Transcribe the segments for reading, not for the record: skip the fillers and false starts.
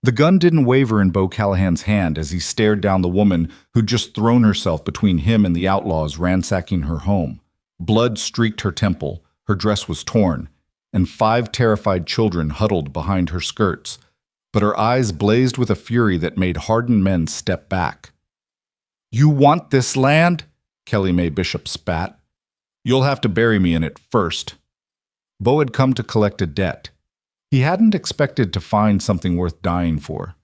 The gun didn't waver in Bo Callahan's hand as he stared down the woman who'd just thrown herself between him and the outlaws ransacking her home. Blood streaked her temple, her dress was torn, and 5 terrified children huddled behind her skirts. But her eyes blazed with a fury that made hardened men step back. "You want this land?" Kelly Mae Bishop spat. "You'll have to bury me in it first." Bo had come to collect a debt. He hadn't expected to find something worth dying for.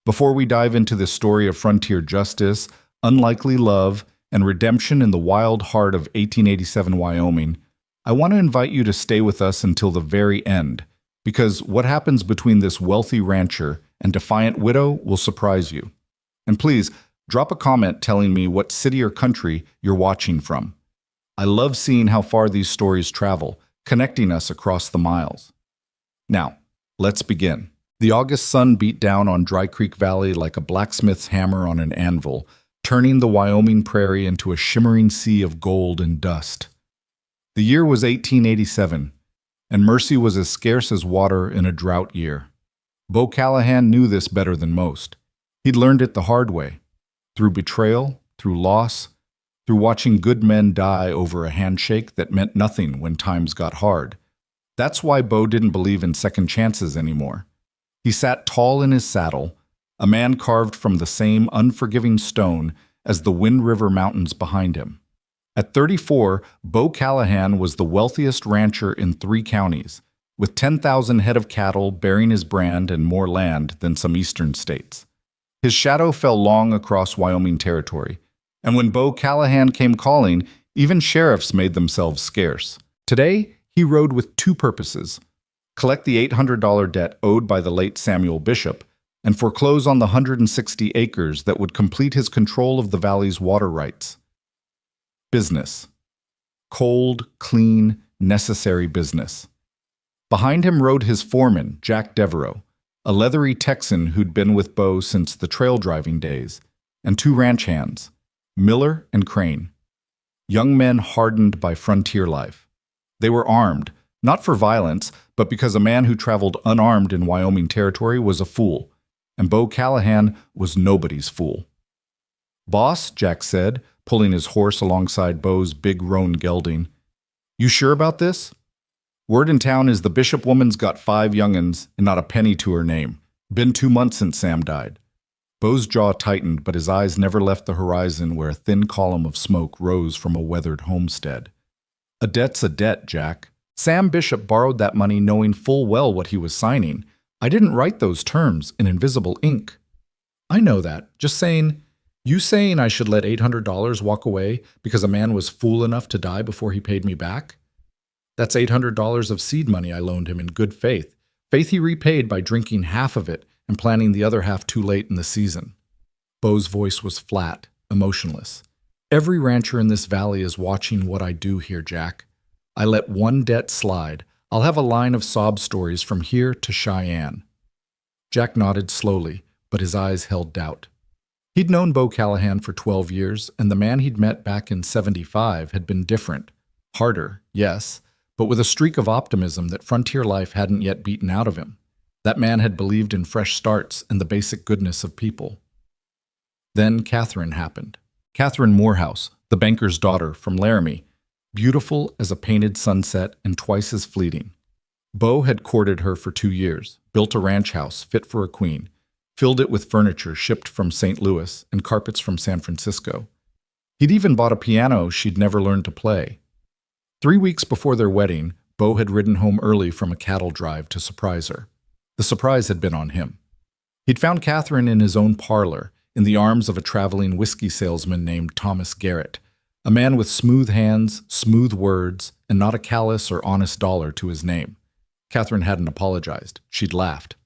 Before we dive into this story of frontier justice, unlikely love, and redemption in the wild heart of 1887 Wyoming, I want to invite you to stay with us until the very end, because what happens between this wealthy rancher and defiant widow will surprise you. And please, drop a comment telling me what city or country you're watching from. I love seeing how far these stories travel, connecting us across the miles. Now, let's begin. The August sun beat down on Dry Creek Valley like a blacksmith's hammer on an anvil, turning the Wyoming prairie into a shimmering sea of gold and dust. The year was 1887, and mercy was as scarce as water in a drought year. Bo Callahan knew this better than most. He'd learned it the hard way, through betrayal, through loss, through watching good men die over a handshake that meant nothing when times got hard. That's why Bo didn't believe in second chances anymore. He sat tall in his saddle, a man carved from the same unforgiving stone as the Wind River Mountains behind him. At 34, Bo Callahan was the wealthiest rancher in 3 counties, with 10,000 head of cattle bearing his brand and more land than some eastern states. His shadow fell long across Wyoming territory, and when Bo Callahan came calling, even sheriffs made themselves scarce. Today, he rode with 2 purposes: collect the $800 debt owed by the late Samuel Bishop, and foreclose on the 160 acres that would complete his control of the valley's water rights. Business. Cold, clean, necessary business. Behind him rode his foreman, Jack Devereaux, a leathery Texan who'd been with Bo since the trail driving days, and 2 ranch hands, Miller and Crane. Young men hardened by frontier life. They were armed, not for violence, but because a man who traveled unarmed in Wyoming territory was a fool, and Bo Callahan was nobody's fool. "Boss," Jack said, pulling his horse alongside Bo's big roan gelding, "you sure about this? Word in town is the Bishop woman's got 5 young'uns and not a penny to her name. Been 2 months since Sam died." Bo's jaw tightened, but his eyes never left the horizon where a thin column of smoke rose from a weathered homestead. "A debt's a debt, Jack. Sam Bishop borrowed that money knowing full well what he was signing. I didn't write those terms in invisible ink." "I know that. Just saying, you saying I should let $800 walk away because a man was fool enough to die before he paid me back? That's $800 of seed money I loaned him in good faith. Faith he repaid by drinking half of it and planting the other half too late in the season." Bo's voice was flat, emotionless. "Every rancher in this valley is watching what I do here, Jack. I let one debt slide. I'll have a line of sob stories from here to Cheyenne." Jack nodded slowly, but his eyes held doubt. He'd known Bo Callahan for 12 years, and the man he'd met back in '75 had been different. Harder, yes, but with a streak of optimism that frontier life hadn't yet beaten out of him. That man had believed in fresh starts and the basic goodness of people. Then Catherine happened. Catherine Morehouse, the banker's daughter from Laramie, beautiful as a painted sunset and twice as fleeting. Bo had courted her for 2 years, built a ranch house fit for a queen, filled it with furniture shipped from St. Louis and carpets from San Francisco. He'd even bought a piano she'd never learned to play. 3 weeks before their wedding, Bo had ridden home early from a cattle drive to surprise her. The surprise had been on him. He'd found Catherine in his own parlor, in the arms of a traveling whiskey salesman named Thomas Garrett, a man with smooth hands, smooth words, and not a callous or honest dollar to his name. Catherine hadn't apologized. She'd laughed.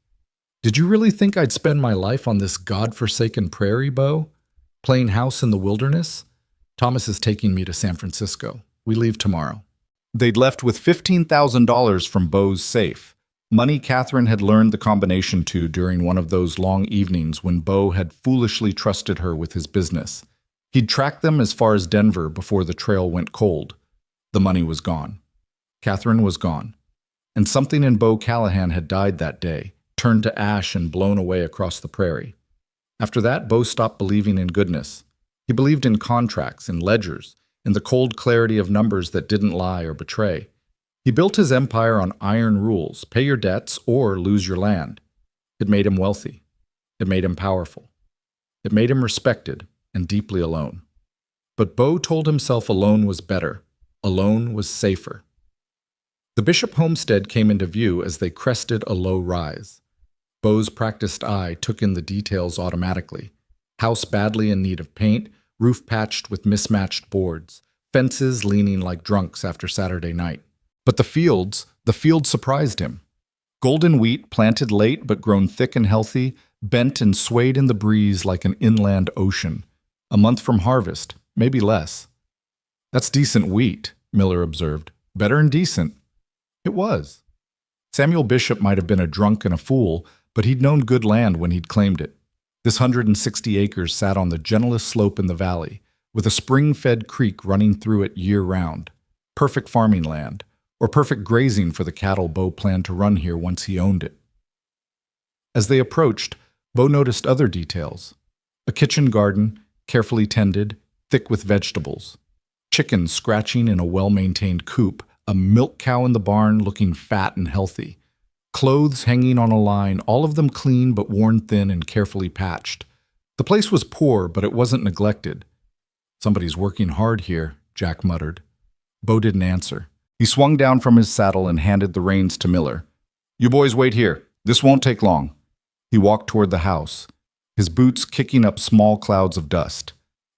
"Did you really think I'd spend my life on this God-forsaken prairie, Bo? Playing house in the wilderness? Thomas is taking me to San Francisco. We leave tomorrow." They'd left with $15,000 from Bo's safe, money Catherine had learned the combination to during one of those long evenings when Bo had foolishly trusted her with his business. He'd tracked them as far as Denver before the trail went cold. The money was gone. Catherine was gone. And something in Bo Callahan had died that day, turned to ash and blown away across the prairie. After that, Bo stopped believing in goodness. He believed in contracts, in ledgers, in the cold clarity of numbers that didn't lie or betray. He built his empire on iron rules: pay your debts or lose your land. It made him wealthy. It made him powerful. It made him respected and deeply alone. But Bo told himself alone was better. Alone was safer. The Bishop homestead came into view as they crested a low rise. Bo's practiced eye took in the details automatically. House badly in need of paint, roof patched with mismatched boards, fences leaning like drunks after Saturday night. But the fields surprised him. Golden wheat planted late but grown thick and healthy, bent and swayed in the breeze like an inland ocean. A month from harvest, maybe less. That's decent wheat, Miller observed. Better than decent. It was. Samuel Bishop might have been a drunk and a fool, but he'd known good land when he'd claimed it. This 160 acres sat on the gentlest slope in the valley, with a spring-fed creek running through it year-round. Perfect farming land, or perfect grazing for the cattle Bo planned to run here once he owned it. As they approached, Bo noticed other details. A kitchen garden, carefully tended, thick with vegetables. Chickens scratching in a well-maintained coop, a milk cow in the barn looking fat and healthy. Clothes hanging on a line, all of them clean but worn thin and carefully patched. The place was poor, but it wasn't neglected. "Somebody's working hard here," Jack muttered. Bo didn't answer. He swung down from his saddle and handed the reins to Miller. "You boys wait here. This won't take long." He walked toward the house, his boots kicking up small clouds of dust.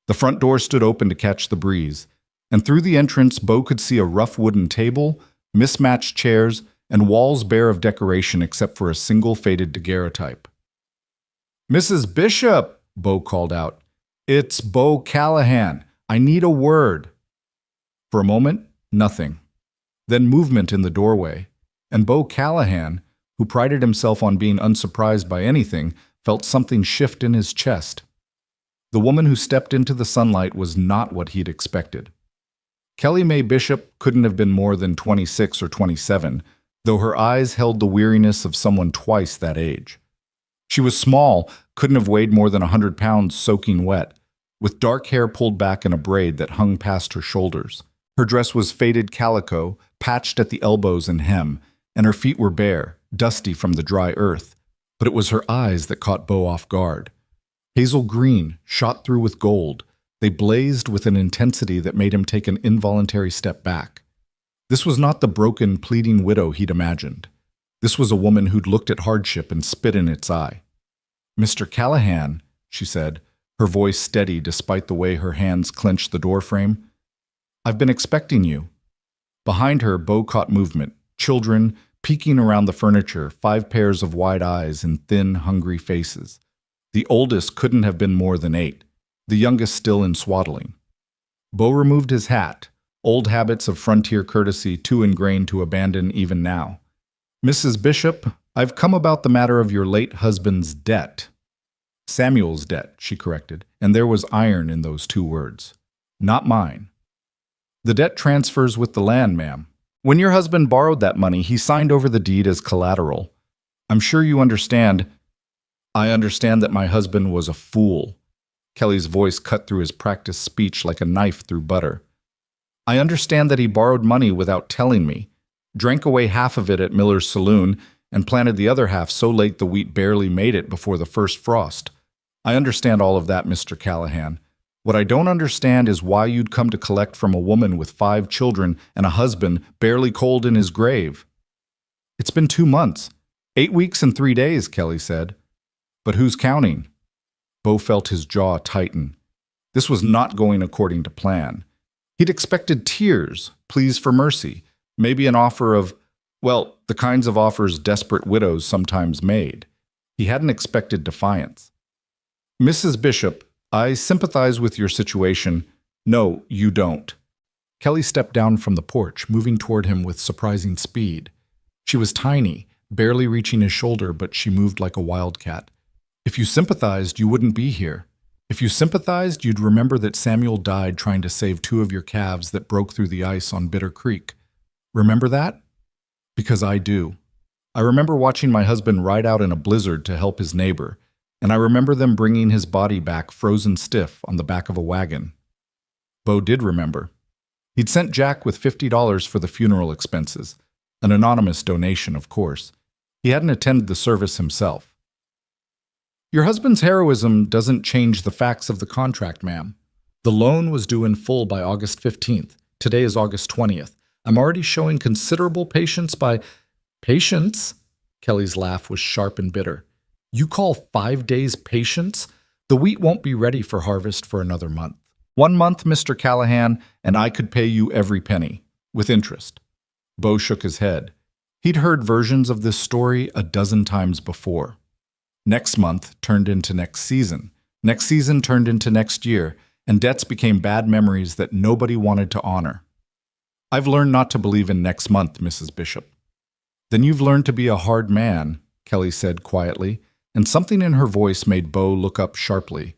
The front door stood open to catch the breeze, and through the entrance Bo could see a rough wooden table, mismatched chairs, and walls bare of decoration except for a single faded daguerreotype. "Mrs. Bishop," Bo called out. "It's Bo Callahan. I need a word." For a moment, nothing. Then movement in the doorway, and Bo Callahan, who prided himself on being unsurprised by anything, felt something shift in his chest. The woman who stepped into the sunlight was not what he'd expected. Kelly Mae Bishop couldn't have been more than 26 or 27, though her eyes held the weariness of someone twice that age. She was small, couldn't have weighed more than 100 pounds soaking wet, with dark hair pulled back in a braid that hung past her shoulders. Her dress was faded calico, patched at the elbows and hem, and her feet were bare, dusty from the dry earth. But it was her eyes that caught Bo off guard. Hazel green, shot through with gold, they blazed with an intensity that made him take an involuntary step back. This was not the broken, pleading widow he'd imagined. This was a woman who'd looked at hardship and spit in its eye. "Mr. Callahan," she said, her voice steady despite the way her hands clenched the doorframe. "I've been expecting you." Behind her, Bo caught movement. Children, peeking around the furniture, 5 pairs of wide eyes and thin, hungry faces. The oldest couldn't have been more than 8, the youngest still in swaddling. Bo removed his hat, old habits of frontier courtesy too ingrained to abandon even now. "Mrs. Bishop, I've come about the matter of your late husband's debt." "Samuel's debt," she corrected, and there was iron in those 2 words. "Not mine." "The debt transfers with the land, ma'am. When your husband borrowed that money, he signed over the deed as collateral. I'm sure you understand." "I understand that my husband was a fool." Kelly's voice cut through his practiced speech like a knife through butter. "I understand that he borrowed money without telling me, drank away half of it at Miller's saloon, and planted the other half so late the wheat barely made it before the first frost. I understand all of that, Mr. Callahan. What I don't understand is why you'd come to collect from a woman with 5 children and a husband barely cold in his grave." "It's been 2 months. 8 weeks and 3 days, Kelly said. "But who's counting?" Bo felt his jaw tighten. This was not going according to plan. He'd expected tears, pleas for mercy, maybe an offer of, well, the kinds of offers desperate widows sometimes made. He hadn't expected defiance. "Mrs. Bishop, I sympathize with your situation." "No, you don't." Kelly stepped down from the porch, moving toward him with surprising speed. She was tiny, barely reaching his shoulder, but she moved like a wildcat. "If you sympathized, you wouldn't be here. If you sympathized, you'd remember that Samuel died trying to save 2 of your calves that broke through the ice on Bitter Creek. Remember that? Because I do." I remember watching my husband ride out in a blizzard to help his neighbor, and I remember them bringing his body back frozen stiff on the back of a wagon. Bo did remember. He'd sent Jack with $50 for the funeral expenses, an anonymous donation, of course. He hadn't attended the service himself. Your husband's heroism doesn't change the facts of the contract, ma'am. The loan was due in full by August 15th. Today is August 20th. I'm already showing considerable patience by... Patience? Kelly's laugh was sharp and bitter. You call 5 days patience? The wheat won't be ready for harvest for another month. 1 month, Mr. Callahan, and I could pay you every penny, with interest. Bo shook his head. He'd heard versions of this story a dozen times before. Next month turned into next season. Next season turned into next year, and debts became bad memories that nobody wanted to honor. I've learned not to believe in next month, Mrs. Bishop. Then you've learned to be a hard man, Kelly said quietly, and something in her voice made Bo look up sharply.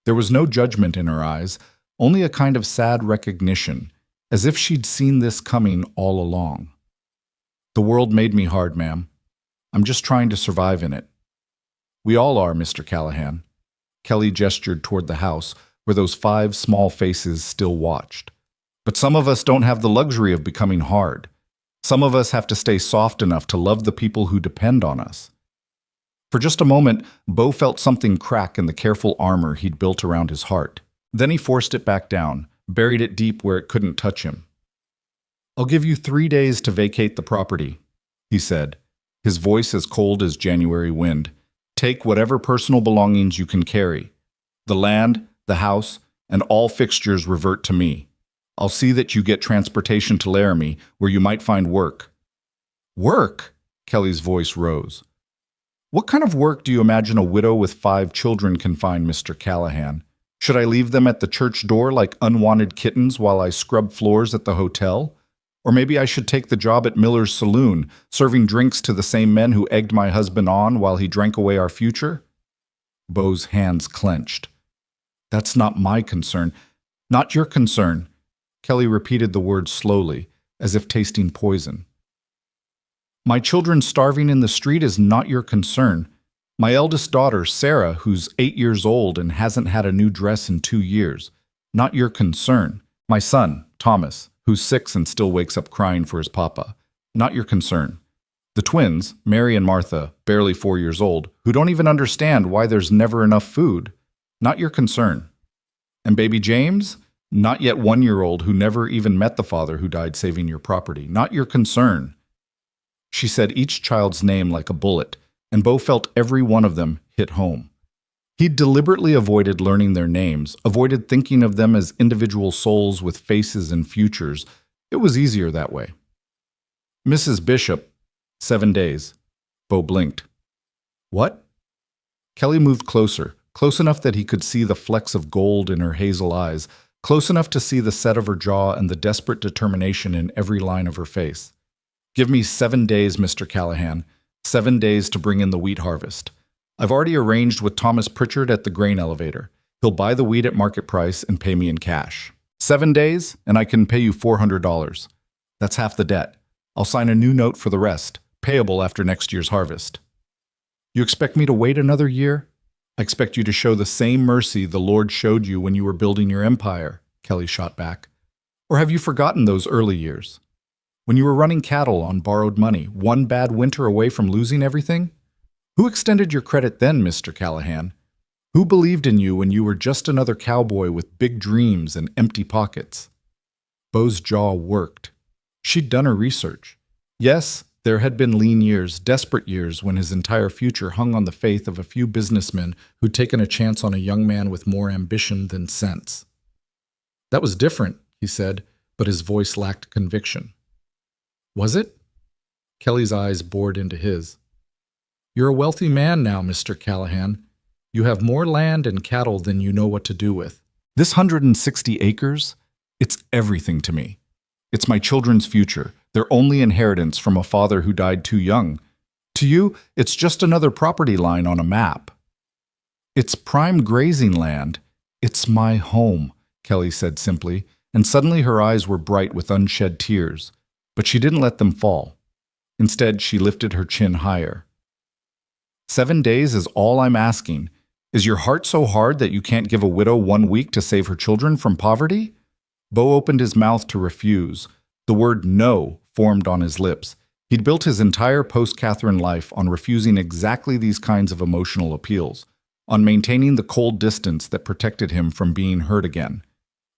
There was no judgment in her eyes, only a kind of sad recognition, as if she'd seen this coming all along. The world made me hard, ma'am. I'm just trying to survive in it. We all are, Mr. Callahan. Kelly gestured toward the house, where those 5 small faces still watched. But some of us don't have the luxury of becoming hard. Some of us have to stay soft enough to love the people who depend on us. For just a moment, Bo felt something crack in the careful armor he'd built around his heart. Then he forced it back down, buried it deep where it couldn't touch him. I'll give you 3 days to vacate the property, he said, his voice as cold as January wind. Take whatever personal belongings you can carry. The land, the house, and all fixtures revert to me. I'll see that you get transportation to Laramie, where you might find work. Work? Kelly's voice rose. What kind of work do you imagine a widow with 5 children can find, Mr. Callahan? Should I leave them at the church door like unwanted kittens while I scrub floors at the hotel? Or maybe I should take the job at Miller's Saloon, serving drinks to the same men who egged my husband on while he drank away our future? Bo's hands clenched. That's not my concern. Not your concern. Kelly repeated the words slowly, as if tasting poison. My children starving in the street is not your concern. My eldest daughter, Sarah, who's 8 years old and hasn't had a new dress in 2 years, not your concern. My son, Thomas, who's 6 and still wakes up crying for his papa, not your concern. The twins, Mary and Martha, barely 4 years old, who don't even understand why there's never enough food, not your concern. And baby James, not yet 1-year-old who never even met the father who died saving your property, not your concern. She said each child's name like a bullet, and Bo felt every one of them hit home. He'd deliberately avoided learning their names, avoided thinking of them as individual souls with faces and futures. It was easier that way. Mrs. Bishop, 7 days. Bo blinked. What? Kelly moved closer, close enough that he could see the flecks of gold in her hazel eyes, close enough to see the set of her jaw and the desperate determination in every line of her face. Give me 7 days, Mr. Callahan. 7 days to bring in the wheat harvest. I've already arranged with Thomas Pritchard at the grain elevator. He'll buy the wheat at market price and pay me in cash. 7 days, and I can pay you $400. That's half the debt. I'll sign a new note for the rest, payable after next year's harvest. You expect me to wait another year? I expect you to show the same mercy the Lord showed you when you were building your empire, Kelly shot back. Or have you forgotten those early years? When you were running cattle on borrowed money, 1 bad winter away from losing everything? Who extended your credit then, Mr. Callahan? Who believed in you when you were just another cowboy with big dreams and empty pockets? Bo's jaw worked. She'd done her research. Yes, there had been lean years, desperate years, when his entire future hung on the faith of a few businessmen who'd taken a chance on a young man with more ambition than sense. That was different, he said, but his voice lacked conviction. Was it? Kelly's eyes bored into his. You're a wealthy man now, Mr. Callahan. You have more land and cattle than you know what to do with. This 160 acres, it's everything to me. It's my children's future, their only inheritance from a father who died too young. To you, it's just another property line on a map. It's prime grazing land. It's my home, Kelly said simply, and suddenly her eyes were bright with unshed tears. But she didn't let them fall. Instead, she lifted her chin higher. 7 days is all I'm asking. Is your heart so hard that you can't give a widow 1 week to save her children from poverty? Bo opened his mouth to refuse. The word no formed on his lips. He'd built his entire post-Catherine life on refusing exactly these kinds of emotional appeals, on maintaining the cold distance that protected him from being hurt again.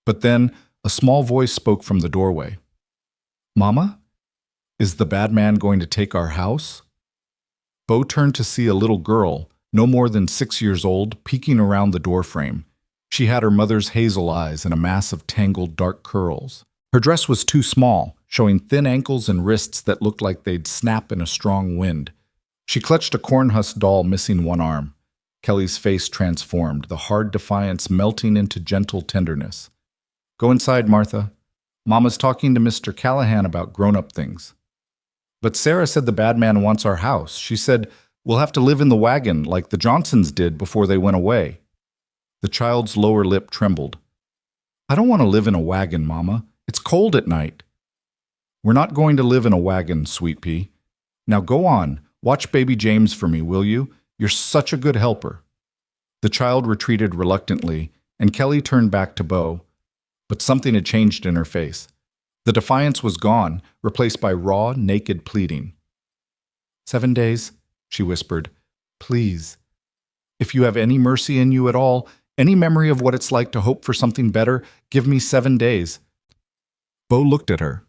But then, a small voice spoke from the doorway. "Mama? Is the bad man going to take our house?" Bo turned to see a little girl, no more than 6 years old, peeking around the doorframe. She had her mother's hazel eyes and a mass of tangled dark curls. Her dress was too small, showing thin ankles and wrists that looked like they'd snap in a strong wind. She clutched a cornhusk doll missing one arm. Kelly's face transformed, the hard defiance melting into gentle tenderness. "Go inside, Martha. Mama's talking to Mr. Callahan about grown-up things." "But Sarah said the bad man wants our house. She said we'll have to live in the wagon like the Johnsons did before they went away." The child's lower lip trembled. "I don't want to live in a wagon, Mama. It's cold at night." "We're not going to live in a wagon, Sweet Pea. Now go on. Watch baby James for me, will you? You're such a good helper." The child retreated reluctantly, and Kelly turned back to Bo. But something had changed in her face. The defiance was gone, replaced by raw, naked pleading. 7 days, she whispered. "Please. If you have any mercy in you at all, any memory of what it's like to hope for something better, give me 7 days. Bo looked at her.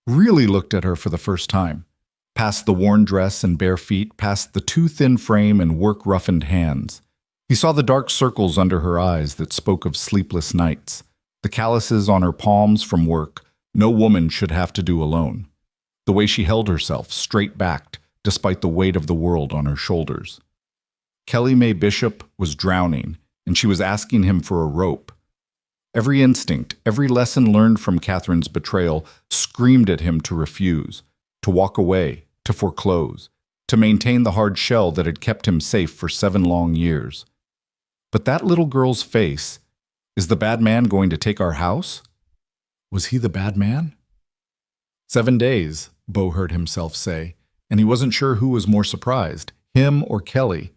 Really looked at her for the first time. Past the worn dress and bare feet, past the too thin frame and work-roughened hands. He saw the dark circles under her eyes that spoke of sleepless nights, the calluses on her palms from work no woman should have to do alone. The way she held herself, straight-backed, despite the weight of the world on her shoulders. Kelly Mae Bishop was drowning, and she was asking him for a rope. Every instinct, every lesson learned from Catherine's betrayal screamed at him to refuse, to walk away, to foreclose, to maintain the hard shell that had kept him safe for 7 long years. But that little girl's face, is the bad man going to take our house? Was he the bad man? 7 days, Bo heard himself say, and he wasn't sure who was more surprised, him or Kelly.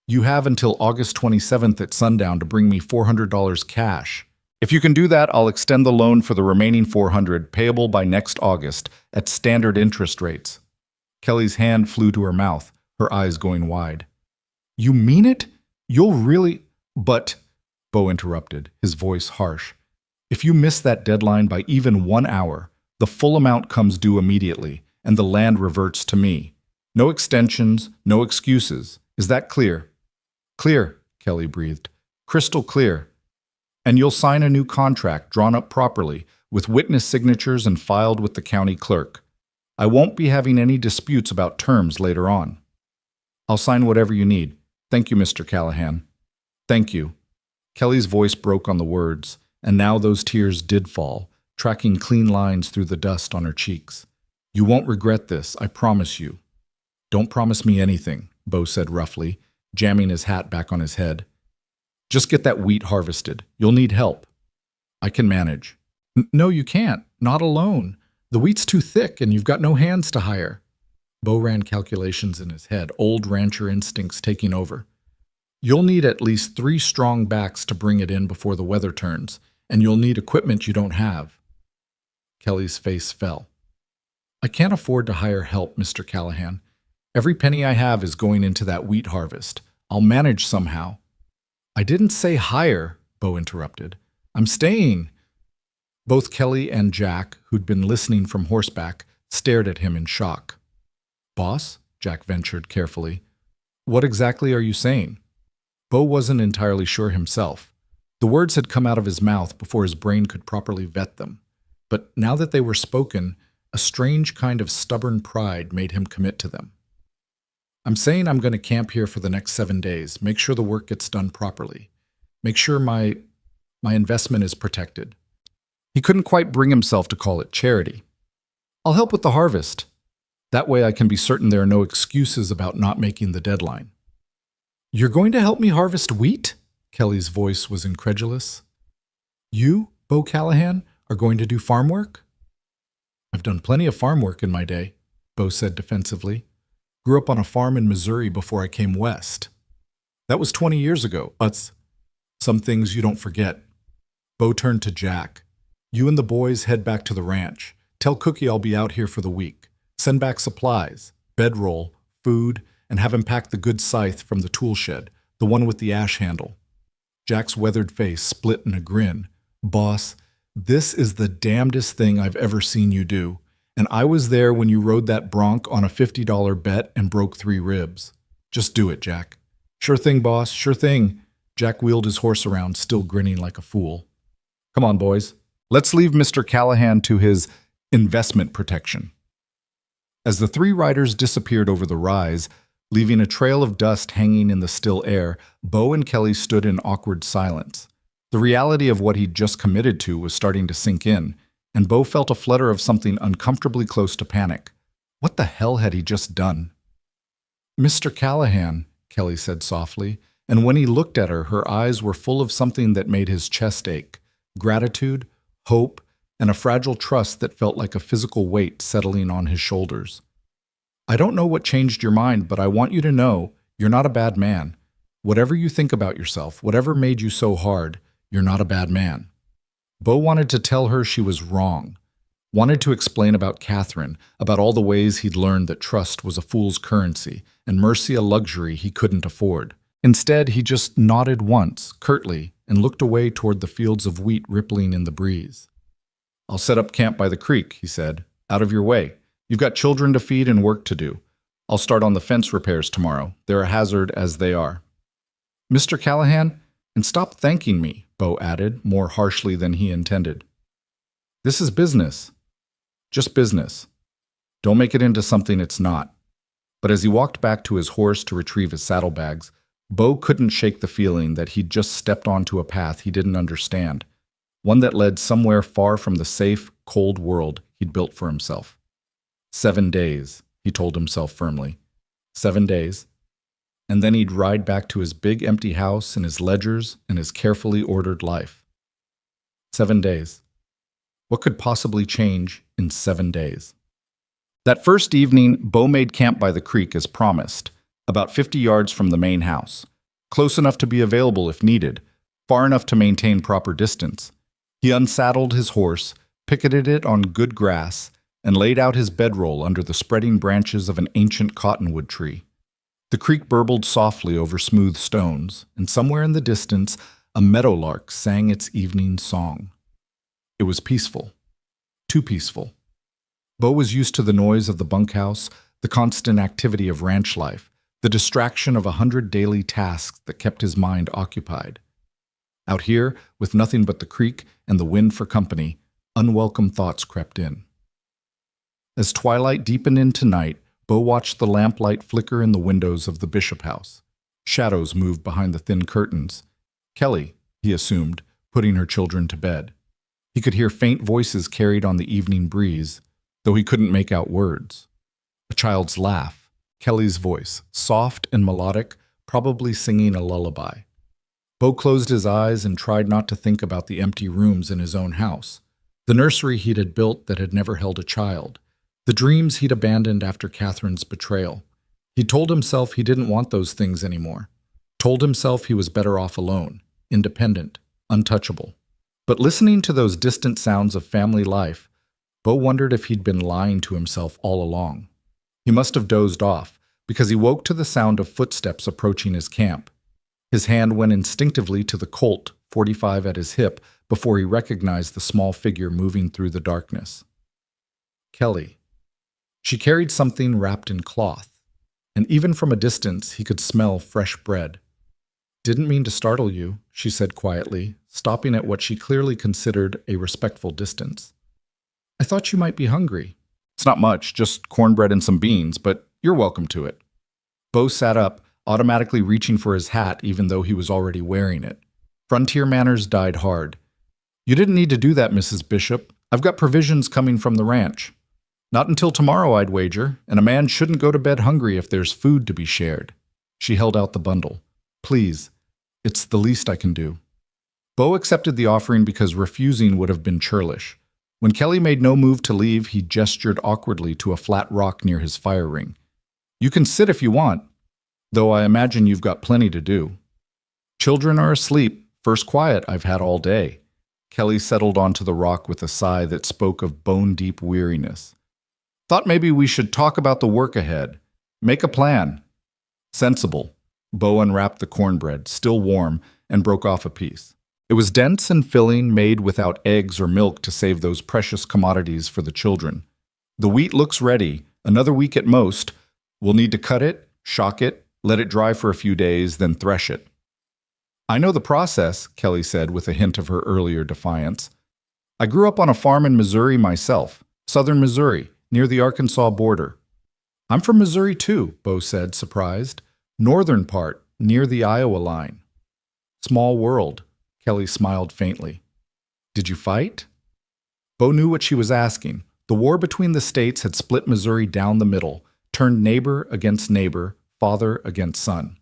You have until August 27th at sundown to bring me $400 cash. If you can do that, I'll extend the loan for the remaining $400 payable by next August at standard interest rates. Kelly's hand flew to her mouth, her eyes going wide. You mean it? You'll really… But, Bo interrupted, his voice harsh. If you miss that deadline by even 1 hour, the full amount comes due immediately, and the land reverts to me. No extensions, no excuses. Is that clear? Clear, Kelly breathed. Crystal clear. And you'll sign a new contract drawn up properly, with witness signatures and filed with the county clerk. I won't be having any disputes about terms later on. I'll sign whatever you need. Thank you, Mr. Callahan. Thank you. Kelly's voice broke on the words, and now those tears did fall, tracking clean lines through the dust on her cheeks. You won't regret this, I promise you. Don't promise me anything, Bo said roughly, jamming his hat back on his head. Just get that wheat harvested. You'll need help. I can manage. No, you can't. Not alone. The wheat's too thick and you've got no hands to hire. Bo ran calculations in his head, old rancher instincts taking over. You'll need at least 3 strong backs to bring it in before the weather turns, and you'll need equipment you don't have. Kelly's face fell. I can't afford to hire help, Mr. Callahan. Every penny I have is going into that wheat harvest. I'll manage somehow. I didn't say hire, Bo interrupted. I'm staying. Both Kelly and Jack, who'd been listening from horseback, stared at him in shock. Boss? Jack ventured carefully. What exactly are you saying? Bo wasn't entirely sure himself. The words had come out of his mouth before his brain could properly vet them. But now that they were spoken, a strange kind of stubborn pride made him commit to them. I'm saying I'm going to camp here for the next 7 days, make sure the work gets done properly. Make sure my investment is protected. He couldn't quite bring himself to call it charity. I'll help with the harvest. That way I can be certain there are no excuses about not making the deadline. You're going to help me harvest wheat? Kelly's voice was incredulous. You, Bo Callahan, are going to do farm work? I've done plenty of farm work in my day. Bo said defensively. Grew up on a farm in Missouri before I came west. That was 20 years ago. Some things you don't forget. Bo turned to Jack. You and the boys head back to the ranch. Tell Cookie I'll be out here for the week. Send back supplies, bedroll, food, and have him pack the good scythe from the tool shed, the one with the ash handle. Jack's weathered face split in a grin. Boss, this is the damnedest thing I've ever seen you do, and I was there when you rode that bronc on a $50 bet and broke 3 ribs. Just do it, Jack. Sure thing, boss, sure thing. Jack wheeled his horse around, still grinning like a fool. Come on, boys. Let's leave Mr. Callahan to his investment protection. As the 3 riders disappeared over the rise, leaving a trail of dust hanging in the still air, Bo and Kelly stood in awkward silence. The reality of what he'd just committed to was starting to sink in, and Bo felt a flutter of something uncomfortably close to panic. What the hell had he just done? Mr. Callahan, Kelly said softly, and when he looked at her, her eyes were full of something that made his chest ache. Gratitude, hope, and a fragile trust that felt like a physical weight settling on his shoulders. I don't know what changed your mind, but I want you to know you're not a bad man. Whatever you think about yourself, whatever made you so hard, you're not a bad man. Bo wanted to tell her she was wrong. Wanted to explain about Catherine, about all the ways he'd learned that trust was a fool's currency and mercy a luxury he couldn't afford. Instead, he just nodded once, curtly, and looked away toward the fields of wheat rippling in the breeze. I'll set up camp by the creek, he said. Out of your way. You've got children to feed and work to do. I'll start on the fence repairs tomorrow. They're a hazard as they are. Mr. Callahan, and stop thanking me, Bo added, more harshly than he intended. This is business. Just business. Don't make it into something it's not. But as he walked back to his horse to retrieve his saddlebags, Bo couldn't shake the feeling that he'd just stepped onto a path he didn't understand, one that led somewhere far from the safe, cold world he'd built for himself. 7 days, he told himself firmly. 7 days. And then he'd ride back to his big empty house and his ledgers and his carefully ordered life. 7 days. What could possibly change in 7 days? That first evening, Bo made camp by the creek as promised, about 50 yards from the main house, close enough to be available if needed, far enough to maintain proper distance. He unsaddled his horse, picketed it on good grass, and laid out his bedroll under the spreading branches of an ancient cottonwood tree. The creek burbled softly over smooth stones, and somewhere in the distance, a meadowlark sang its evening song. It was peaceful. Too peaceful. Bo was used to the noise of the bunkhouse, the constant activity of ranch life, the distraction of 100 daily tasks that kept his mind occupied. Out here, with nothing but the creek and the wind for company, unwelcome thoughts crept in. As twilight deepened into night, Bo watched the lamplight flicker in the windows of the Bishop house. Shadows moved behind the thin curtains. Kelly, he assumed, putting her children to bed. He could hear faint voices carried on the evening breeze, though he couldn't make out words. A child's laugh, Kelly's voice, soft and melodic, probably singing a lullaby. Bo closed his eyes and tried not to think about the empty rooms in his own house, the nursery he'd had built that had never held a child, the dreams he'd abandoned after Catherine's betrayal. He told himself he didn't want those things anymore, told himself he was better off alone, independent, untouchable. But listening to those distant sounds of family life, Bo wondered if he'd been lying to himself all along. He must have dozed off, because he woke to the sound of footsteps approaching his camp. His hand went instinctively to the Colt, 45 at his hip, before he recognized the small figure moving through the darkness. Kelly. She carried something wrapped in cloth, and even from a distance he could smell fresh bread. Didn't mean to startle you, she said quietly, stopping at what she clearly considered a respectful distance. I thought you might be hungry. It's not much, just cornbread and some beans, but you're welcome to it. Bo sat up, automatically reaching for his hat even though he was already wearing it. Frontier manners died hard. You didn't need to do that, Mrs. Bishop. I've got provisions coming from the ranch. Not until tomorrow, I'd wager, and a man shouldn't go to bed hungry if there's food to be shared. She held out the bundle. Please, it's the least I can do. Bo accepted the offering because refusing would have been churlish. When Kelly made no move to leave, he gestured awkwardly to a flat rock near his fire ring. You can sit if you want, though I imagine you've got plenty to do. Children are asleep, first quiet I've had all day. Kelly settled onto the rock with a sigh that spoke of bone-deep weariness. Thought maybe we should talk about the work ahead. Make a plan. Sensible. Bo unwrapped the cornbread, still warm, and broke off a piece. It was dense and filling, made without eggs or milk to save those precious commodities for the children. The wheat looks ready, another week at most. We'll need to cut it, shock it, let it dry for a few days, then thresh it. I know the process, Kelly said with a hint of her earlier defiance. I grew up on a farm in Missouri myself, southern Missouri, near the Arkansas border. I'm from Missouri too, Bo said, surprised. Northern part, near the Iowa line. Small world, Kelly smiled faintly. Did you fight? Bo knew what she was asking. The war between the states had split Missouri down the middle, turned neighbor against neighbor, father against son.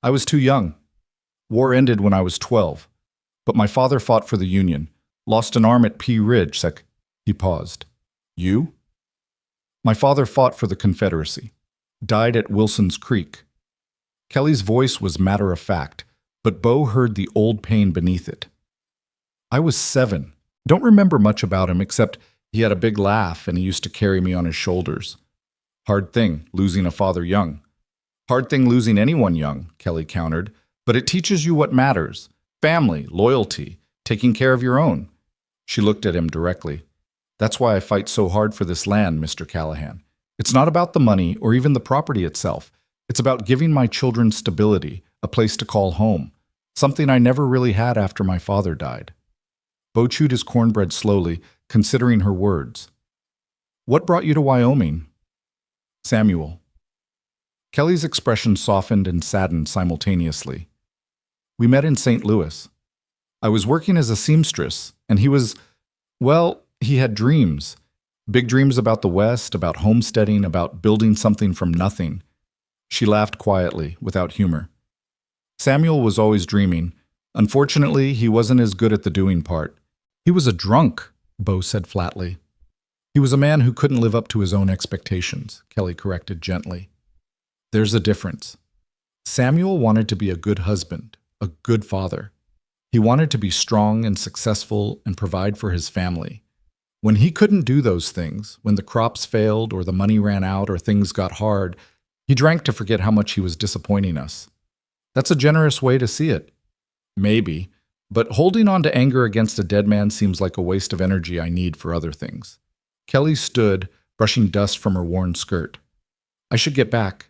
I was too young. War ended when I was 12, but my father fought for the Union, lost an arm at Pea Ridge, He paused. You? My father fought for the Confederacy, died at Wilson's Creek. Kelly's voice was matter-of-fact, but Bo heard the old pain beneath it. I was 7. Don't remember much about him except he had a big laugh and he used to carry me on his shoulders. Hard thing, losing a father young. Hard thing losing anyone young, Kelly countered, but it teaches you what matters. Family, loyalty, taking care of your own. She looked at him directly. That's why I fight so hard for this land, Mr. Callahan. It's not about the money or even the property itself. It's about giving my children stability, a place to call home, something I never really had after my father died. Bo chewed his cornbread slowly, considering her words. What brought you to Wyoming? Samuel. Kelly's expression softened and saddened simultaneously. We met in St. Louis. I was working as a seamstress, and he was, well, he had dreams. Big dreams about the West, about homesteading, about building something from nothing. She laughed quietly, without humor. Samuel was always dreaming. Unfortunately, he wasn't as good at the doing part. He was a drunk, Bo said flatly. He was a man who couldn't live up to his own expectations, Kelly corrected gently. There's a difference. Samuel wanted to be a good husband, a good father. He wanted to be strong and successful and provide for his family. When he couldn't do those things, when the crops failed or the money ran out or things got hard, he drank to forget how much he was disappointing us. That's a generous way to see it. Maybe, but holding on to anger against a dead man seems like a waste of energy I need for other things. Kelly stood, brushing dust from her worn skirt. I should get back.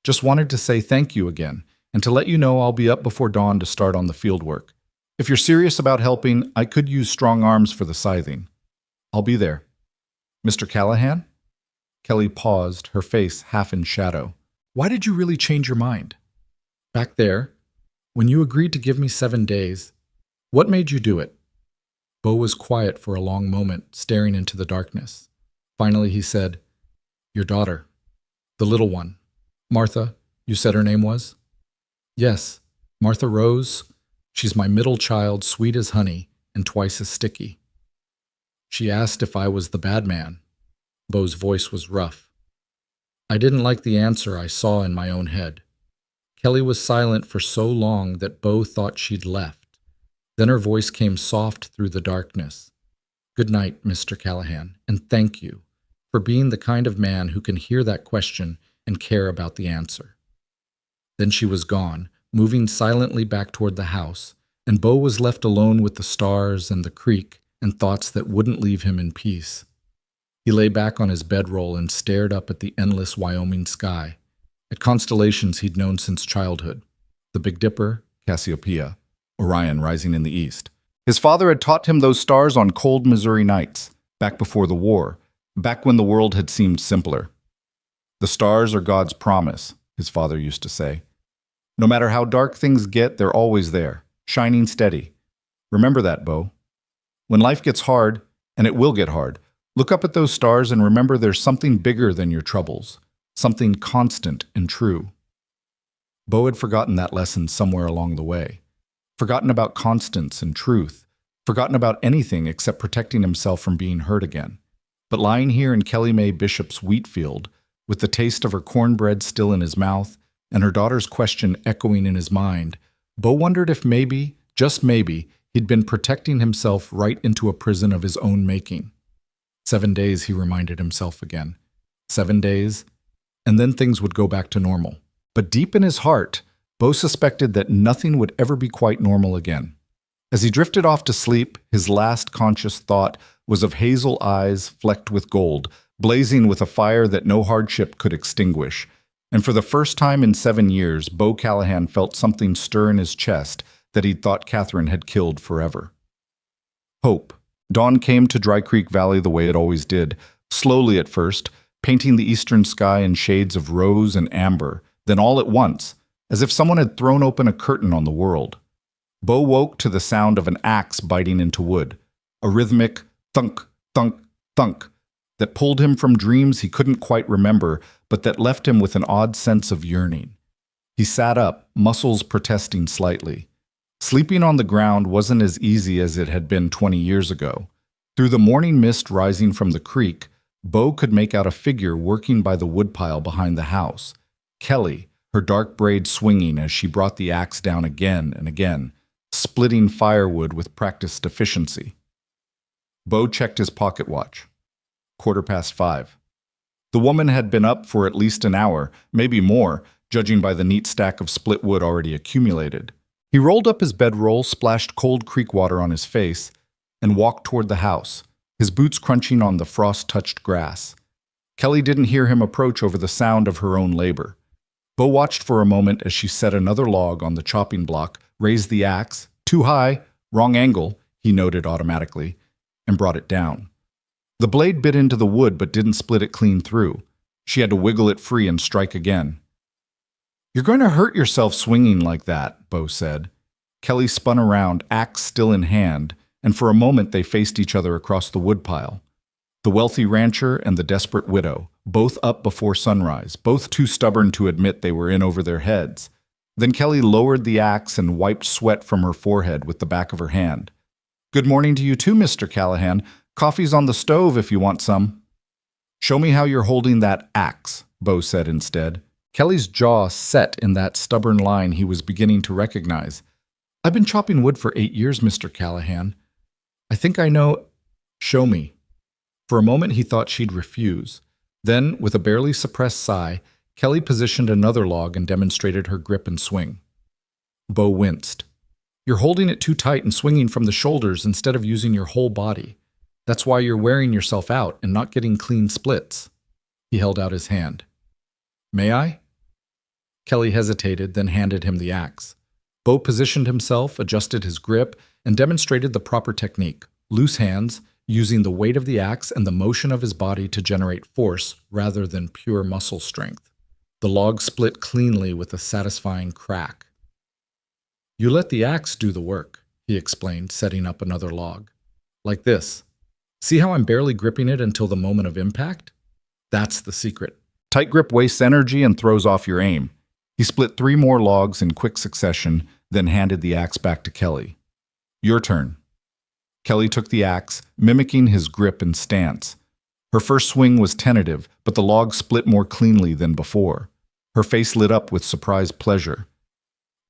Just wanted to say thank you again, and to let you know I'll be up before dawn to start on the field work. If you're serious about helping, I could use strong arms for the scything. I'll be there. Mr. Callahan? Kelly paused, her face half in shadow. Why did you really change your mind? Back there, when you agreed to give me 7 days, what made you do it? Bo was quiet for a long moment, staring into the darkness. Finally he said, Your daughter. The little one. Martha, you said her name was? Yes, Martha Rose. She's my middle child, sweet as honey, and twice as sticky. She asked if I was the bad man. Bo's voice was rough. I didn't like the answer I saw in my own head. Kelly was silent for so long that Bo thought she'd left. Then her voice came soft through the darkness. Good night, Mr. Callahan, and thank you for being the kind of man who can hear that question and care about the answer. Then she was gone, moving silently back toward the house, and Bo was left alone with the stars and the creek and thoughts that wouldn't leave him in peace. He lay back on his bedroll and stared up at the endless Wyoming sky, at constellations he'd known since childhood, the Big Dipper, Cassiopeia, Orion rising in the east. His father had taught him those stars on cold Missouri nights, back before the war, back when the world had seemed simpler. The stars are God's promise, his father used to say. No matter how dark things get, they're always there, shining steady. Remember that, Bo. When life gets hard, and it will get hard, look up at those stars and remember there's something bigger than your troubles, something constant and true. Bo had forgotten that lesson somewhere along the way, forgotten about constants and truth, forgotten about anything except protecting himself from being hurt again. But lying here in Kelly Mae Bishop's wheat field, with the taste of her cornbread still in his mouth and her daughter's question echoing in his mind, Bo wondered if maybe, just maybe, he'd been protecting himself right into a prison of his own making. 7 days, he reminded himself again. 7 days, and then things would go back to normal. But deep in his heart, Bo suspected that nothing would ever be quite normal again. As he drifted off to sleep, his last conscious thought was of hazel eyes flecked with gold, blazing with a fire that no hardship could extinguish. And for the first time in 7 years, Bo Callahan felt something stir in his chest that he'd thought Catherine had killed forever. Hope. Dawn came to Dry Creek Valley the way it always did, slowly at first, painting the eastern sky in shades of rose and amber, then all at once, as if someone had thrown open a curtain on the world. Bo woke to the sound of an axe biting into wood, a rhythmic thunk, thunk, thunk, that pulled him from dreams he couldn't quite remember, but that left him with an odd sense of yearning. He sat up, muscles protesting slightly. Sleeping on the ground wasn't as easy as it had been 20 years ago. Through the morning mist rising from the creek, Bo could make out a figure working by the woodpile behind the house. Kelly, her dark braid swinging as she brought the axe down again and again, splitting firewood with practiced efficiency. Bo checked his pocket watch. 5:15. The woman had been up for at least an hour, maybe more, judging by the neat stack of split wood already accumulated. He rolled up his bedroll, splashed cold creek water on his face, and walked toward the house, his boots crunching on the frost-touched grass. Kelly didn't hear him approach over the sound of her own labor. Bo watched for a moment as she set another log on the chopping block, raised the axe, too high, wrong angle, he noted automatically, and brought it down. The blade bit into the wood but didn't split it clean through. She had to wiggle it free and strike again. "You're going to hurt yourself swinging like that," Bo said. Kelly spun around, axe still in hand, and for a moment they faced each other across the woodpile. The wealthy rancher and the desperate widow, both up before sunrise, both too stubborn to admit they were in over their heads. Then Kelly lowered the axe and wiped sweat from her forehead with the back of her hand. "Good morning to you too, Mr. Callahan. Coffee's on the stove if you want some." "Show me how you're holding that axe," Bo said instead. Kelly's jaw set in that stubborn line he was beginning to recognize. "I've been chopping wood for 8 years, Mr. Callahan. I think I know." "Show me." For a moment he thought she'd refuse. Then, with a barely suppressed sigh, Kelly positioned another log and demonstrated her grip and swing. Bo winced. "You're holding it too tight and swinging from the shoulders instead of using your whole body. That's why you're wearing yourself out and not getting clean splits." He held out his hand. "May I?" Kelly hesitated, then handed him the axe. Bo positioned himself, adjusted his grip, and demonstrated the proper technique. Loose hands, using the weight of the axe and the motion of his body to generate force rather than pure muscle strength. The log split cleanly with a satisfying crack. "You let the axe do the work," he explained, setting up another log. "Like this. See how I'm barely gripping it until the moment of impact? That's the secret. Tight grip wastes energy and throws off your aim." He split 3 more logs in quick succession, then handed the axe back to Kelly. "Your turn." Kelly took the axe, mimicking his grip and stance. Her first swing was tentative, but the log split more cleanly than before. Her face lit up with surprised pleasure.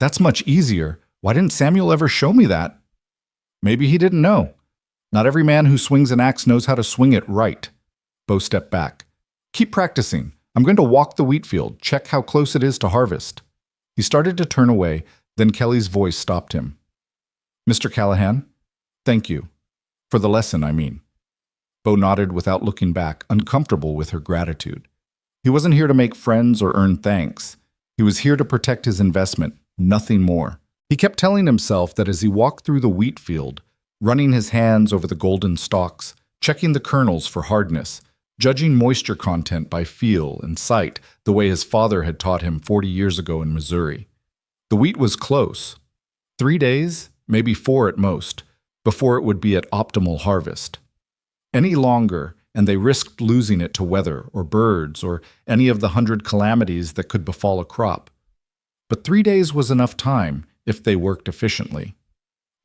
"That's much easier. Why didn't Samuel ever show me that?" "Maybe he didn't know. Not every man who swings an axe knows how to swing it right." Bo stepped back. "Keep practicing. I'm going to walk the wheat field, check how close it is to harvest." He started to turn away, then Kelly's voice stopped him. "Mr. Callahan, thank you. For the lesson, I mean." Bo nodded without looking back, uncomfortable with her gratitude. He wasn't here to make friends or earn thanks. He was here to protect his investment, nothing more. He kept telling himself that as he walked through the wheat field, running his hands over the golden stalks, checking the kernels for hardness, judging moisture content by feel and sight the way his father had taught him 40 years ago in Missouri. The wheat was close. 3 days, maybe 4 at most, before it would be at optimal harvest. Any longer, and they risked losing it to weather or birds or any of the 100 calamities that could befall a crop. But 3 days was enough time if they worked efficiently.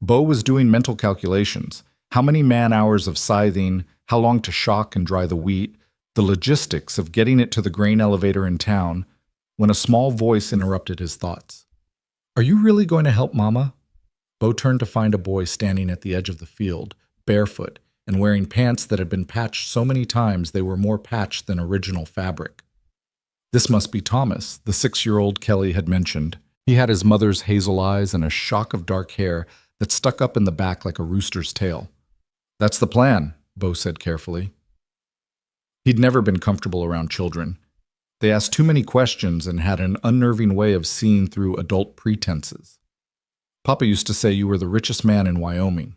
Bo was doing mental calculations. How many man-hours of scything, how long to shock and dry the wheat, the logistics of getting it to the grain elevator in town, when a small voice interrupted his thoughts. "Are you really going to help Mama?" Bo turned to find a boy standing at the edge of the field, barefoot, and wearing pants that had been patched so many times they were more patched than original fabric. This must be Thomas, the 6-year-old Kelly had mentioned. He had his mother's hazel eyes and a shock of dark hair that stuck up in the back like a rooster's tail. "That's the plan," Bo said carefully. He'd never been comfortable around children. They asked too many questions and had an unnerving way of seeing through adult pretenses. "Papa used to say you were the richest man in Wyoming."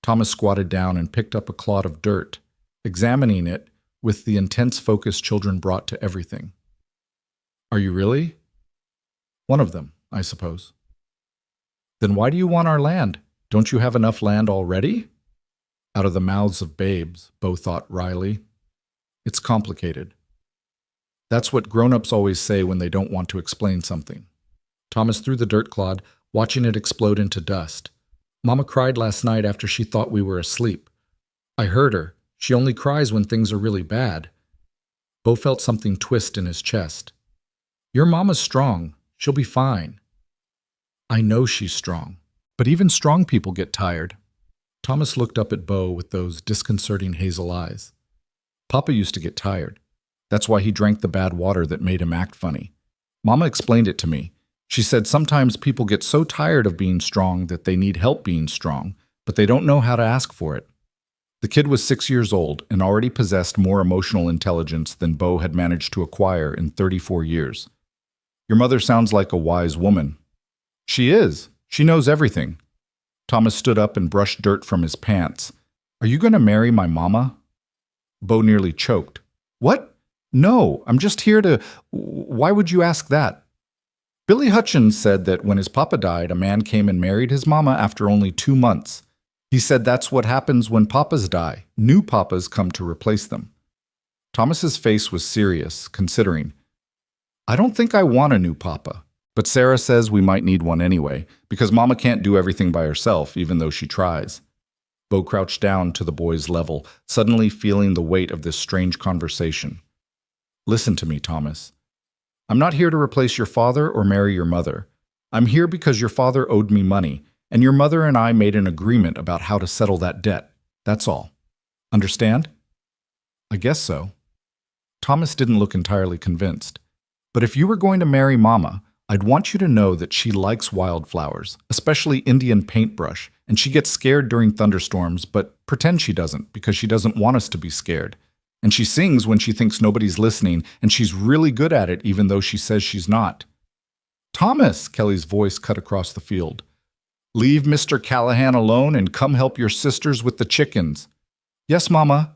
Thomas squatted down and picked up a clod of dirt, examining it with the intense focus children brought to everything. "Are you really?" "One of them, I suppose." "Then why do you want our land? Don't you have enough land already?" Out of the mouths of babes, Bo thought wryly. "It's complicated." That's what grown-ups always say when they don't want to explain something. Thomas threw the dirt clod, watching it explode into dust. "Mama cried last night after she thought we were asleep. I heard her. She only cries when things are really bad." Bo felt something twist in his chest. "Your mama's strong. She'll be fine." "I know she's strong. But even strong people get tired." Thomas looked up at Bo with those disconcerting hazel eyes. "Papa used to get tired. That's why he drank the bad water that made him act funny. Mama explained it to me. She said sometimes people get so tired of being strong that they need help being strong, but they don't know how to ask for it." The kid was 6 years old and already possessed more emotional intelligence than Bo had managed to acquire in 34 years. "Your mother sounds like a wise woman." "She is. She knows everything." Thomas stood up and brushed dirt from his pants. "Are you going to marry my mama?" Bo nearly choked. "What? No, I'm just here to... Why would you ask that?" "Billy Hutchins said that when his papa died, a man came and married his mama after only 2 months. He said that's what happens when papas die. New papas come to replace them." Thomas's face was serious, considering. "I don't think I want a new papa, but Sarah says we might need one anyway, because Mama can't do everything by herself, even though she tries." Bo crouched down to the boy's level, suddenly feeling the weight of this strange conversation. "Listen to me, Thomas. I'm not here to replace your father or marry your mother. I'm here because your father owed me money, and your mother and I made an agreement about how to settle that debt. That's all. Understand?" "I guess so." Thomas didn't look entirely convinced. "But if you were going to marry Mama, I'd want you to know that she likes wildflowers, especially Indian paintbrush, and she gets scared during thunderstorms, but pretend she doesn't because she doesn't want us to be scared. And she sings when she thinks nobody's listening, and she's really good at it even though she says she's not." "Thomas!" Kelly's voice cut across the field. "Leave Mr. Callahan alone and come help your sisters with the chickens." "Yes, Mama."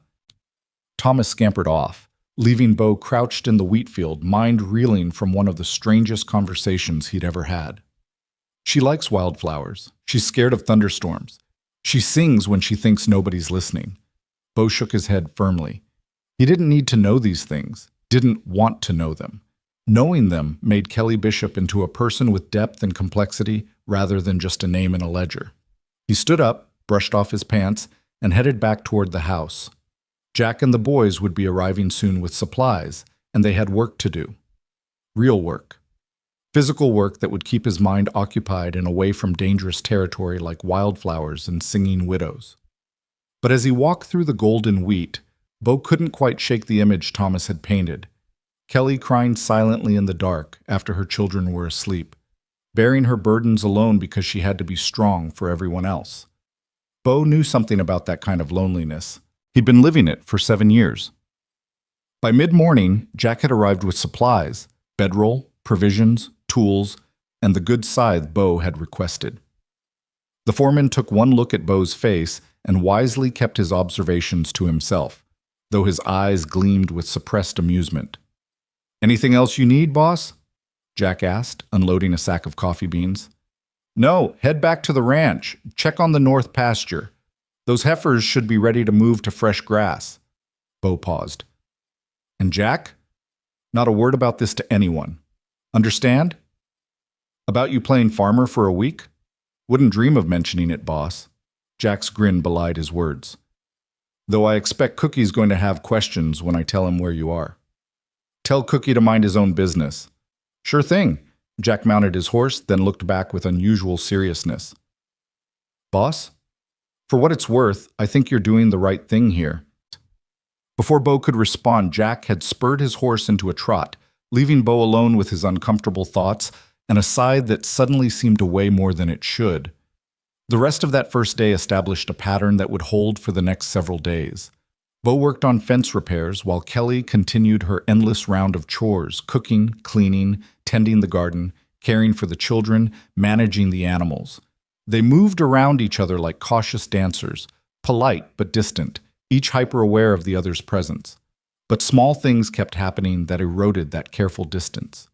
Thomas scampered off, leaving Bo crouched in the wheat field, mind reeling from one of the strangest conversations he'd ever had. She likes wildflowers. She's scared of thunderstorms. She sings when she thinks nobody's listening. Bo shook his head firmly. He didn't need to know these things, didn't want to know them. Knowing them made Kelly Bishop into a person with depth and complexity rather than just a name in a ledger. He stood up, brushed off his pants, and headed back toward the house. Jack and the boys would be arriving soon with supplies, and they had work to do. Real work. Physical work that would keep his mind occupied and away from dangerous territory like wildflowers and singing widows. But as he walked through the golden wheat, Bo couldn't quite shake the image Thomas had painted. Kelly crying silently in the dark after her children were asleep, bearing her burdens alone because she had to be strong for everyone else. Bo knew something about that kind of loneliness. He'd been living it for 7 years. By mid-morning, Jack had arrived with supplies, bedroll, provisions, tools, and the good scythe Bo had requested. The foreman took one look at Bo's face and wisely kept his observations to himself, though his eyes gleamed with suppressed amusement. "Anything else you need, boss?" Jack asked, unloading a sack of coffee beans. "No, head back to the ranch. Check on the north pasture. Those heifers should be ready to move to fresh grass." Bo paused. "And Jack? Not a word about this to anyone. Understand? About you playing farmer for a week? Wouldn't dream of mentioning it, boss. Jack's grin belied his words. Though I expect Cookie's going to have questions when I tell him where you are. Tell Cookie to mind his own business. Sure thing. Jack mounted his horse, then looked back with unusual seriousness. Boss? For what it's worth, I think you're doing the right thing here. Before Bo could respond, Jack had spurred his horse into a trot, leaving Bo alone with his uncomfortable thoughts and a sigh that suddenly seemed to weigh more than it should. The rest of that first day established a pattern that would hold for the next several days. Bo worked on fence repairs while Kelly continued her endless round of chores, cooking, cleaning, tending the garden, caring for the children, managing the animals. They moved around each other like cautious dancers, polite but distant, each hyper-aware of the other's presence. But small things kept happening that eroded that careful distance.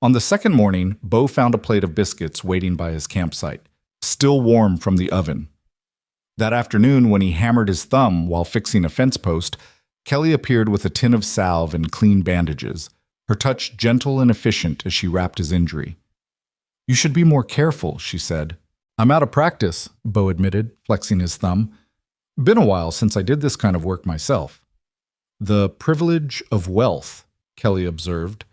On the second morning, Bo found a plate of biscuits waiting by his campsite, still warm from the oven. That afternoon, when he hammered his thumb while fixing a fence post, Kelly appeared with a tin of salve and clean bandages, her touch gentle and efficient as she wrapped his injury. You should be more careful, she said. I'm out of practice, Bo admitted, flexing his thumb. Been a while since I did this kind of work myself. The privilege of wealth, Kelly observed,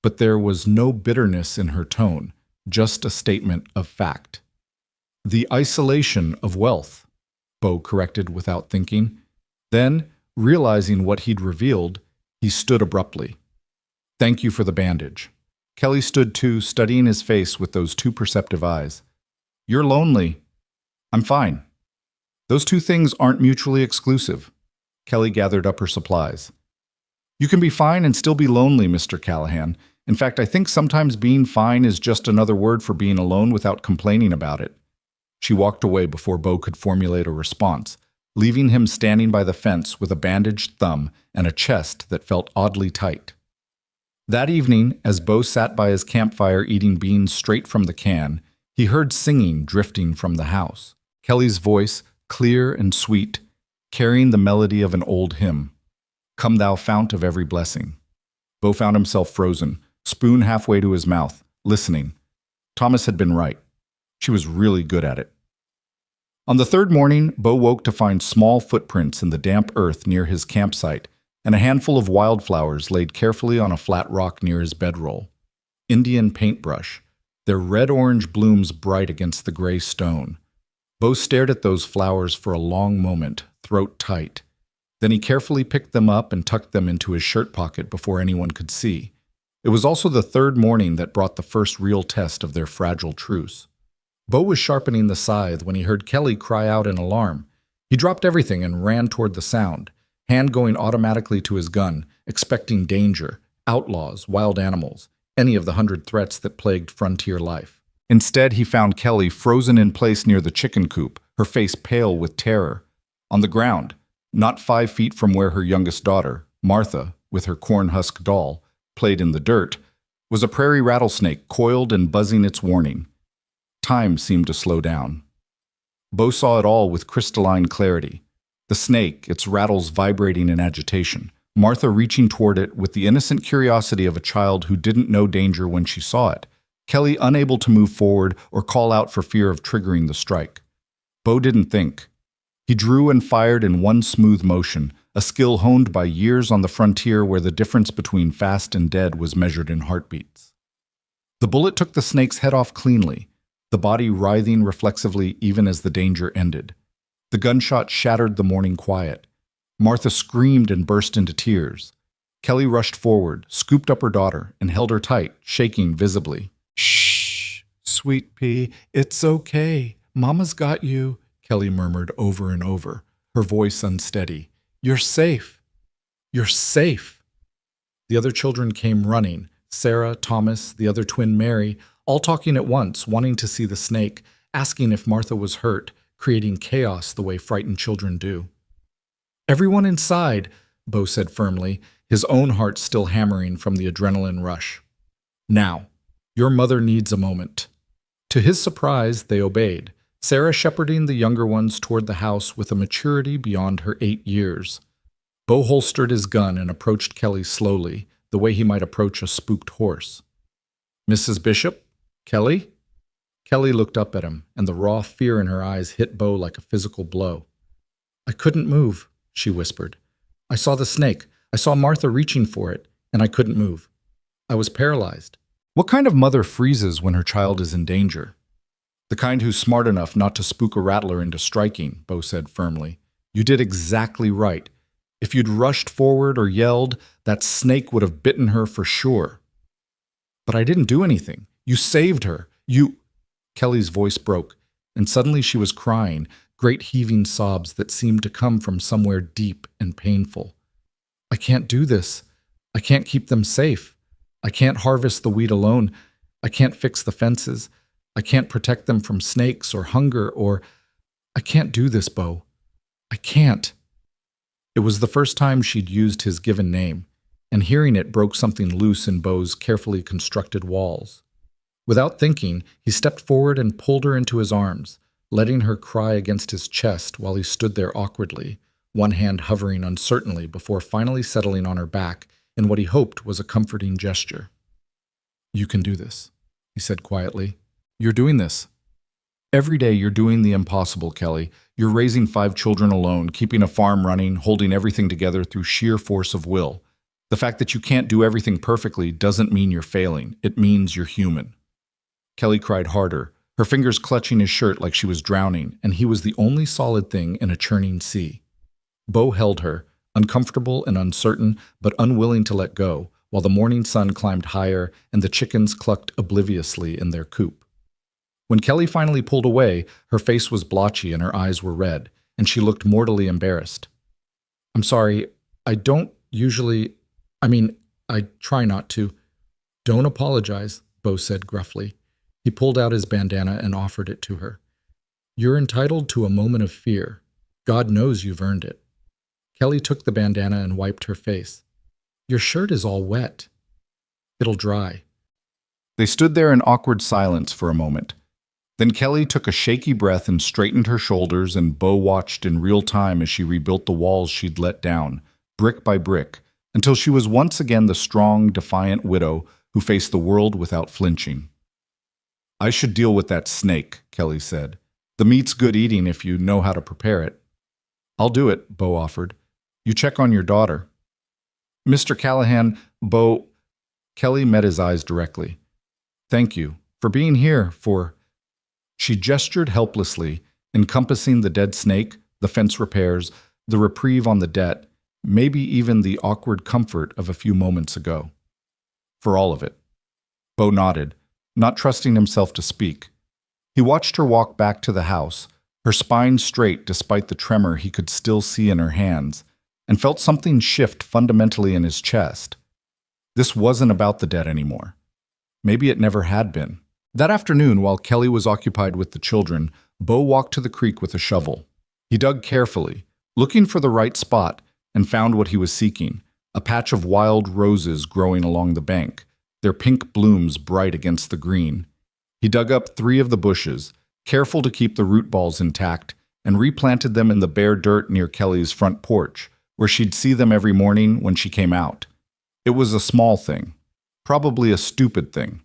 but there was no bitterness in her tone, just a statement of fact. The isolation of wealth, Bo corrected without thinking. Then, realizing what he'd revealed, he stood abruptly. Thank you for the bandage. Kelly stood too, studying his face with those two perceptive eyes. You're lonely. I'm fine. Those two things aren't mutually exclusive. Kelly gathered up her supplies. You can be fine and still be lonely, Mr. Callahan. In fact, I think sometimes being fine is just another word for being alone without complaining about it. She walked away before Bo could formulate a response, leaving him standing by the fence with a bandaged thumb and a chest that felt oddly tight. That evening, as Bo sat by his campfire eating beans straight from the can, he heard singing drifting from the house. Kelly's voice, clear and sweet, carrying the melody of an old hymn. Come thou fount of every blessing. Bo found himself frozen, spoon halfway to his mouth, listening. Thomas had been right. She was really good at it. On the third morning, Bo woke to find small footprints in the damp earth near his campsite and a handful of wildflowers laid carefully on a flat rock near his bedroll. Indian paintbrush, their red-orange blooms bright against the gray stone. Bo stared at those flowers for a long moment, throat tight. Then he carefully picked them up and tucked them into his shirt pocket before anyone could see. It was also the third morning that brought the first real test of their fragile truce. Bo was sharpening the scythe when he heard Kelly cry out in alarm. He dropped everything and ran toward the sound, hand going automatically to his gun, expecting danger, outlaws, wild animals, any of the 100 threats that plagued frontier life. Instead, he found Kelly frozen in place near the chicken coop, her face pale with terror. On the ground, not 5 feet from where her youngest daughter, Martha, with her corn-husk doll, played in the dirt, was a prairie rattlesnake coiled and buzzing its warning. Time seemed to slow down. Bo saw it all with crystalline clarity. The snake, its rattles vibrating in agitation. Martha reaching toward it with the innocent curiosity of a child who didn't know danger when she saw it. Kelly unable to move forward or call out for fear of triggering the strike. Bo didn't think. He drew and fired in one smooth motion, a skill honed by years on the frontier where the difference between fast and dead was measured in heartbeats. The bullet took the snake's head off cleanly, the body writhing reflexively even as the danger ended. The gunshot shattered the morning quiet. Martha screamed and burst into tears. Kelly rushed forward, scooped up her daughter, and held her tight, shaking visibly. Shh, sweet pea, it's okay. Mama's got you, Kelly murmured over and over, her voice unsteady. You're safe. You're safe. The other children came running, Sarah, Thomas, the other twin Mary, all talking at once, wanting to see the snake, asking if Martha was hurt, creating chaos the way frightened children do. Everyone inside, Bo said firmly, his own heart still hammering from the adrenaline rush. Now, your mother needs a moment. To his surprise, they obeyed, Sarah shepherding the younger ones toward the house with a maturity beyond her 8 years. Bo holstered his gun and approached Kelly slowly, the way he might approach a spooked horse. Mrs. Bishop? Kelly? Kelly looked up at him, and the raw fear in her eyes hit Bo like a physical blow. I couldn't move, she whispered. I saw the snake. I saw Martha reaching for it, and I couldn't move. I was paralyzed. What kind of mother freezes when her child is in danger? The kind who's smart enough not to spook a rattler into striking, Bo said firmly. You did exactly right. If you'd rushed forward or yelled, that snake would have bitten her for sure. But I didn't do anything. You saved her. Kelly's voice broke, and suddenly she was crying, great heaving sobs that seemed to come from somewhere deep and painful. I can't do this. I can't keep them safe. I can't harvest the wheat alone. I can't fix the fences. I can't protect them from snakes or hunger or... I can't do this, Bo. I can't. It was the first time she'd used his given name, and hearing it broke something loose in Bo's carefully constructed walls. Without thinking, he stepped forward and pulled her into his arms, letting her cry against his chest while he stood there awkwardly, one hand hovering uncertainly before finally settling on her back in what he hoped was a comforting gesture. You can do this, he said quietly. You're doing this. Every day you're doing the impossible, Kelly. You're raising 5 children alone, keeping a farm running, holding everything together through sheer force of will. The fact that you can't do everything perfectly doesn't mean you're failing. It means you're human. Kelly cried harder, her fingers clutching his shirt like she was drowning, and he was the only solid thing in a churning sea. Bo held her, uncomfortable and uncertain, but unwilling to let go, while the morning sun climbed higher and the chickens clucked obliviously in their coop. When Kelly finally pulled away, her face was blotchy and her eyes were red, and she looked mortally embarrassed. I'm sorry, I don't usually... I try not to. Don't apologize, Bo said gruffly. He pulled out his bandana and offered it to her. You're entitled to a moment of fear. God knows you've earned it. Kelly took the bandana and wiped her face. Your shirt is all wet. It'll dry. They stood there in awkward silence for a moment. Then Kelly took a shaky breath and straightened her shoulders, and Bo watched in real time as she rebuilt the walls she'd let down, brick by brick, until she was once again the strong, defiant widow who faced the world without flinching. I should deal with that snake, Kelly said. The meat's good eating if you know how to prepare it. I'll do it, Bo offered. You check on your daughter. Mr. Callahan, Bo... Kelly met his eyes directly. Thank you for being here, for... She gestured helplessly, encompassing the dead snake, the fence repairs, the reprieve on the debt, maybe even the awkward comfort of a few moments ago. For all of it. Bo nodded, not trusting himself to speak. He watched her walk back to the house, her spine straight despite the tremor he could still see in her hands, and felt something shift fundamentally in his chest. This wasn't about the debt anymore. Maybe it never had been. That afternoon, while Kelly was occupied with the children, Bo walked to the creek with a shovel. He dug carefully, looking for the right spot, and found what he was seeking, a patch of wild roses growing along the bank, their pink blooms bright against the green. He dug up 3 of the bushes, careful to keep the root balls intact, and replanted them in the bare dirt near Kelly's front porch, where she'd see them every morning when she came out. It was a small thing, probably a stupid thing.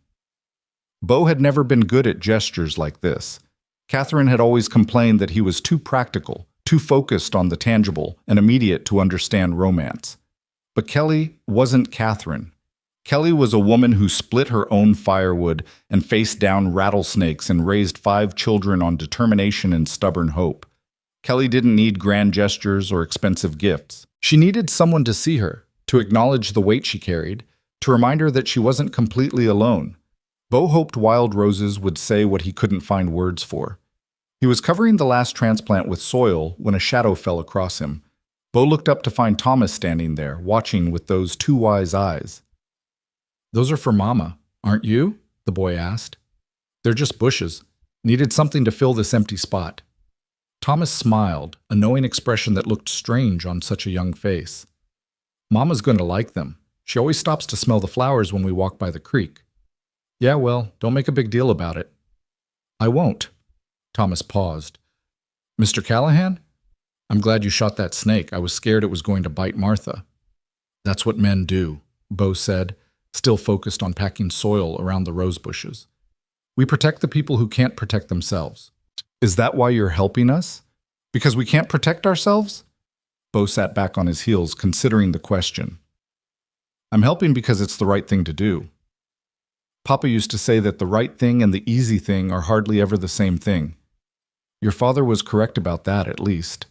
Bo had never been good at gestures like this. Catherine had always complained that he was too practical, too focused on the tangible and immediate to understand romance. But Kelly wasn't Catherine. Kelly was a woman who split her own firewood and faced down rattlesnakes and raised 5 children on determination and stubborn hope. Kelly didn't need grand gestures or expensive gifts. She needed someone to see her, to acknowledge the weight she carried, to remind her that she wasn't completely alone. Bo hoped Wild Roses would say what he couldn't find words for. He was covering the last transplant with soil when a shadow fell across him. Bo looked up to find Thomas standing there, watching with those 2 wise eyes. Those are for Mama, aren't you? The boy asked. They're just bushes. Needed something to fill this empty spot. Thomas smiled, a knowing expression that looked strange on such a young face. Mama's going to like them. She always stops to smell the flowers when we walk by the creek. Yeah, well, don't make a big deal about it. I won't. Thomas paused. Mr. Callahan? I'm glad you shot that snake. I was scared it was going to bite Martha. That's what men do, Bo said, still focused on packing soil around the rose bushes. We protect the people who can't protect themselves. Is that why you're helping us? Because we can't protect ourselves? Bo sat back on his heels, considering the question. I'm helping because it's the right thing to do. Papa used to say that the right thing and the easy thing are hardly ever the same thing. Your father was correct about that, at least.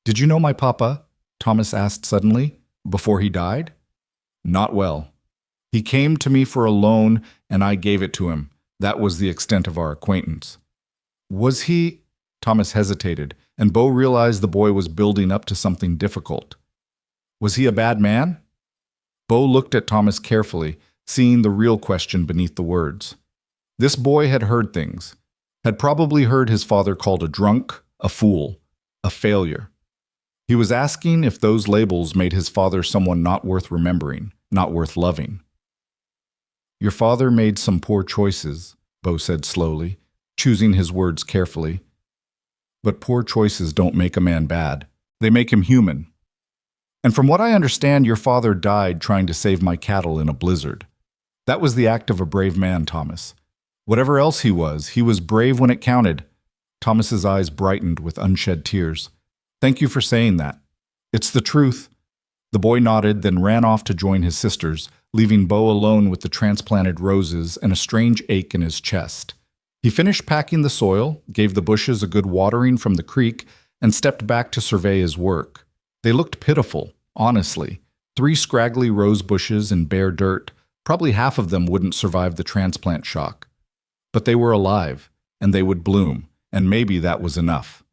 Did you know my papa? Thomas asked suddenly, before he died? Not well. He came to me for a loan, and I gave it to him. That was the extent of our acquaintance. Was he? Thomas hesitated, and Bo realized the boy was building up to something difficult. Was he a bad man? Bo looked at Thomas carefully, seeing the real question beneath the words. This boy had heard things, had probably heard his father called a drunk, a fool, a failure. He was asking if those labels made his father someone not worth remembering, not worth loving. Your father made some poor choices, Bo said slowly, choosing his words carefully. But poor choices don't make a man bad. They make him human. And from what I understand, your father died trying to save my cattle in a blizzard. That was the act of a brave man, Thomas. Whatever else he was brave when it counted. Thomas's eyes brightened with unshed tears. Thank you for saying that. It's the truth. The boy nodded, then ran off to join his sisters, leaving Bo alone with the transplanted roses and a strange ache in his chest. He finished packing the soil, gave the bushes a good watering from the creek, and stepped back to survey his work. They looked pitiful, honestly. 3 scraggly rose bushes in bare dirt. Probably half of them wouldn't survive the transplant shock. But they were alive, and they would bloom, and maybe that was enough.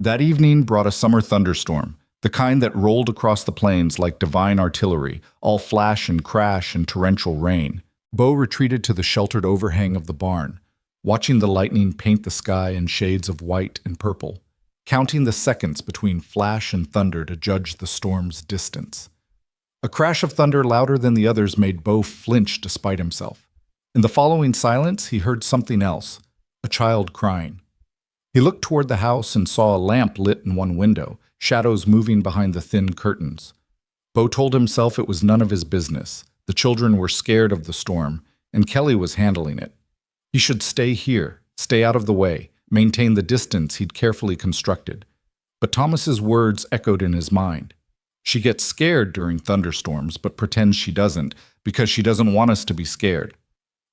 That evening brought a summer thunderstorm, the kind that rolled across the plains like divine artillery, all flash and crash and torrential rain. Bo retreated to the sheltered overhang of the barn, watching the lightning paint the sky in shades of white and purple, counting the seconds between flash and thunder to judge the storm's distance. A crash of thunder louder than the others made Bo flinch despite himself. In the following silence, he heard something else, a child crying. He looked toward the house and saw a lamp lit in one window, shadows moving behind the thin curtains. Bo told himself it was none of his business. The children were scared of the storm, and Kelly was handling it. He should stay here, stay out of the way, maintain the distance he'd carefully constructed. But Thomas's words echoed in his mind. She gets scared during thunderstorms, but pretends she doesn't, because she doesn't want us to be scared.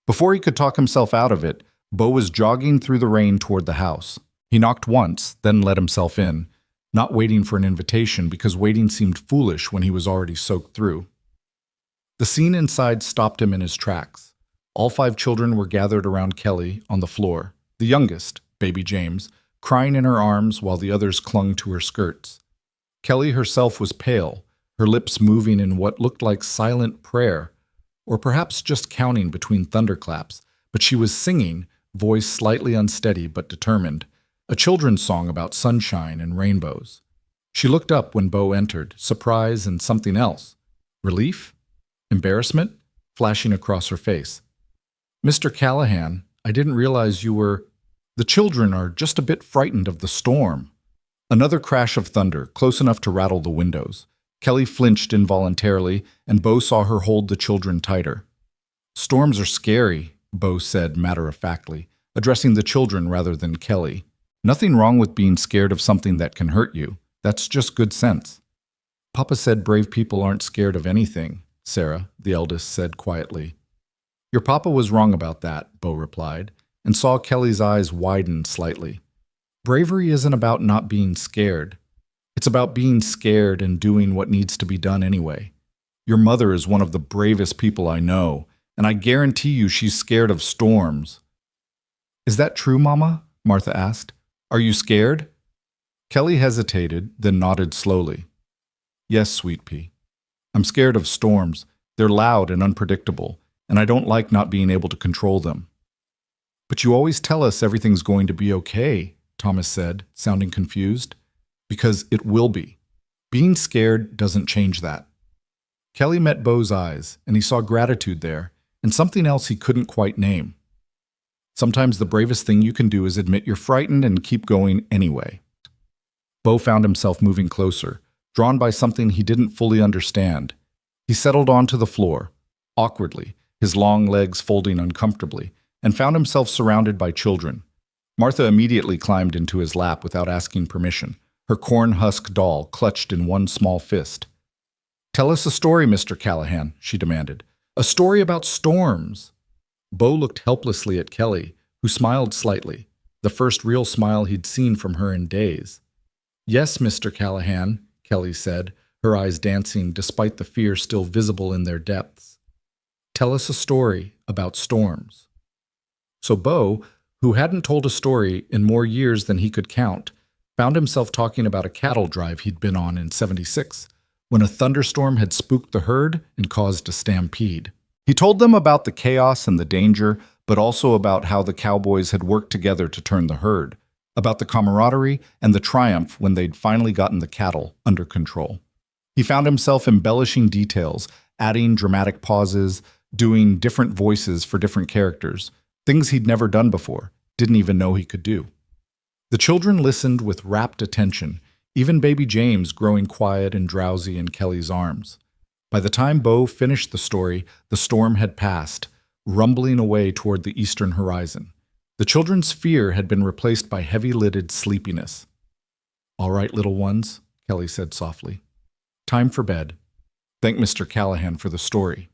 Before he could talk himself out of it, Bo was jogging through the rain toward the house. He knocked once, then let himself in, not waiting for an invitation because waiting seemed foolish when he was already soaked through. The scene inside stopped him in his tracks. All 5 children were gathered around Kelly on the floor, the youngest, baby James, crying in her arms while the others clung to her skirts. Kelly herself was pale, her lips moving in what looked like silent prayer, or perhaps just counting between thunderclaps, but she was singing, voice slightly unsteady but determined, a children's song about sunshine and rainbows. She looked up when Bo entered, surprise and something else. Relief? Embarrassment? Flashing across her face. Mr. Callahan, I didn't realize you were... The children are just a bit frightened of the storm. Another crash of thunder, close enough to rattle the windows. Kelly flinched involuntarily, and Bo saw her hold the children tighter. Storms are scary, Bo said matter-of-factly, addressing the children rather than Kelly. Nothing wrong with being scared of something that can hurt you. That's just good sense. Papa said brave people aren't scared of anything, Sarah, the eldest, said quietly. Your papa was wrong about that, Bo replied, and saw Kelly's eyes widen slightly. Bravery isn't about not being scared. It's about being scared and doing what needs to be done anyway. Your mother is one of the bravest people I know, and I guarantee you she's scared of storms. Is that true, Mama? Martha asked. Are you scared? Kelly hesitated, then nodded slowly. Yes, Sweet Pea. I'm scared of storms. They're loud and unpredictable, and I don't like not being able to control them. But you always tell us everything's going to be okay, Thomas said, sounding confused. Because it will be. Being scared doesn't change that. Kelly met Bo's eyes, and he saw gratitude there, and something else he couldn't quite name. Sometimes the bravest thing you can do is admit you're frightened and keep going anyway. Bo found himself moving closer, drawn by something he didn't fully understand. He settled onto the floor, awkwardly, his long legs folding uncomfortably, and found himself surrounded by children. Martha immediately climbed into his lap without asking permission, her corn-husk doll clutched in one small fist. "Tell us a story, Mr. Callahan," she demanded. "A story about storms." Bo looked helplessly at Kelly, who smiled slightly, the first real smile he'd seen from her in days. "Yes, Mr. Callahan," Kelly said, her eyes dancing despite the fear still visible in their depths. "Tell us a story about storms." So Bo, who hadn't told a story in more years than he could count, found himself talking about a cattle drive he'd been on in '76, when a thunderstorm had spooked the herd and caused a stampede. He told them about the chaos and the danger, but also about how the cowboys had worked together to turn the herd, about the camaraderie and the triumph when they'd finally gotten the cattle under control. He found himself embellishing details, adding dramatic pauses, doing different voices for different characters, things he'd never done before, didn't even know he could do. The children listened with rapt attention, even baby James growing quiet and drowsy in Kelly's arms. By the time Bo finished the story, the storm had passed, rumbling away toward the eastern horizon. The children's fear had been replaced by heavy-lidded sleepiness. "All right, little ones," Kelly said softly. "Time for bed. Thank Mr. Callahan for the story."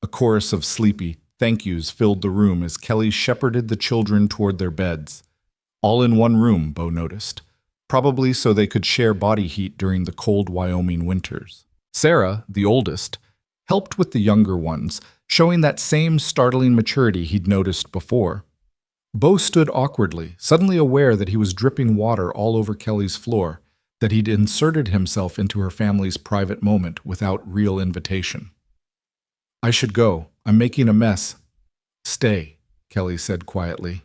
A chorus of sleepy thank yous filled the room as Kelly shepherded the children toward their beds. All in one room, Bo noticed, probably so they could share body heat during the cold Wyoming winters. Sarah, the oldest, helped with the younger ones, showing that same startling maturity he'd noticed before. Bo stood awkwardly, suddenly aware that he was dripping water all over Kelly's floor, that he'd inserted himself into her family's private moment without real invitation. "I should go. I'm making a mess." "Stay," Kelly said quietly.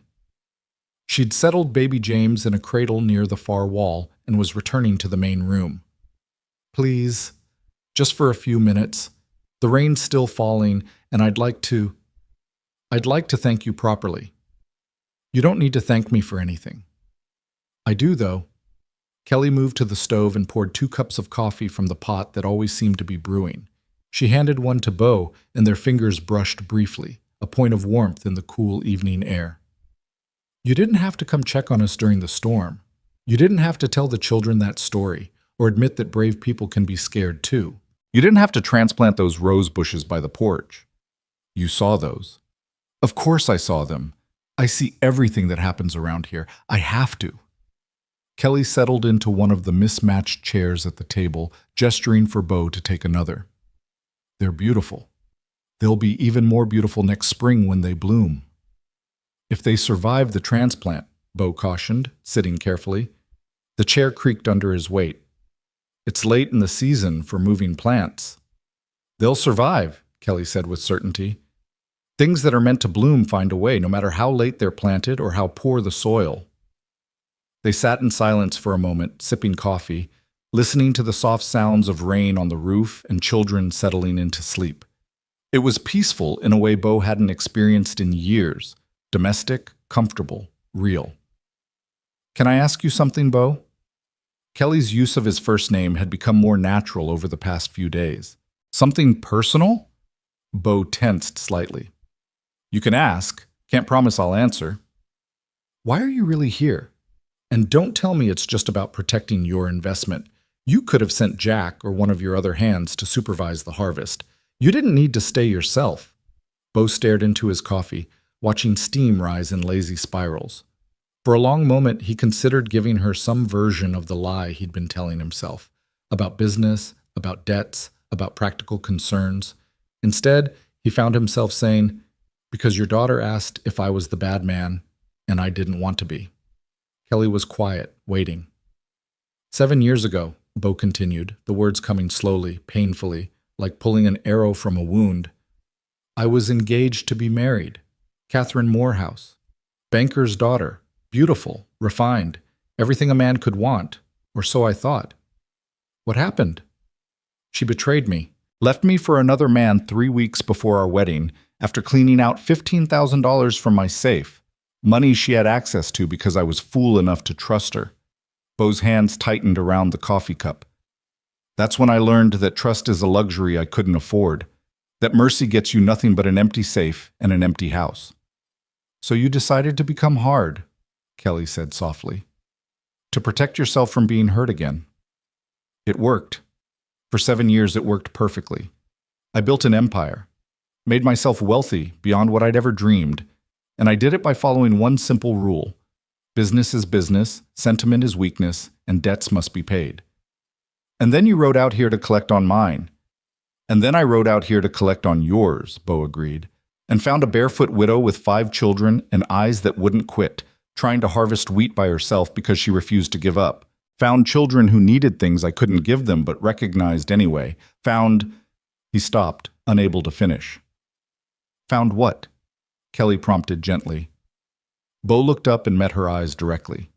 She'd settled baby James in a cradle near the far wall and was returning to the main room. "Please, just for a few minutes. The rain's still falling, and I'd like to thank you properly." "You don't need to thank me for anything." "I do, though." Kelly moved to the stove and poured 2 cups of coffee from the pot that always seemed to be brewing. She handed one to Bo, and their fingers brushed briefly, a point of warmth in the cool evening air. "You didn't have to come check on us during the storm. You didn't have to tell the children that story, or admit that brave people can be scared too. You didn't have to transplant those rose bushes by the porch. You saw those." "Of course I saw them. I see everything that happens around here. I have to." Kelly settled into one of the mismatched chairs at the table, gesturing for Bo to take another. "They're beautiful. They'll be even more beautiful next spring when they bloom." "If they survive the transplant," Bo cautioned, sitting carefully. The chair creaked under his weight. "It's late in the season for moving plants." "They'll survive," Kelly said with certainty. "Things that are meant to bloom find a way, no matter how late they're planted or how poor the soil." They sat in silence for a moment, sipping coffee, listening to the soft sounds of rain on the roof and children settling into sleep. It was peaceful in a way Bo hadn't experienced in years, domestic, comfortable, real. "Can I ask you something, Bo?" Kelly's use of his first name had become more natural over the past few days. "Something personal?" Bo tensed slightly. "You can ask. Can't promise I'll answer." "Why are you really here? And don't tell me it's just about protecting your investment. You could have sent Jack or one of your other hands to supervise the harvest. You didn't need to stay yourself." Bo stared into his coffee, watching steam rise in lazy spirals. For a long moment, he considered giving her some version of the lie he'd been telling himself, about business, about debts, about practical concerns. Instead, he found himself saying, "Because your daughter asked if I was the bad man, and I didn't want to be." Kelly was quiet, waiting. 7 years ago, Bo continued, the words coming slowly, painfully, like pulling an arrow from a wound. "I was engaged to be married. Catherine Morehouse. Banker's daughter. Beautiful, refined, everything a man could want, or so I thought. What happened? She betrayed me, left me for another man 3 weeks before our wedding, after cleaning out $15,000 from my safe, money she had access to because I was fool enough to trust her." Bo's hands tightened around the coffee cup. "That's when I learned that trust is a luxury I couldn't afford, that mercy gets you nothing but an empty safe and an empty house." So you decided to become hard, Kelly said softly, to protect yourself from being hurt again. It worked. For 7 years, it worked perfectly. I built an empire, made myself wealthy beyond what I'd ever dreamed, and I did it by following one simple rule. Business is business, sentiment is weakness, and debts must be paid. And then you rode out here to collect on mine. And then I rode out here to collect on yours, Bo agreed, and found a barefoot widow with 5 children and eyes that wouldn't quit, trying to harvest wheat by herself because she refused to give up. Found children who needed things I couldn't give them but recognized anyway. He stopped, unable to finish. Found what? Kelly prompted gently. Bo looked up and met her eyes directly.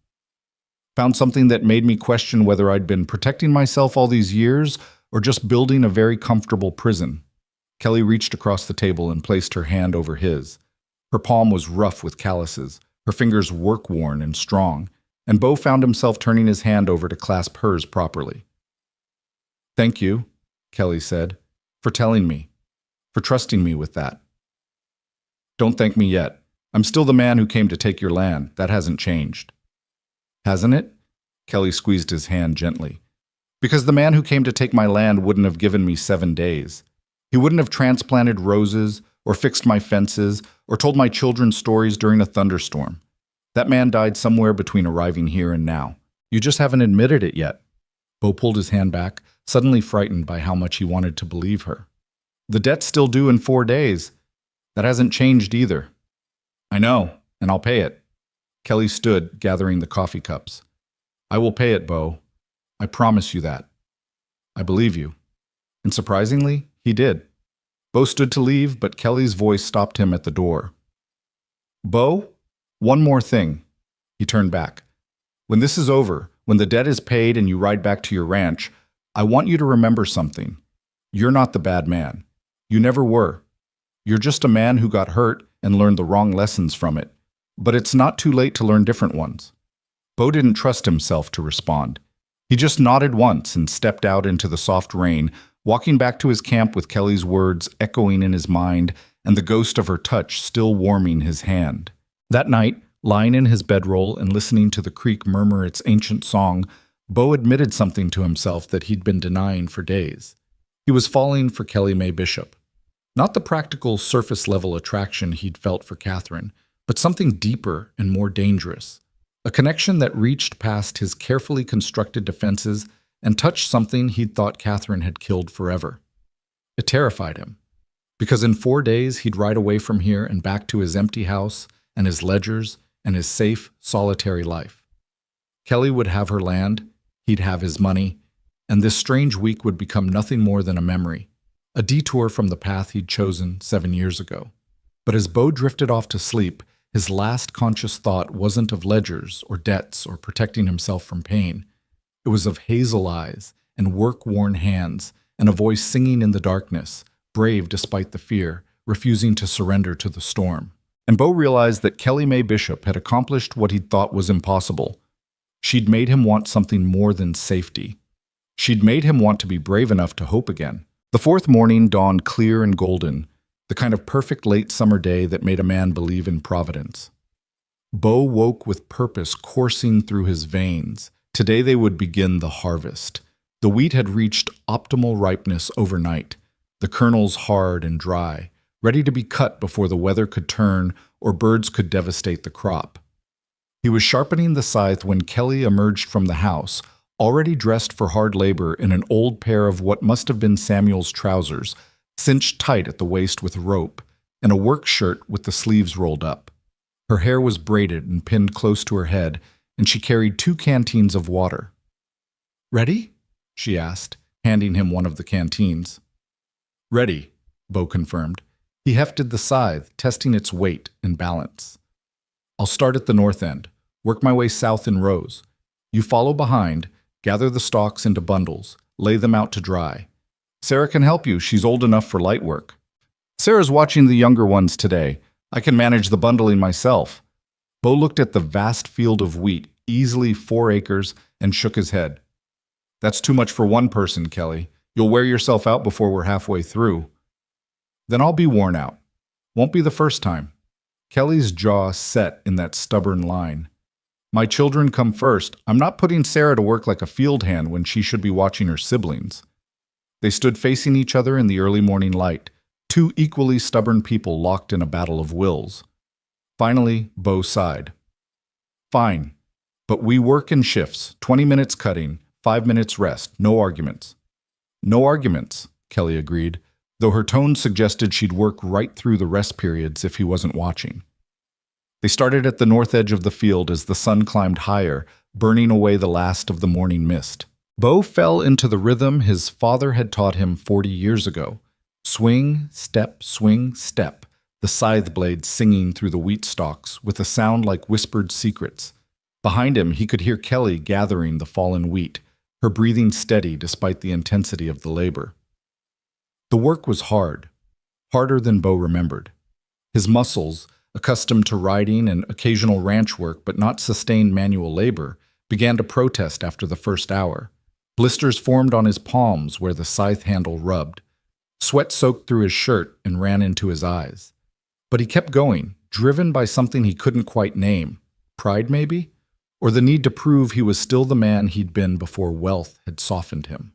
Found something that made me question whether I'd been protecting myself all these years or just building a very comfortable prison. Kelly reached across the table and placed her hand over his. Her palm was rough with calluses, her fingers work-worn and strong, and Bo found himself turning his hand over to clasp hers properly. Thank you, Kelly said, for telling me, for trusting me with that. Don't thank me yet. I'm still the man who came to take your land. That hasn't changed. Hasn't it? Kelly squeezed his hand gently. Because the man who came to take my land wouldn't have given me 7 days. He wouldn't have transplanted roses, or fixed my fences, or told my children stories during a thunderstorm. That man died somewhere between arriving here and now. You just haven't admitted it yet. Bo pulled his hand back, suddenly frightened by how much he wanted to believe her. The debt's still due in 4 days. That hasn't changed either. I know, and I'll pay it. Kelly stood, gathering the coffee cups. I will pay it, Bo. I promise you that. I believe you. And surprisingly, he did. Bo stood to leave, but Kelly's voice stopped him at the door. Bo, one more thing. He turned back. When this is over, when the debt is paid and you ride back to your ranch, I want you to remember something. You're not the bad man. You never were. You're just a man who got hurt and learned the wrong lessons from it. But it's not too late to learn different ones. Bo didn't trust himself to respond. He just nodded once and stepped out into the soft rain, walking back to his camp with Kelly's words echoing in his mind and the ghost of her touch still warming his hand. That night, lying in his bedroll and listening to the creek murmur its ancient song, Bo admitted something to himself that he'd been denying for days. He was falling for Kelly May Bishop. Not the practical surface-level attraction he'd felt for Catherine, but something deeper and more dangerous. A connection that reached past his carefully constructed defenses and touched something he'd thought Catherine had killed forever. It terrified him, because in 4 days he'd ride away from here and back to his empty house and his ledgers and his safe, solitary life. Kelly would have her land, he'd have his money, and this strange week would become nothing more than a memory, a detour from the path he'd chosen 7 years ago. But as Bo drifted off to sleep, his last conscious thought wasn't of ledgers or debts or protecting himself from pain. It was of hazel eyes and work-worn hands and a voice singing in the darkness, brave despite the fear, refusing to surrender to the storm. And Bo realized that Kelly May Bishop had accomplished what he'd thought was impossible. She'd made him want something more than safety. She'd made him want to be brave enough to hope again. The 4th morning dawned clear and golden, the kind of perfect late summer day that made a man believe in providence. Bo woke with purpose coursing through his veins. Today they would begin the harvest. The wheat had reached optimal ripeness overnight, the kernels hard and dry, ready to be cut before the weather could turn or birds could devastate the crop. He was sharpening the scythe when Kelly emerged from the house, already dressed for hard labor in an old pair of what must have been Samuel's trousers, cinched tight at the waist with rope, and a work shirt with the sleeves rolled up. Her hair was braided and pinned close to her head, and she carried 2 canteens of water. "Ready?" she asked, handing him one of the canteens. "Ready," Bo confirmed. He hefted the scythe, testing its weight and balance. "I'll start at the north end, work my way south in rows. You follow behind, gather the stalks into bundles, lay them out to dry. Sarah can help you, she's old enough for light work. Sarah's watching the younger ones today. I can manage the bundling myself." Bo looked at the vast field of wheat, easily 4 acres, and shook his head. "That's too much for one person, Kelly. You'll wear yourself out before we're halfway through." "Then I'll be worn out. Won't be the first time." Kelly's jaw set in that stubborn line. My children come first. I'm not putting Sarah to work like a field hand when she should be watching her siblings. They stood facing each other in the early morning light, two equally stubborn people locked in a battle of wills. Finally, Bo sighed. Fine, but we work in shifts, 20 minutes cutting, 5 minutes rest, no arguments. No arguments, Kelly agreed, though her tone suggested she'd work right through the rest periods if he wasn't watching. They started at the north edge of the field as the sun climbed higher, burning away the last of the morning mist. Bo fell into the rhythm his father had taught him 40 years ago. Swing, step, the scythe blade singing through the wheat stalks with a sound like whispered secrets. Behind him, he could hear Kelly gathering the fallen wheat, her breathing steady despite the intensity of the labor. The work was hard, harder than Bo remembered. His muscles, accustomed to riding and occasional ranch work but not sustained manual labor, began to protest after the first hour. Blisters formed on his palms where the scythe handle rubbed. Sweat soaked through his shirt and ran into his eyes. But he kept going, driven by something he couldn't quite name. Pride, maybe? Or the need to prove he was still the man he'd been before wealth had softened him.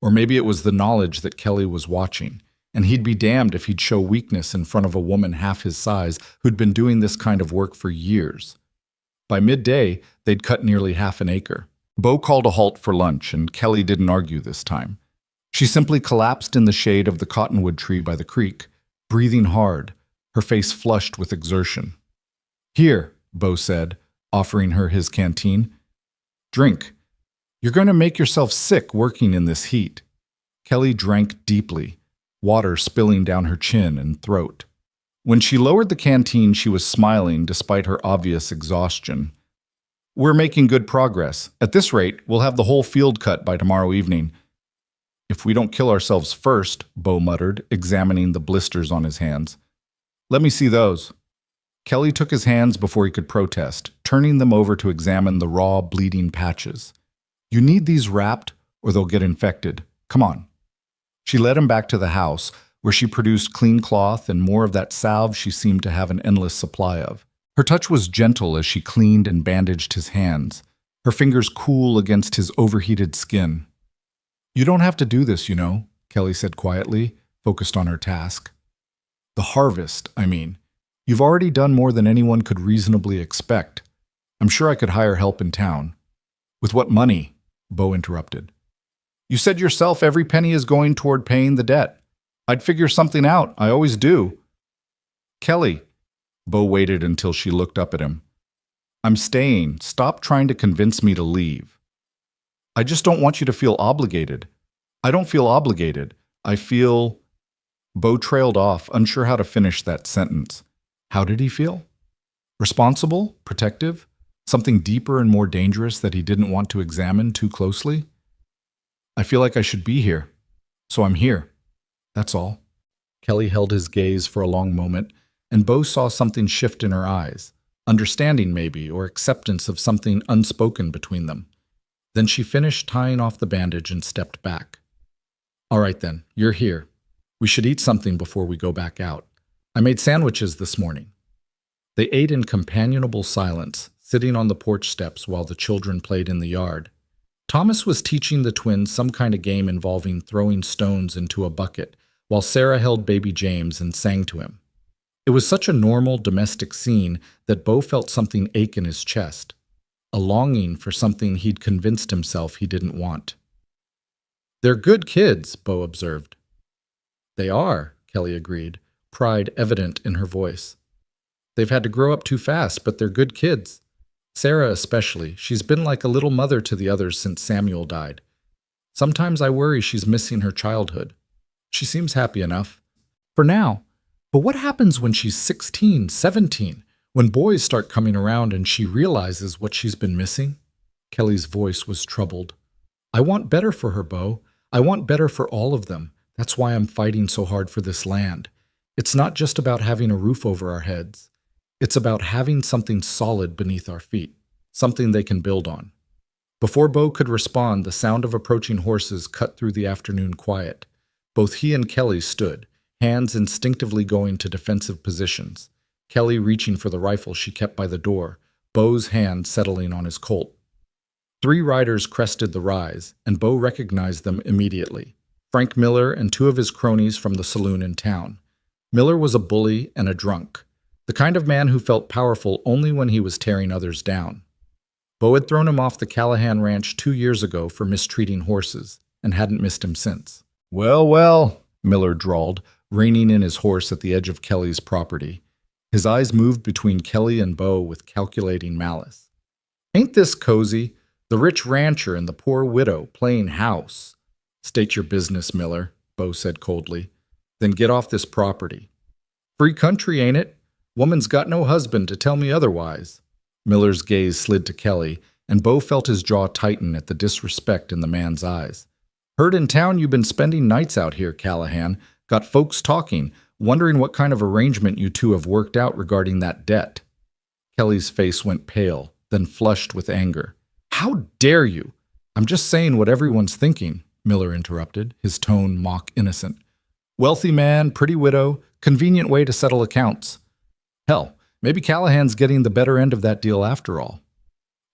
Or maybe it was the knowledge that Kelly was watching, and he'd be damned if he'd show weakness in front of a woman half his size who'd been doing this kind of work for years. By midday, they'd cut nearly half an acre. Bo called a halt for lunch, and Kelly didn't argue this time. She simply collapsed in the shade of the cottonwood tree by the creek, breathing hard, her face flushed with exertion. Here, Bo said, offering her his canteen. Drink. You're going to make yourself sick working in this heat. Kelly drank deeply, water spilling down her chin and throat. When she lowered the canteen, she was smiling despite her obvious exhaustion. We're making good progress. At this rate, we'll have the whole field cut by tomorrow evening. If we don't kill ourselves first, Bo muttered, examining the blisters on his hands. Let me see those. Kelly took his hands before he could protest, turning them over to examine the raw, bleeding patches. You need these wrapped, or they'll get infected. Come on. She led him back to the house, where she produced clean cloth and more of that salve she seemed to have an endless supply of. Her touch was gentle as she cleaned and bandaged his hands, her fingers cool against his overheated skin. You don't have to do this, you know, Kelly said quietly, focused on her task. The harvest, I mean. You've already done more than anyone could reasonably expect. I'm sure I could hire help in town. With what money? Bo interrupted. You said yourself every penny is going toward paying the debt. I'd figure something out. I always do. Kelly. Bo waited until she looked up at him. I'm staying. Stop trying to convince me to leave. I just don't want you to feel obligated. I don't feel obligated. I feel... Bo trailed off, unsure how to finish that sentence. How did he feel? Responsible? Protective? Something deeper and more dangerous that he didn't want to examine too closely? I feel like I should be here, so I'm here. That's all. Kelly held his gaze for a long moment, and Bo saw something shift in her eyes, understanding maybe, or acceptance of something unspoken between them. Then she finished tying off the bandage and stepped back. All right then, you're here. We should eat something before we go back out. I made sandwiches this morning. They ate in companionable silence, sitting on the porch steps while the children played in the yard. Thomas was teaching the twins some kind of game involving throwing stones into a bucket, while Sarah held baby James and sang to him. It was such a normal domestic scene that Bo felt something ache in his chest, a longing for something he'd convinced himself he didn't want. They're good kids, Bo observed. They are, Kelly agreed, pride evident in her voice. They've had to grow up too fast, but they're good kids. Sarah especially. She's been like a little mother to the others since Samuel died. Sometimes I worry she's missing her childhood. She seems happy enough. For now. But what happens when she's 16, 17, when boys start coming around and she realizes what she's been missing? Kelly's voice was troubled. I want better for her, Bo. I want better for all of them. That's why I'm fighting so hard for this land. It's not just about having a roof over our heads. It's about having something solid beneath our feet, something they can build on. Before Bo could respond, the sound of approaching horses cut through the afternoon quiet. Both he and Kelly stood, hands instinctively going to defensive positions. Kelly reaching for the rifle she kept by the door, Bo's hand settling on his Colt. 3 riders crested the rise, and Bo recognized them immediately. Frank Miller and 2 of his cronies from the saloon in town. Miller was a bully and a drunk, the kind of man who felt powerful only when he was tearing others down. Bo had thrown him off the Callahan ranch 2 years ago for mistreating horses, and hadn't missed him since. Well, well, Miller drawled, reining in his horse at the edge of Kelly's property. His eyes moved between Kelly and Bo with calculating malice. Ain't this cozy? The rich rancher and the poor widow playing house. State your business, Miller, Bo said coldly. Then get off this property. Free country, ain't it? Woman's got no husband to tell me otherwise. Miller's gaze slid to Kelly, and Bo felt his jaw tighten at the disrespect in the man's eyes. Heard in town you've been spending nights out here, Callahan. Got folks talking, wondering what kind of arrangement you 2 have worked out regarding that debt. Kelly's face went pale, then flushed with anger. How dare you? I'm just saying what everyone's thinking, Miller interrupted, his tone mock innocent. Wealthy man, pretty widow, convenient way to settle accounts. Hell, maybe Callahan's getting the better end of that deal after all.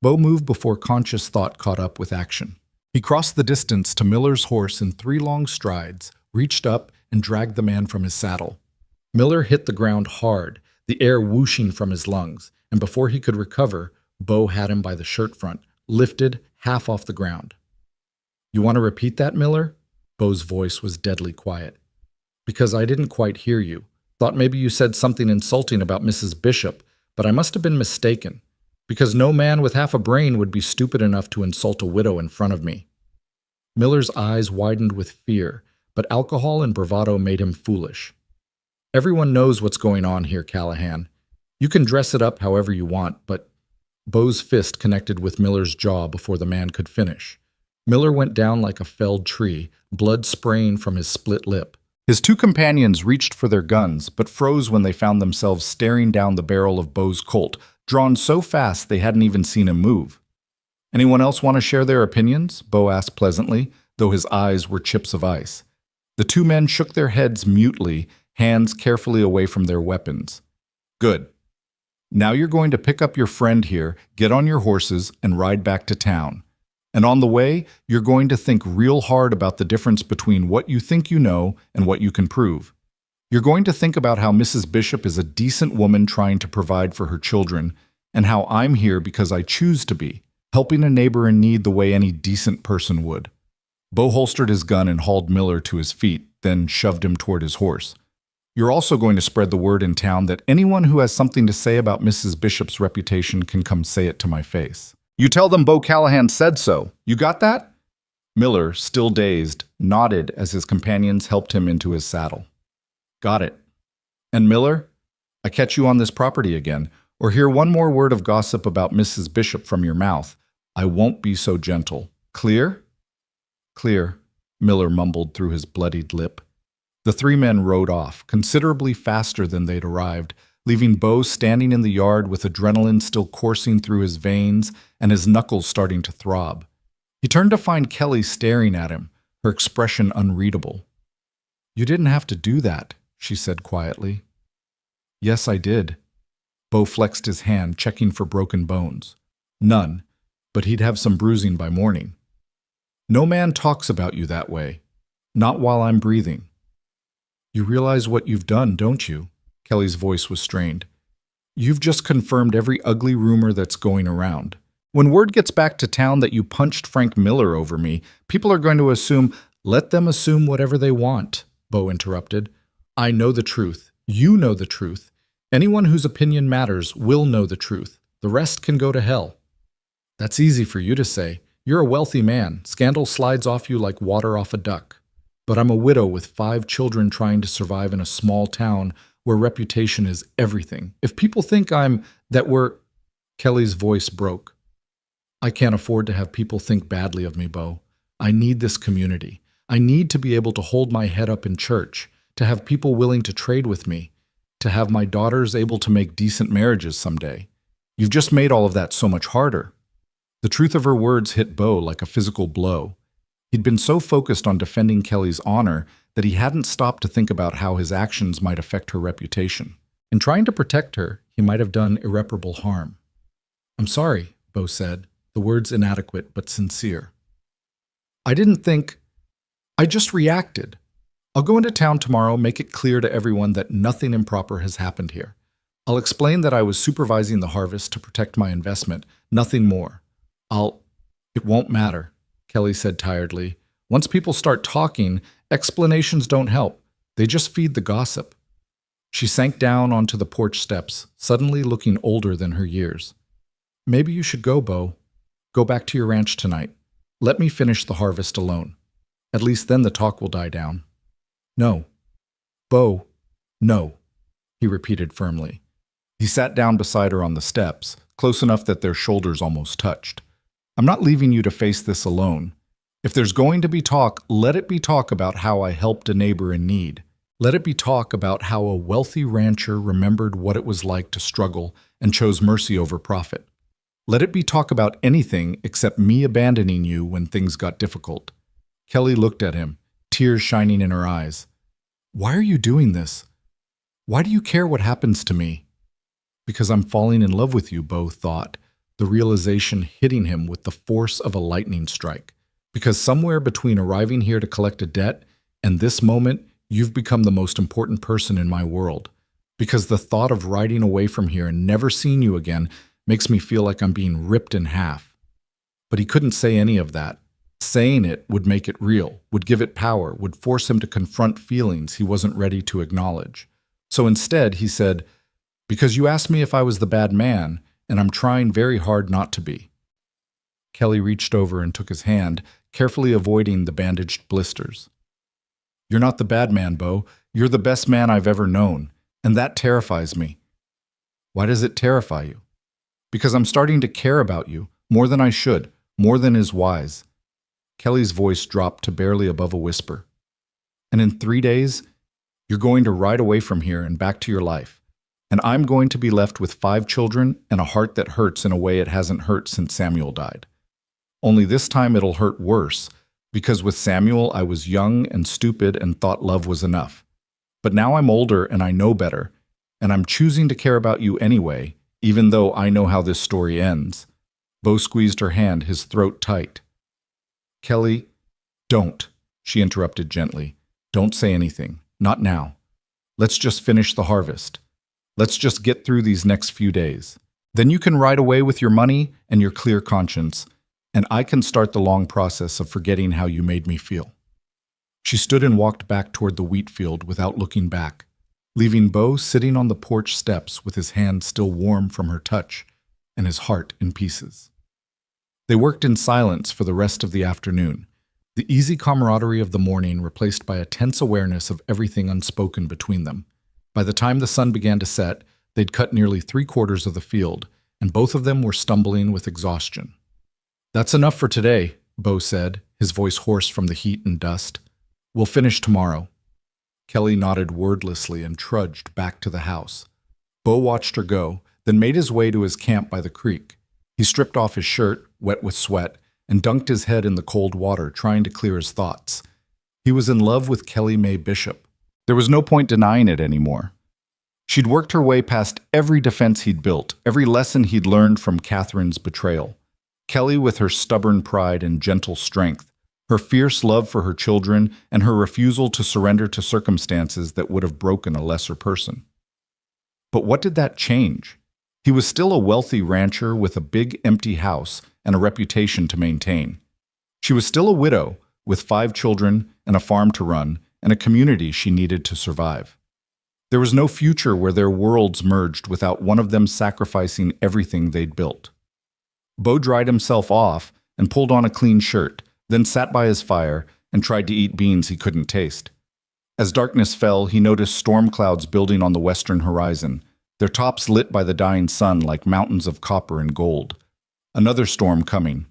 Bo moved before conscious thought caught up with action. He crossed the distance to Miller's horse in 3 long strides, reached up, and dragged the man from his saddle. Miller hit the ground hard, the air whooshing from his lungs, and before he could recover, Bo had him by the shirt front, lifted half off the ground. You want to repeat that, Miller? Bo's voice was deadly quiet. Because I didn't quite hear you. Thought maybe you said something insulting about Mrs. Bishop, but I must have been mistaken. Because no man with half a brain would be stupid enough to insult a widow in front of me. Miller's eyes widened with fear, but alcohol and bravado made him foolish. Everyone knows what's going on here, Callahan. You can dress it up however you want, but Bo's fist connected with Miller's jaw before the man could finish. Miller went down like a felled tree, blood spraying from his split lip. His 2 companions reached for their guns, but froze when they found themselves staring down the barrel of Bo's Colt, drawn so fast they hadn't even seen him move. Anyone else want to share their opinions? Bo asked pleasantly, though his eyes were chips of ice. The 2 men shook their heads mutely, hands carefully away from their weapons. Good. Now you're going to pick up your friend here, get on your horses, and ride back to town. And on the way, you're going to think real hard about the difference between what you think you know and what you can prove. You're going to think about how Mrs. Bishop is a decent woman trying to provide for her children, and how I'm here because I choose to be, helping a neighbor in need the way any decent person would. Bo holstered his gun and hauled Miller to his feet, then shoved him toward his horse. You're also going to spread the word in town that anyone who has something to say about Mrs. Bishop's reputation can come say it to my face. You tell them Bo Callahan said so. You got that? Miller, still dazed, nodded as his companions helped him into his saddle. Got it. And Miller, I catch you on this property again, or hear one more word of gossip about Mrs. Bishop from your mouth, I won't be so gentle. Clear? Clear, Miller mumbled through his bloodied lip. The 3 men rode off, considerably faster than they'd arrived, leaving Bo standing in the yard with adrenaline still coursing through his veins and his knuckles starting to throb. He turned to find Kelly staring at him, her expression unreadable. You didn't have to do that, she said quietly. Yes, I did. Bo flexed his hand, checking for broken bones. None, but he'd have some bruising by morning. No man talks about you that way. Not while I'm breathing. You realize what you've done, don't you? Kelly's voice was strained. You've just confirmed every ugly rumor that's going around. When word gets back to town that you punched Frank Miller over me, people are going to assume, let them assume whatever they want, Bo interrupted. I know the truth. You know the truth. Anyone whose opinion matters will know the truth. The rest can go to hell. That's easy for you to say. You're a wealthy man. Scandal slides off you like water off a duck. But I'm a widow with 5 children trying to survive in a small town where reputation is everything. If people think Kelly's voice broke. I can't afford to have people think badly of me, Bo. I need this community. I need to be able to hold my head up in church, to have people willing to trade with me, to have my daughters able to make decent marriages someday. You've just made all of that so much harder. The truth of her words hit Bo like a physical blow. He'd been so focused on defending Kelly's honor that he hadn't stopped to think about how his actions might affect her reputation. In trying to protect her, he might have done irreparable harm. "I'm sorry," Bo said, the words inadequate but sincere. "I didn't think. I just reacted. I'll go into town tomorrow, make it clear to everyone that nothing improper has happened here. I'll explain that I was supervising the harvest to protect my investment, nothing more. It won't matter," Kelly said tiredly. "Once people start talking, explanations don't help. They just feed the gossip." She sank down onto the porch steps, suddenly looking older than her years. "Maybe you should go, Bo. Go back to your ranch tonight. Let me finish the harvest alone. At least then the talk will die down." "No. Bo, no," he repeated firmly. He sat down beside her on the steps, close enough that their shoulders almost touched. "I'm not leaving you to face this alone. If there's going to be talk, let it be talk about how I helped a neighbor in need. Let it be talk about how a wealthy rancher remembered what it was like to struggle and chose mercy over profit. Let it be talk about anything except me abandoning you when things got difficult." Kelly looked at him, tears shining in her eyes. "Why are you doing this? Why do you care what happens to me?" "Because I'm falling in love with you," Bo thought, the realization hitting him with the force of a lightning strike. "Because somewhere between arriving here to collect a debt and this moment, you've become the most important person in my world. Because the thought of riding away from here and never seeing you again makes me feel like I'm being ripped in half." But he couldn't say any of that. Saying it would make it real, would give it power, would force him to confront feelings he wasn't ready to acknowledge. So instead, he said, "Because you asked me if I was the bad man, and I'm trying very hard not to be." Kelly reached over and took his hand, carefully avoiding the bandaged blisters. "You're not the bad man, Bo. You're the best man I've ever known, and that terrifies me." "Why does it terrify you?" "Because I'm starting to care about you, more than I should, more than is wise." Kelly's voice dropped to barely above a whisper. "And in 3 days, you're going to ride away from here and back to your life. And I'm going to be left with 5 children and a heart that hurts in a way it hasn't hurt since Samuel died. Only this time it'll hurt worse, because with Samuel I was young and stupid and thought love was enough. But now I'm older and I know better, and I'm choosing to care about you anyway, even though I know how this story ends." Bo squeezed her hand, his throat tight. "Kelly, don't," she interrupted gently. "Don't say anything. Not now. Let's just finish the harvest. Let's just get through these next few days. Then you can ride away with your money and your clear conscience, and I can start the long process of forgetting how you made me feel." She stood and walked back toward the wheat field without looking back, leaving Bo sitting on the porch steps with his hand still warm from her touch and his heart in pieces. They worked in silence for the rest of the afternoon, the easy camaraderie of the morning replaced by a tense awareness of everything unspoken between them. By the time the sun began to set, they'd cut nearly 3/4 of the field, and both of them were stumbling with exhaustion. "That's enough for today," Bo said, his voice hoarse from the heat and dust. "We'll finish tomorrow." Kelly nodded wordlessly and trudged back to the house. Bo watched her go, then made his way to his camp by the creek. He stripped off his shirt, wet with sweat, and dunked his head in the cold water, trying to clear his thoughts. He was in love with Kelly Mae Bishop. There was no point denying it anymore. She'd worked her way past every defense he'd built, every lesson he'd learned from Catherine's betrayal. Kelly with her stubborn pride and gentle strength, her fierce love for her children, and her refusal to surrender to circumstances that would have broken a lesser person. But what did that change? He was still a wealthy rancher with a big empty house and a reputation to maintain. She was still a widow with 5 children and a farm to run and a community she needed to survive. There was no future where their worlds merged without one of them sacrificing everything they'd built. Bo dried himself off and pulled on a clean shirt, then sat by his fire and tried to eat beans he couldn't taste. As darkness fell, he noticed storm clouds building on the western horizon, their tops lit by the dying sun like mountains of copper and gold. Another storm coming.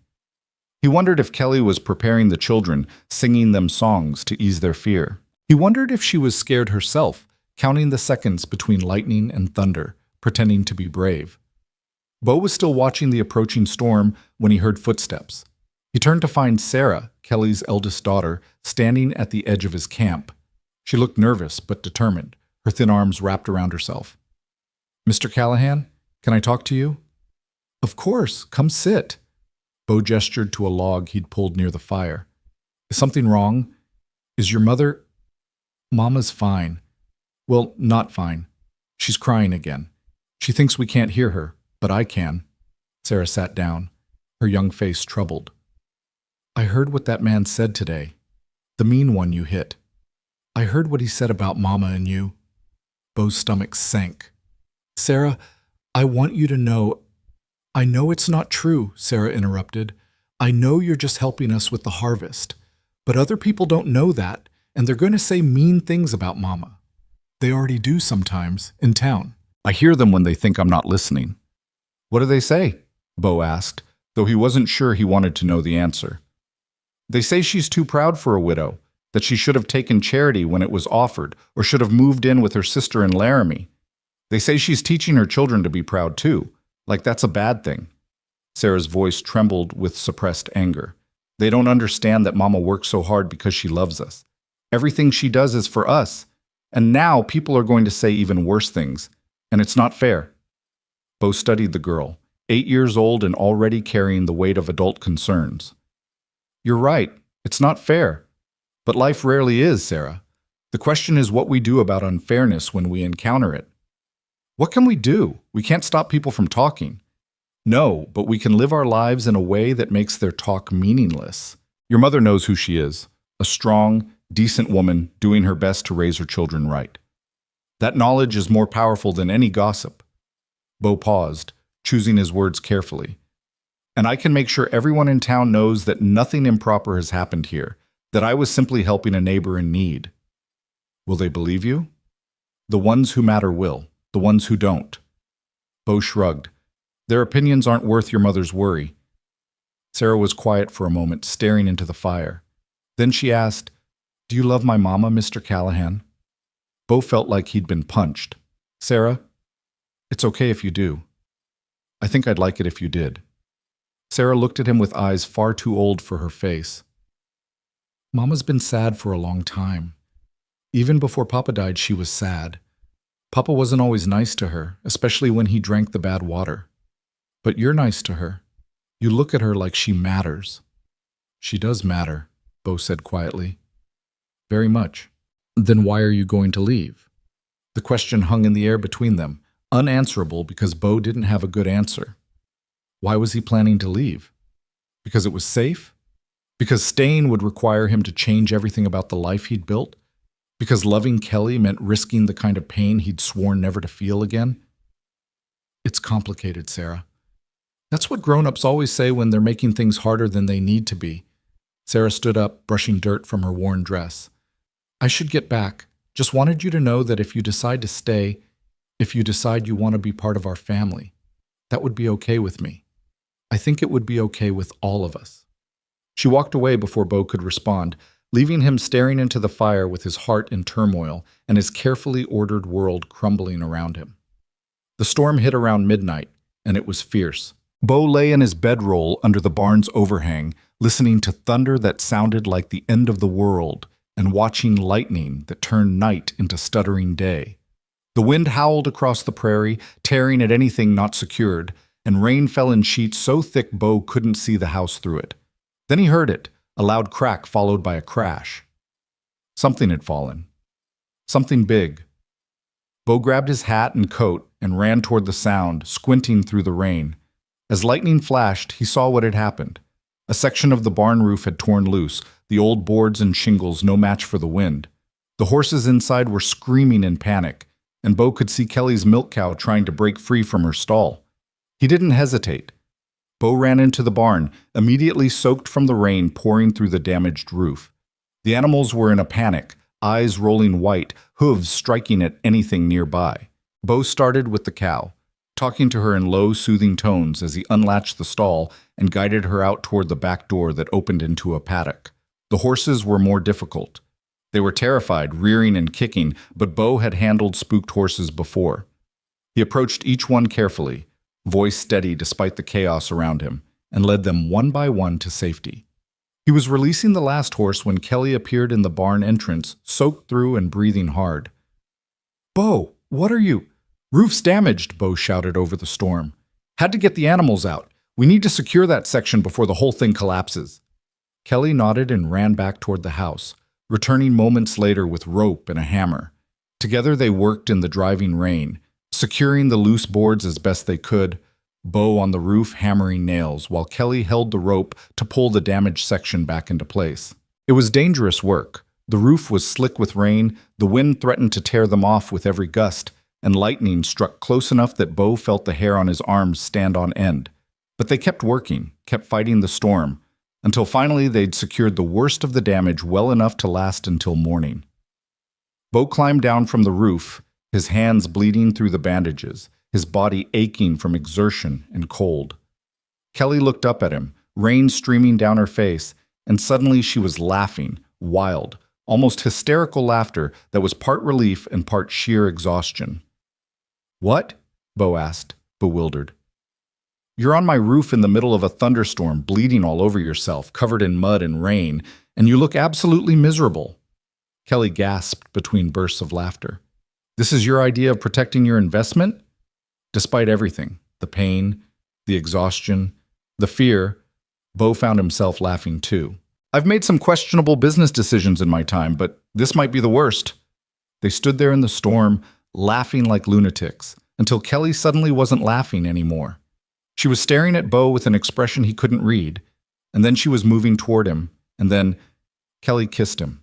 He wondered if Kelly was preparing the children, singing them songs to ease their fear. He wondered if she was scared herself, counting the seconds between lightning and thunder, pretending to be brave. Bo was still watching the approaching storm when he heard footsteps. He turned to find Sarah, Kelly's eldest daughter, standing at the edge of his camp. She looked nervous but determined, her thin arms wrapped around herself. Mr. Callahan, can I talk to you? Of course, come sit. Bo gestured to a log he'd pulled near the fire. Is something wrong? Is your mother... Mama's fine. Well, not fine. She's crying again. She thinks we can't hear her, but I can. Sarah sat down, her young face troubled. I heard what that man said today. The mean one you hit. I heard what he said about Mama and you. Bo's stomach sank. Sarah, I want you to know... I know it's not true, Sarah interrupted. I know you're just helping us with the harvest. But other people don't know that, and they're going to say mean things about Mama. They already do sometimes, in town. I hear them when they think I'm not listening. What do they say? Bo asked, though he wasn't sure he wanted to know the answer. They say she's too proud for a widow, that she should have taken charity when it was offered, or should have moved in with her sister in Laramie. They say she's teaching her children to be proud too, like that's a bad thing. Sarah's voice trembled with suppressed anger. They don't understand that Mama works so hard because she loves us. Everything she does is for us. And now people are going to say even worse things, and it's not fair. Bo studied the girl, 8 years old and already carrying the weight of adult concerns. You're right, it's not fair. But life rarely is, Sarah. The question is what we do about unfairness when we encounter it. What can we do? We can't stop people from talking. No, but we can live our lives in a way that makes their talk meaningless. Your mother knows who she is, a strong, decent woman doing her best to raise her children right. That knowledge is more powerful than any gossip. Bo paused, choosing his words carefully. And I can make sure everyone in town knows that nothing improper has happened here, that I was simply helping a neighbor in need. Will they believe you? The ones who matter will, the ones who don't. Bo shrugged. Their opinions aren't worth your mother's worry. Sarah was quiet for a moment, staring into the fire. Then she asked, Do you love my mama, Mr. Callahan? Bo felt like he'd been punched. Sarah, it's okay if you do. I think I'd like it if you did. Sarah looked at him with eyes far too old for her face. Mama's been sad for a long time. Even before Papa died, she was sad. Papa wasn't always nice to her, especially when he drank the bad water. But you're nice to her. You look at her like she matters. She does matter, Bo said quietly. Very much. Then why are you going to leave? The question hung in the air between them, unanswerable because Bo didn't have a good answer. Why was he planning to leave? Because it was safe? Because staying would require him to change everything about the life he'd built? Because loving Kelly meant risking the kind of pain he'd sworn never to feel again? It's complicated, Sarah. That's what grown-ups always say when they're making things harder than they need to be. Sarah stood up, brushing dirt from her worn dress. I should get back. Just wanted you to know that if you decide to stay, if you decide you want to be part of our family, that would be okay with me. I think it would be okay with all of us. She walked away before Bo could respond, leaving him staring into the fire with his heart in turmoil and his carefully ordered world crumbling around him. The storm hit around midnight, and it was fierce. Bo lay in his bedroll under the barn's overhang, listening to thunder that sounded like the end of the world and watching lightning that turned night into stuttering day. The wind howled across the prairie, tearing at anything not secured, and rain fell in sheets so thick Bo couldn't see the house through it. Then he heard it, a loud crack followed by a crash. Something had fallen. Something big. Bo grabbed his hat and coat and ran toward the sound, squinting through the rain. As lightning flashed, he saw what had happened. A section of the barn roof had torn loose, the old boards and shingles no match for the wind. The horses inside were screaming in panic, and Bo could see Kelly's milk cow trying to break free from her stall. He didn't hesitate. Bo ran into the barn, immediately soaked from the rain pouring through the damaged roof. The animals were in a panic, eyes rolling white, hooves striking at anything nearby. Bo started with the cow, talking to her in low, soothing tones as he unlatched the stall and guided her out toward the back door that opened into a paddock. The horses were more difficult. They were terrified, rearing and kicking, but Bo had handled spooked horses before. He approached each one carefully, voice steady despite the chaos around him, and led them one by one to safety. He was releasing the last horse when Kelly appeared in the barn entrance, soaked through and breathing hard. "Bo, what are you?" Roof's damaged, Bo shouted over the storm. Had to get the animals out. We need to secure that section before the whole thing collapses. Kelly nodded and ran back toward the house, returning moments later with rope and a hammer. Together they worked in the driving rain, securing the loose boards as best they could, Bo on the roof hammering nails, while Kelly held the rope to pull the damaged section back into place. It was dangerous work. The roof was slick with rain, the wind threatened to tear them off with every gust, and lightning struck close enough that Bo felt the hair on his arms stand on end. But they kept working, kept fighting the storm, until finally they'd secured the worst of the damage well enough to last until morning. Bo climbed down from the roof, his hands bleeding through the bandages, his body aching from exertion and cold. Kelly looked up at him, rain streaming down her face, and suddenly she was laughing, wild, almost hysterical laughter that was part relief and part sheer exhaustion. "What?" Bo asked, bewildered. "You're on my roof in the middle of a thunderstorm, bleeding all over yourself, covered in mud and rain, and you look absolutely miserable." Kelly gasped between bursts of laughter. "This is your idea of protecting your investment?" Despite everything, the pain, the exhaustion, the fear, Bo found himself laughing too. "I've made some questionable business decisions in my time, but this might be the worst." They stood there in the storm, laughing like lunatics, until Kelly suddenly wasn't laughing anymore. She was staring at Bo with an expression he couldn't read, and then she was moving toward him, and then Kelly kissed him.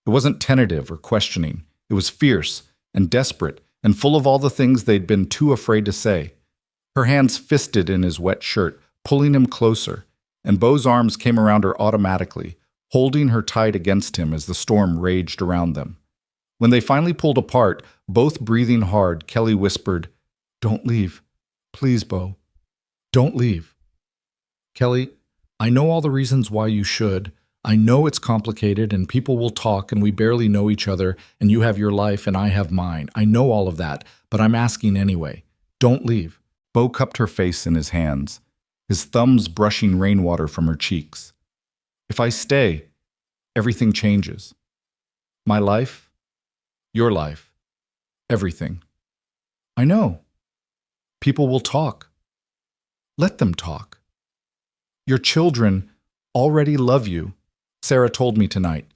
It wasn't tentative or questioning. It was fierce and desperate and full of all the things they'd been too afraid to say. Her hands fisted in his wet shirt, pulling him closer, and Bo's arms came around her automatically, holding her tight against him as the storm raged around them. When they finally pulled apart, both breathing hard, Kelly whispered, "Don't leave. Please, Bo. Don't leave." "Kelly, I know all the reasons why you should. I know it's complicated and people will talk and we barely know each other and you have your life and I have mine. I know all of that, but I'm asking anyway. Don't leave." Bo cupped her face in his hands, his thumbs brushing rainwater from her cheeks. "If I stay, everything changes. My life, your life, everything. I know. People will talk. Let them talk. Your children already love you. Sarah told me tonight.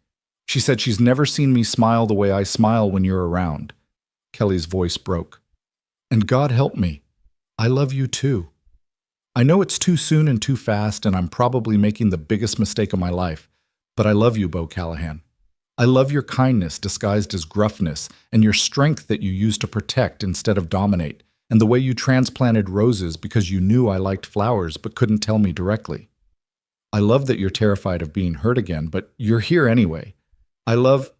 She said she's never seen me smile the way I smile when you're around." Kelly's voice broke. "And God help me. I love you too. I know it's too soon and too fast, and I'm probably making the biggest mistake of my life, but I love you, Bo Callahan. I love your kindness disguised as gruffness, and your strength that you use to protect instead of dominate, and the way you transplanted roses because you knew I liked flowers but couldn't tell me directly. I love that you're terrified of being hurt again, but you're here anyway. I love—"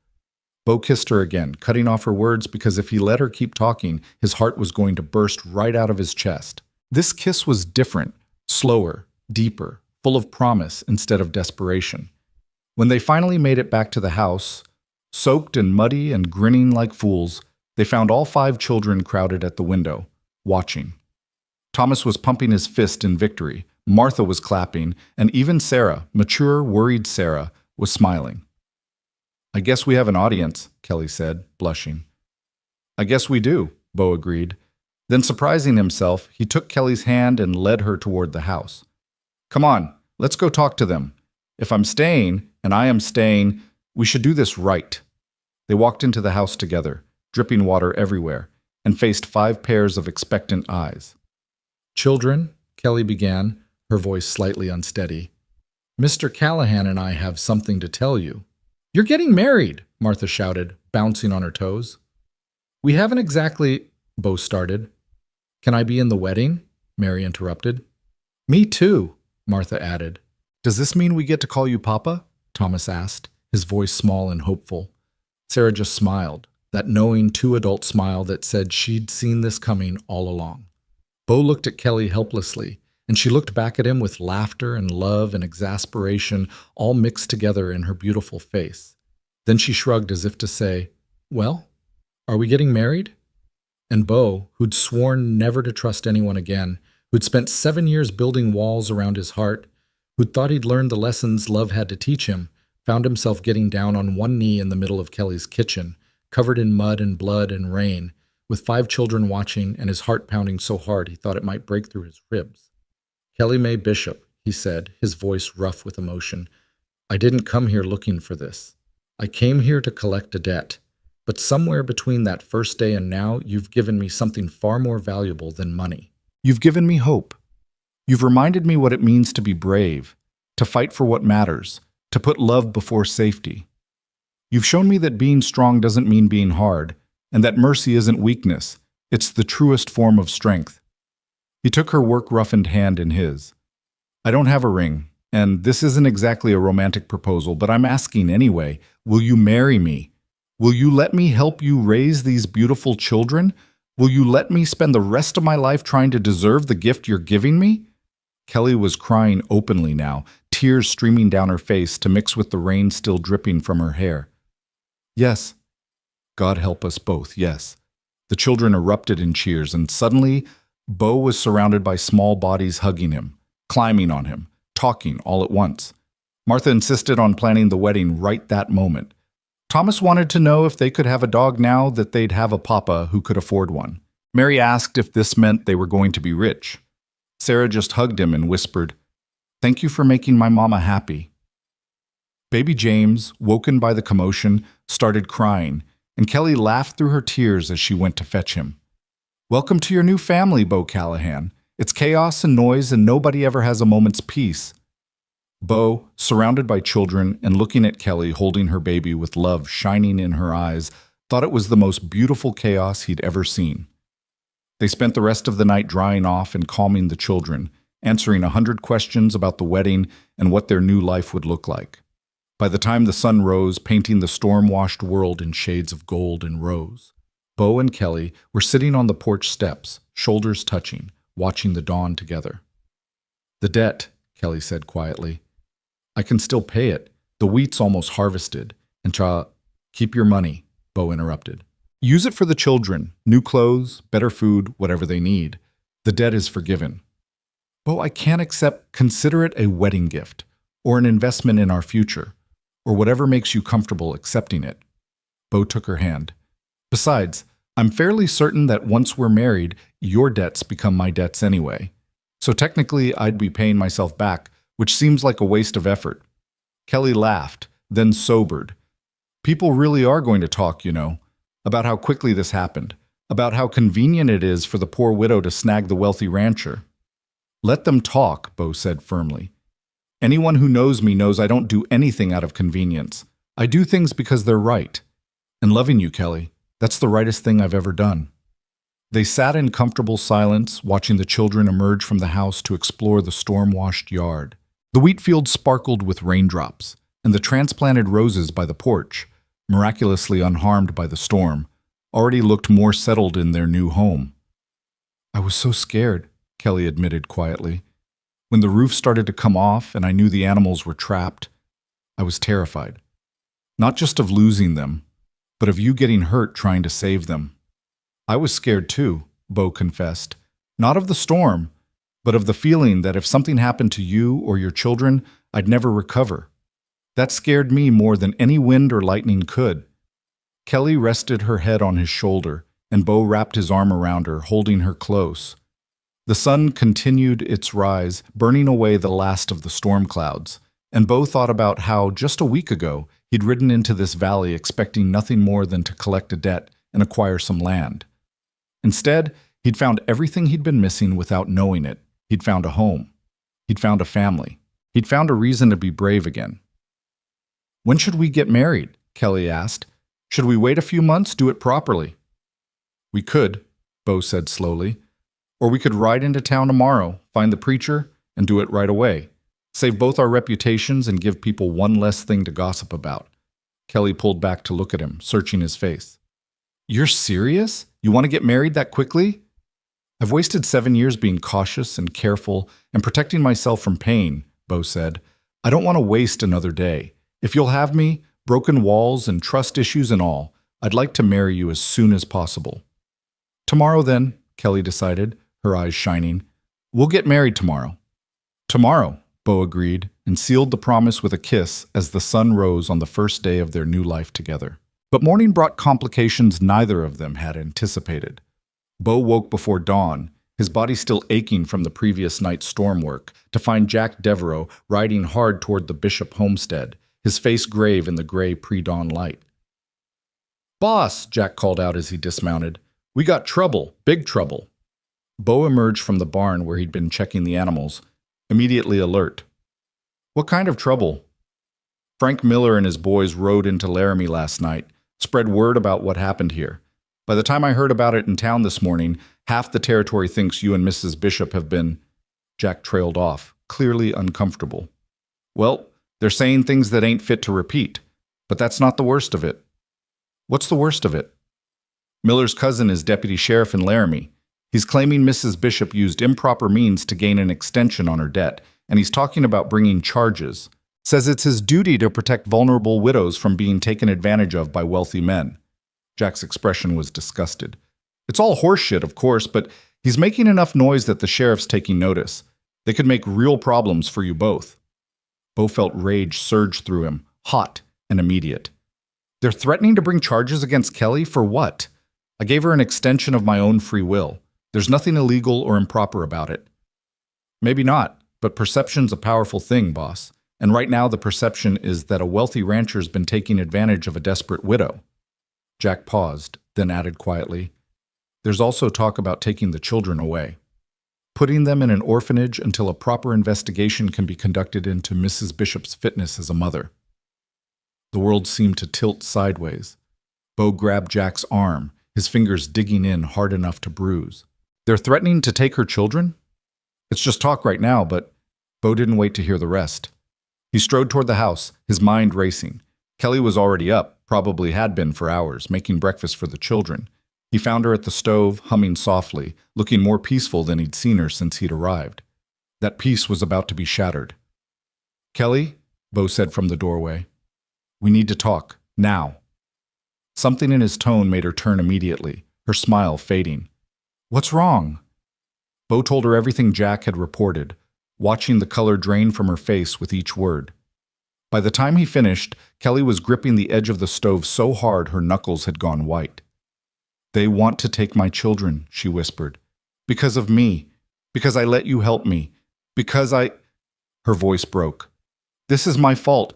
Bo kissed her again, cutting off her words because if he let her keep talking, his heart was going to burst right out of his chest. This kiss was different, slower, deeper, full of promise instead of desperation. When they finally made it back to the house, soaked and muddy and grinning like fools, they found all 5 children crowded at the window, watching. Thomas was pumping his fist in victory, Martha was clapping, and even Sarah, mature, worried Sarah, was smiling. "I guess we have an audience," Kelly said, blushing. "I guess we do," Bo agreed. Then, surprising himself, he took Kelly's hand and led her toward the house. "Come on, let's go talk to them. If I'm staying, and I am staying, we should do this right." They walked into the house together, dripping water everywhere, and faced 5 pairs of expectant eyes. "Children," Kelly began, her voice slightly unsteady, "Mr. Callahan and I have something to tell you." "You're getting married," Martha shouted, bouncing on her toes. "We haven't exactly—" Bo started. "Can I be in the wedding?" Mary interrupted. "Me too," Martha added. "Does this mean we get to call you Papa?" Thomas asked, his voice small and hopeful. Sarah just smiled, that knowing 2-adult smile that said she'd seen this coming all along. Bo looked at Kelly helplessly, and she looked back at him with laughter and love and exasperation all mixed together in her beautiful face. Then she shrugged as if to say, "Well, are we getting married?" And Bo, who'd sworn never to trust anyone again, who'd spent 7 years building walls around his heart, who'd thought he'd learned the lessons love had to teach him, found himself getting down on one knee in the middle of Kelly's kitchen, covered in mud and blood and rain, with 5 children watching and his heart pounding so hard he thought it might break through his ribs. "Kelly May Bishop," he said, his voice rough with emotion, "I didn't come here looking for this. I came here to collect a debt. But somewhere between that first day and now, you've given me something far more valuable than money. You've given me hope. You've reminded me what it means to be brave, to fight for what matters, to put love before safety. You've shown me that being strong doesn't mean being hard, and that mercy isn't weakness. It's the truest form of strength." He took her work-roughened hand in his. "I don't have a ring, and this isn't exactly a romantic proposal, but I'm asking anyway. Will you marry me? Will you let me help you raise these beautiful children? Will you let me spend the rest of my life trying to deserve the gift you're giving me?" Kelly was crying openly now, tears streaming down her face to mix with the rain still dripping from her hair. "Yes. God help us both, yes." The children erupted in cheers, and suddenly, Bo was surrounded by small bodies hugging him, climbing on him, talking all at once. Martha insisted on planning the wedding right that moment. Thomas wanted to know if they could have a dog now that they'd have a papa who could afford one. Mary asked if this meant they were going to be rich. Sarah just hugged him and whispered, "Thank you for making my mama happy." Baby James, woken by the commotion, started crying, and Kelly laughed through her tears as she went to fetch him. "Welcome to your new family, Bo Callahan. It's chaos and noise and nobody ever has a moment's peace." Bo, surrounded by children and looking at Kelly holding her baby with love shining in her eyes, thought it was the most beautiful chaos he'd ever seen. They spent the rest of the night drying off and calming the children, answering 100 questions about the wedding and what their new life would look like. By the time the sun rose, painting the storm-washed world in shades of gold and rose, Bo and Kelly were sitting on the porch steps, shoulders touching, watching the dawn together. "The debt," Kelly said quietly. "I can still pay it. The wheat's almost harvested. And keep your money," Bo interrupted. "Use it for the children, new clothes, better food, whatever they need. The debt is forgiven." "Bo, I can't consider it a wedding gift, or an investment in our future, or whatever makes you comfortable accepting it." Bo took her hand. "Besides, I'm fairly certain that once we're married, your debts become my debts anyway. So technically, I'd be paying myself back, which seems like a waste of effort." Kelly laughed, then sobered. "People really are going to talk, you know, about how quickly this happened, about how convenient it is for the poor widow to snag the wealthy rancher." "Let them talk," Bo said firmly. "Anyone who knows me knows I don't do anything out of convenience. I do things because they're right. And loving you, Kelly, that's the rightest thing I've ever done." They sat in comfortable silence, watching the children emerge from the house to explore the storm-washed yard. The wheat field sparkled with raindrops, and the transplanted roses by the porch, miraculously unharmed by the storm, already looked more settled in their new home. "I was so scared," Kelly admitted quietly. "When the roof started to come off and I knew the animals were trapped, I was terrified. Not just of losing them, but of you getting hurt trying to save them." "I was scared too," Bo confessed. "Not of the storm, but of the feeling that if something happened to you or your children, I'd never recover. That scared me more than any wind or lightning could." Kelly rested her head on his shoulder, and Bo wrapped his arm around her, holding her close. The sun continued its rise, burning away the last of the storm clouds, and Bo thought about how, just a week ago, he'd ridden into this valley expecting nothing more than to collect a debt and acquire some land. Instead, he'd found everything he'd been missing without knowing it. He'd found a home. He'd found a family. He'd found a reason to be brave again. "When should we get married?" Kelly asked. "Should we wait a few months, do it properly?" "We could," Bo said slowly. "Or we could ride into town tomorrow, find the preacher, and do it right away. Save both our reputations and give people one less thing to gossip about." Kelly pulled back to look at him, searching his face. "You're serious? You want to get married that quickly?" "I've wasted 7 years being cautious and careful and protecting myself from pain," Bo said. "I don't want to waste another day. If you'll have me, broken walls and trust issues and all, I'd like to marry you as soon as possible." "Tomorrow then," Kelly decided, her eyes shining. "We'll get married tomorrow." "Tomorrow," Bo agreed, and sealed the promise with a kiss as the sun rose on the first day of their new life together. But morning brought complications neither of them had anticipated. Bo woke before dawn, his body still aching from the previous night's storm work, to find Jack Devereaux riding hard toward the Bishop homestead, his face grave in the gray pre-dawn light. "Boss," Jack called out as he dismounted. "We got trouble, big trouble." Bo emerged from the barn where he'd been checking the animals, immediately alert. "What kind of trouble?" "Frank Miller and his boys rode into Laramie last night, spread word about what happened here. By the time I heard about it in town this morning, half the territory thinks you and Mrs. Bishop have been—" Jack trailed off, clearly uncomfortable. "Well, they're saying things that ain't fit to repeat, but that's not the worst of it." "What's the worst of it?" "Miller's cousin is deputy sheriff in Laramie. He's claiming Mrs. Bishop used improper means to gain an extension on her debt, and he's talking about bringing charges. Says it's his duty to protect vulnerable widows from being taken advantage of by wealthy men." Jack's expression was disgusted. "It's all horseshit, of course, but he's making enough noise that the sheriff's taking notice. They could make real problems for you both." Bo felt rage surge through him, hot and immediate. "They're threatening to bring charges against Kelly for what? I gave her an extension of my own free will. There's nothing illegal or improper about it." "Maybe not, but perception's a powerful thing, boss. And right now the perception is that a wealthy rancher's been taking advantage of a desperate widow." Jack paused, then added quietly, "There's also talk about taking the children away, putting them in an orphanage until a proper investigation can be conducted into Mrs. Bishop's fitness as a mother." The world seemed to tilt sideways. Bo grabbed Jack's arm, his fingers digging in hard enough to bruise. "They're threatening to take her children?" "It's just talk right now, but—" Bo didn't wait to hear the rest. He strode toward the house, his mind racing. Kelly was already up, probably had been for hours, making breakfast for the children. He found her at the stove, humming softly, looking more peaceful than he'd seen her since he'd arrived. That peace was about to be shattered. "Kelly," Bo said from the doorway, "we need to talk, now." Something in his tone made her turn immediately, her smile fading. "What's wrong?" Bo told her everything Jack had reported, watching the color drain from her face with each word. By the time he finished, Kelly was gripping the edge of the stove so hard her knuckles had gone white. "They want to take my children," she whispered. "Because of me. Because I let you help me. Because I—" Her voice broke. "This is my fault.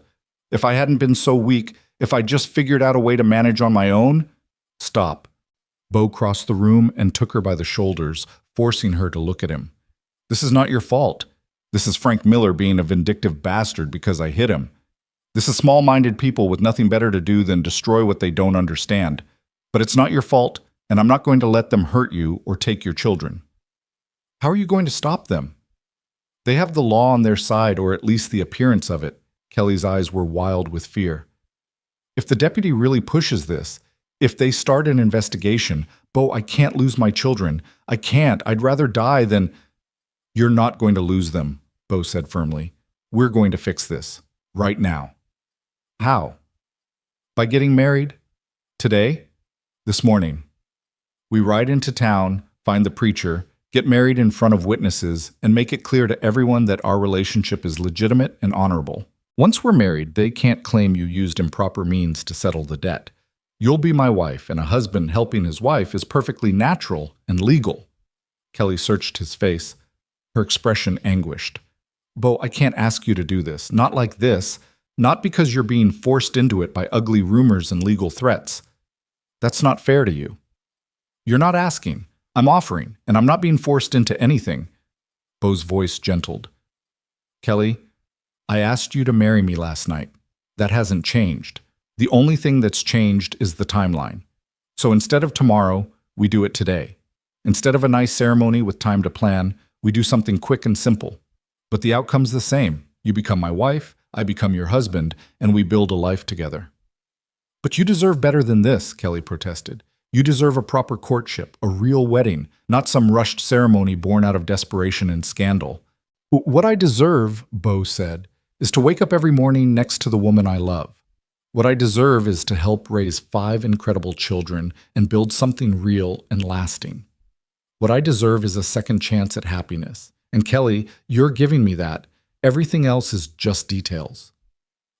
If I hadn't been so weak, if I'd just figured out a way to manage on my own—" "Stop." Bo crossed the room and took her by the shoulders, forcing her to look at him. "This is not your fault. This is Frank Miller being a vindictive bastard because I hit him. This is small-minded people with nothing better to do than destroy what they don't understand. But it's not your fault, and I'm not going to let them hurt you or take your children." "How are you going to stop them?" "They have the law on their side, or at least the appearance of it." Kelly's eyes were wild with fear. "If the deputy really pushes this, if they start an investigation, Bo, I can't lose my children. I can't. I'd rather die than—" "You're not going to lose them," Bo said firmly. "We're going to fix this. Right now." "How?" "By getting married. Today. This morning. We ride into town, find the preacher, get married in front of witnesses, and make it clear to everyone that our relationship is legitimate and honorable. Once we're married, they can't claim you used improper means to settle the debt. You'll be my wife, and a husband helping his wife is perfectly natural and legal." Kelly searched his face, her expression anguished. "Bo, I can't ask you to do this. Not like this. Not because you're being forced into it by ugly rumors and legal threats. That's not fair to you. You're not asking. I'm offering, and I'm not being forced into anything." Bo's voice gentled. "Kelly, I asked you to marry me last night. That hasn't changed. The only thing that's changed is the timeline. So instead of tomorrow, we do it today. Instead of a nice ceremony with time to plan, we do something quick and simple. But the outcome's the same. You become my wife, I become your husband, and we build a life together." "But you deserve better than this," Kelly protested. "You deserve a proper courtship, a real wedding, not some rushed ceremony born out of desperation and scandal." "What I deserve," Bo said, "is to wake up every morning next to the woman I love. What I deserve is to help raise 5 incredible children and build something real and lasting. What I deserve is a second chance at happiness. And Kelly, you're giving me that. Everything else is just details."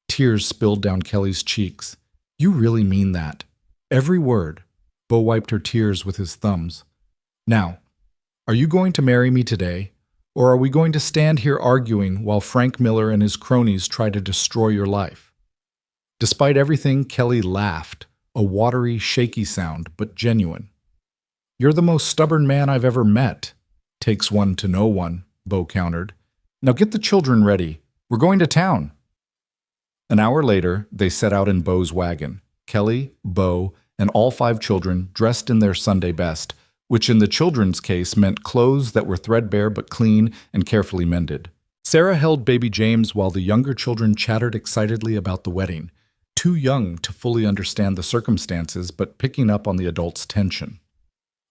Tears spilled down Kelly's cheeks. You really mean that. Every word. Bo wiped her tears with his thumbs. Now, are you going to marry me today, or are we going to stand here arguing while Frank Miller and his cronies try to destroy your life? Despite everything, Kelly laughed, a watery, shaky sound, but genuine. You're the most stubborn man I've ever met. Takes one to know one, Bo countered. Now get the children ready. We're going to town. An hour later, they set out in Bo's wagon. Kelly, Bo, and all 5 children dressed in their Sunday best, which in the children's case meant clothes that were threadbare but clean and carefully mended. Sarah held baby James while the younger children chattered excitedly about the wedding, too young to fully understand the circumstances but picking up on the adults' tension.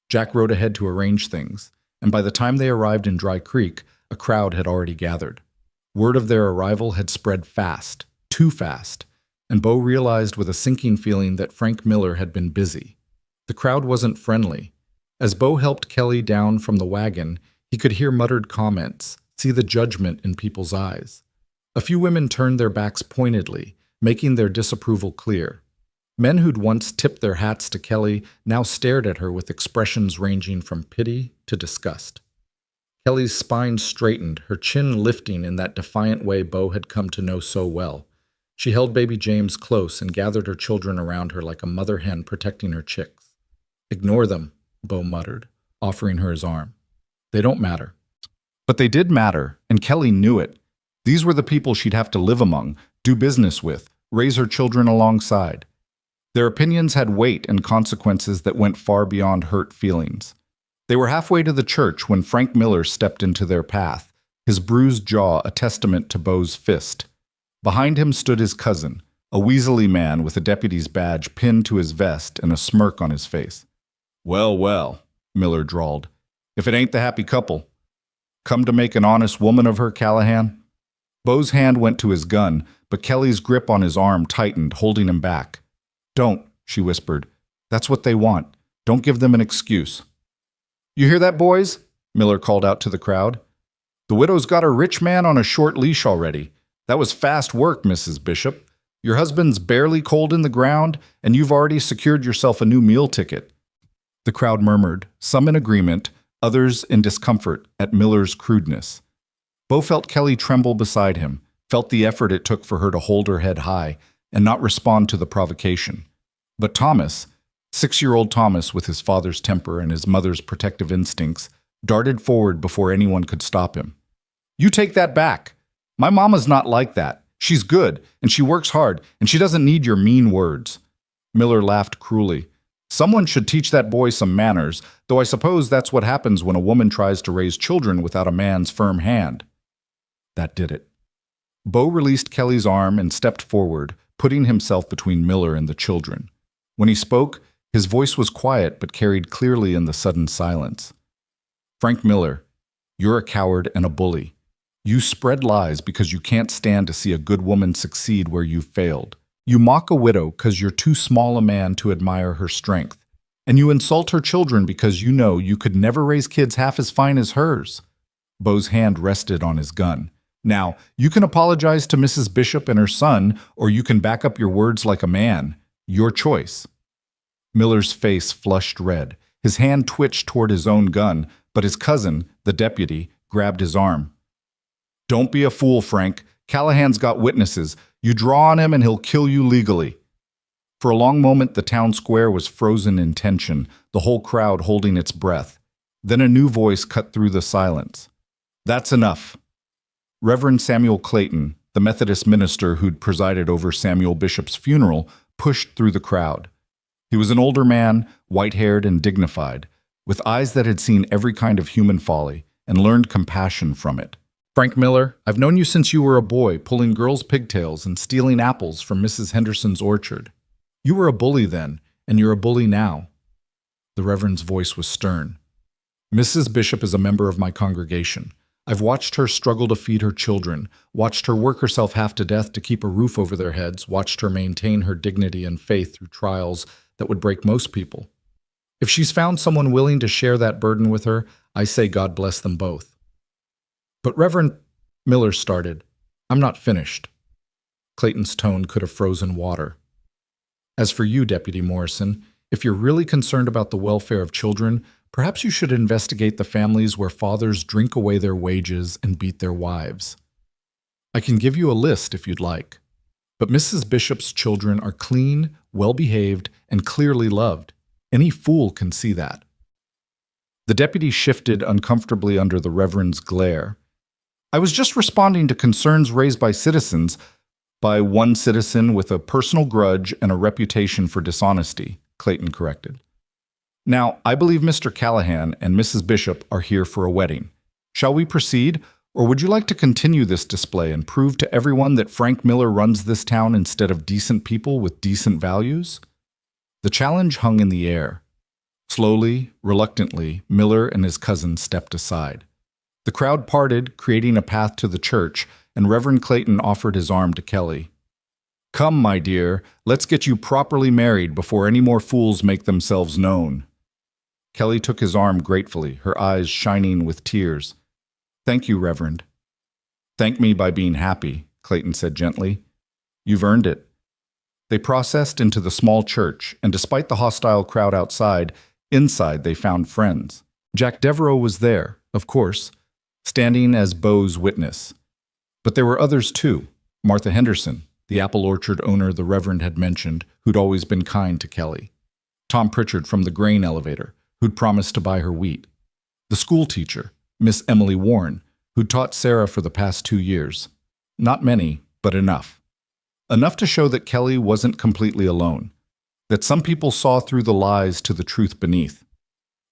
Jack rode ahead to arrange things, and by the time they arrived in Dry Creek, a crowd had already gathered. Word of their arrival had spread fast, too fast, and Bo realized with a sinking feeling that Frank Miller had been busy. The crowd wasn't friendly. As Bo helped Kelly down from the wagon, he could hear muttered comments, see the judgment in people's eyes. A few women turned their backs pointedly, making their disapproval clear. Men who'd once tipped their hats to Kelly now stared at her with expressions ranging from pity to disgust. Kelly's spine straightened, her chin lifting in that defiant way Bo had come to know so well. She held baby James close and gathered her children around her like a mother hen protecting her chicks. Ignore them, Bo muttered, offering her his arm. They don't matter. But they did matter, and Kelly knew it. These were the people she'd have to live among, do business with, raise her children alongside. Their opinions had weight and consequences that went far beyond hurt feelings. They were halfway to the church when Frank Miller stepped into their path, his bruised jaw a testament to Bo's fist. Behind him stood his cousin, a weaselly man with a deputy's badge pinned to his vest and a smirk on his face. Well, well, Miller drawled, if it ain't the happy couple. Come to make an honest woman of her, Callahan? Bo's hand went to his gun, but Kelly's grip on his arm tightened, holding him back. Don't, she whispered. That's what they want. Don't give them an excuse. You hear that, boys? Miller called out to the crowd. The widow's got her rich man on a short leash already. That was fast work, Mrs. Bishop. Your husband's barely cold in the ground, and you've already secured yourself a new meal ticket. The crowd murmured, some in agreement, others in discomfort at Miller's crudeness. Bo felt Kelly tremble beside him, felt the effort it took for her to hold her head high and not respond to the provocation. But Thomas, 6-year-old Thomas with his father's temper and his mother's protective instincts, darted forward before anyone could stop him. You take that back. My mama's not like that. She's good, and she works hard, and she doesn't need your mean words. Miller laughed cruelly. Someone should teach that boy some manners, though I suppose that's what happens when a woman tries to raise children without a man's firm hand. That did it. Bo released Kelly's arm and stepped forward, putting himself between Miller and the children. When he spoke, his voice was quiet but carried clearly in the sudden silence. Frank Miller, you're a coward and a bully. You spread lies because you can't stand to see a good woman succeed where you've failed. You mock a widow because you're too small a man to admire her strength. And you insult her children because you know you could never raise kids half as fine as hers. Bo's hand rested on his gun. Now, you can apologize to Mrs. Bishop and her son, or you can back up your words like a man. Your choice. Miller's face flushed red. His hand twitched toward his own gun, but his cousin, the deputy, grabbed his arm. Don't be a fool, Frank. Callahan's got witnesses. You draw on him and he'll kill you legally. For a long moment, the town square was frozen in tension, the whole crowd holding its breath. Then a new voice cut through the silence. That's enough. Reverend Samuel Clayton, the Methodist minister who'd presided over Samuel Bishop's funeral, pushed through the crowd. He was an older man, white-haired and dignified, with eyes that had seen every kind of human folly and learned compassion from it. Frank Miller, I've known you since you were a boy, pulling girls' pigtails and stealing apples from Mrs. Henderson's orchard. You were a bully then, and you're a bully now. The Reverend's voice was stern. Mrs. Bishop is a member of my congregation. I've watched her struggle to feed her children, watched her work herself half to death to keep a roof over their heads, watched her maintain her dignity and faith through trials that would break most people. If she's found someone willing to share that burden with her, I say God bless them both. But Reverend Miller started. I'm not finished. Clayton's tone could have frozen water. As for you, Deputy Morrison, if you're really concerned about the welfare of children, perhaps you should investigate the families where fathers drink away their wages and beat their wives. I can give you a list if you'd like. But Mrs. Bishop's children are clean, well-behaved, and clearly loved. Any fool can see that. The deputy shifted uncomfortably under the Reverend's glare. I was just responding to concerns raised by citizens, by one citizen with a personal grudge and a reputation for dishonesty, Clayton corrected. Now, I believe Mr. Callahan and Mrs. Bishop are here for a wedding. Shall we proceed, or would you like to continue this display and prove to everyone that Frank Miller runs this town instead of decent people with decent values? The challenge hung in the air. Slowly, reluctantly, Miller and his cousin stepped aside. The crowd parted, creating a path to the church, and Reverend Clayton offered his arm to Kelly. Come, my dear, let's get you properly married before any more fools make themselves known. Kelly took his arm gratefully, her eyes shining with tears. Thank you, Reverend. Thank me by being happy, Clayton said gently. You've earned it. They processed into the small church, and despite the hostile crowd outside, inside they found friends. Jack Devereaux was there, of course, standing as Beau's witness. But there were others too. Martha Henderson, the apple orchard owner the Reverend had mentioned, who'd always been kind to Kelly. Tom Pritchard from the grain elevator, who'd promised to buy her wheat. The school teacher, Miss Emily Warren, who'd taught Sarah for the past 2 years. Not many, but enough. Enough to show that Kelly wasn't completely alone, that some people saw through the lies to the truth beneath.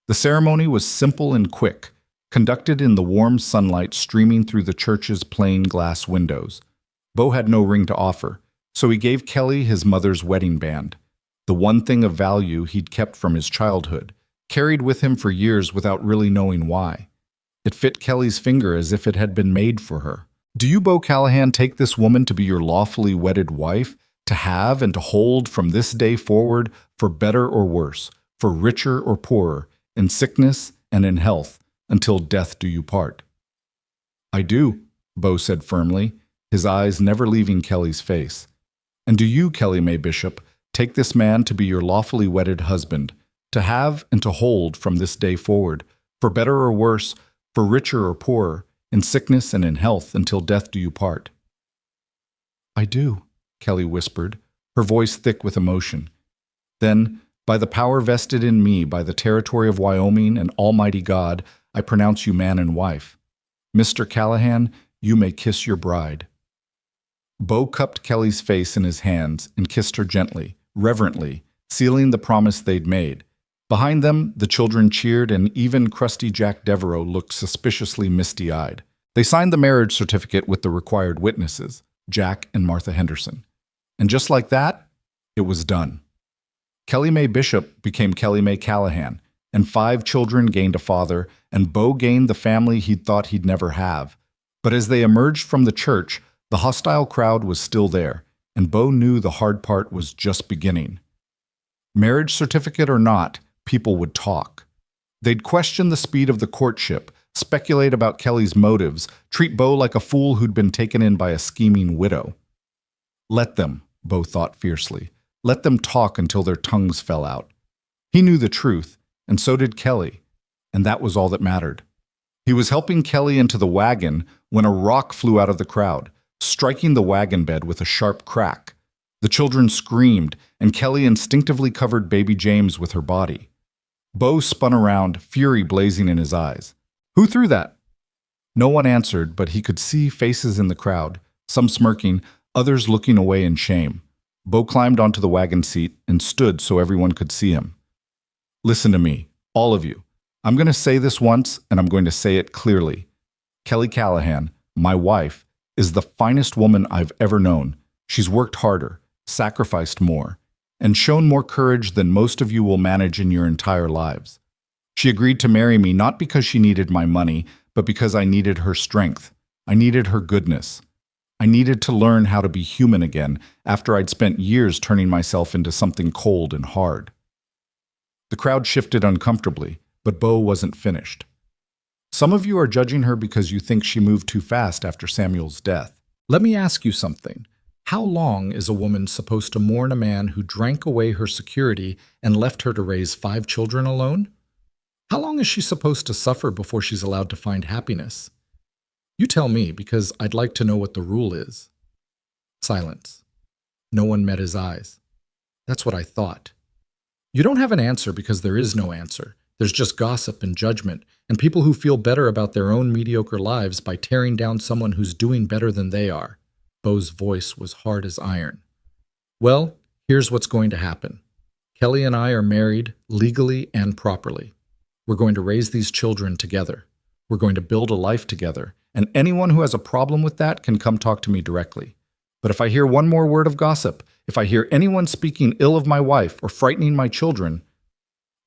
The ceremony was simple and quick, conducted in the warm sunlight streaming through the church's plain glass windows. Beau had no ring to offer, so he gave Kelly his mother's wedding band, the one thing of value he'd kept from his childhood, carried with him for years without really knowing why. It fit Kelly's finger as if it had been made for her. Do you, Beau Callahan, take this woman to be your lawfully wedded wife, to have and to hold from this day forward, for better or worse, for richer or poorer, in sickness and in health, until death do you part? I do, Beau said firmly, his eyes never leaving Kelly's face. And do you, Kelly May Bishop, take this man to be your lawfully wedded husband, to have and to hold from this day forward, for better or worse, for richer or poorer, in sickness and in health, until death do you part? I do, Kelly whispered, her voice thick with emotion. Then, by the power vested in me by the territory of Wyoming and Almighty God, I pronounce you man and wife. Mr. Callahan, you may kiss your bride. Beau cupped Kelly's face in his hands and kissed her gently, reverently, sealing the promise they'd made. Behind them, the children cheered, and even crusty Jack Devereaux looked suspiciously misty-eyed. They signed the marriage certificate with the required witnesses, Jack and Martha Henderson. And just like that, it was done. Kelly May Bishop became Kelly May Callahan, and 5 children gained a father, and Beau gained the family he'd thought he'd never have. But as they emerged from the church, the hostile crowd was still there, and Beau knew the hard part was just beginning. Marriage certificate or not, people would talk. They'd question the speed of the courtship, speculate about Kelly's motives, treat Beau like a fool who'd been taken in by a scheming widow. Let them, Beau thought fiercely. Let them talk until their tongues fell out. He knew the truth, and so did Kelly, and that was all that mattered. He was helping Kelly into the wagon when a rock flew out of the crowd, striking the wagon bed with a sharp crack. The children screamed, and Kelly instinctively covered baby James with her body. Beau spun around, fury blazing in his eyes. Who threw that? No one answered, but he could see faces in the crowd, some smirking, others looking away in shame. Beau climbed onto the wagon seat and stood so everyone could see him. Listen to me, all of you. I'm going to say this once, and I'm going to say it clearly. Kelly Callahan, my wife, is the finest woman I've ever known. She's worked harder, sacrificed more, and shown more courage than most of you will manage in your entire lives. She agreed to marry me not because she needed my money, but because I needed her strength. I needed her goodness. I needed to learn how to be human again after I'd spent years turning myself into something cold and hard. The crowd shifted uncomfortably, but Beau wasn't finished. Some of you are judging her because you think she moved too fast after Samuel's death. Let me ask you something. How long is a woman supposed to mourn a man who drank away her security and left her to raise 5 children alone? How long is she supposed to suffer before she's allowed to find happiness? You tell me, because I'd like to know what the rule is. Silence. No one met his eyes. That's what I thought. You don't have an answer because there is no answer. There's just gossip and judgment, and people who feel better about their own mediocre lives by tearing down someone who's doing better than they are. Bo's voice was hard as iron. Well, here's what's going to happen. Kelly and I are married legally and properly. We're going to raise these children together. We're going to build a life together, and anyone who has a problem with that can come talk to me directly. But if I hear one more word of gossip, if I hear anyone speaking ill of my wife or frightening my children—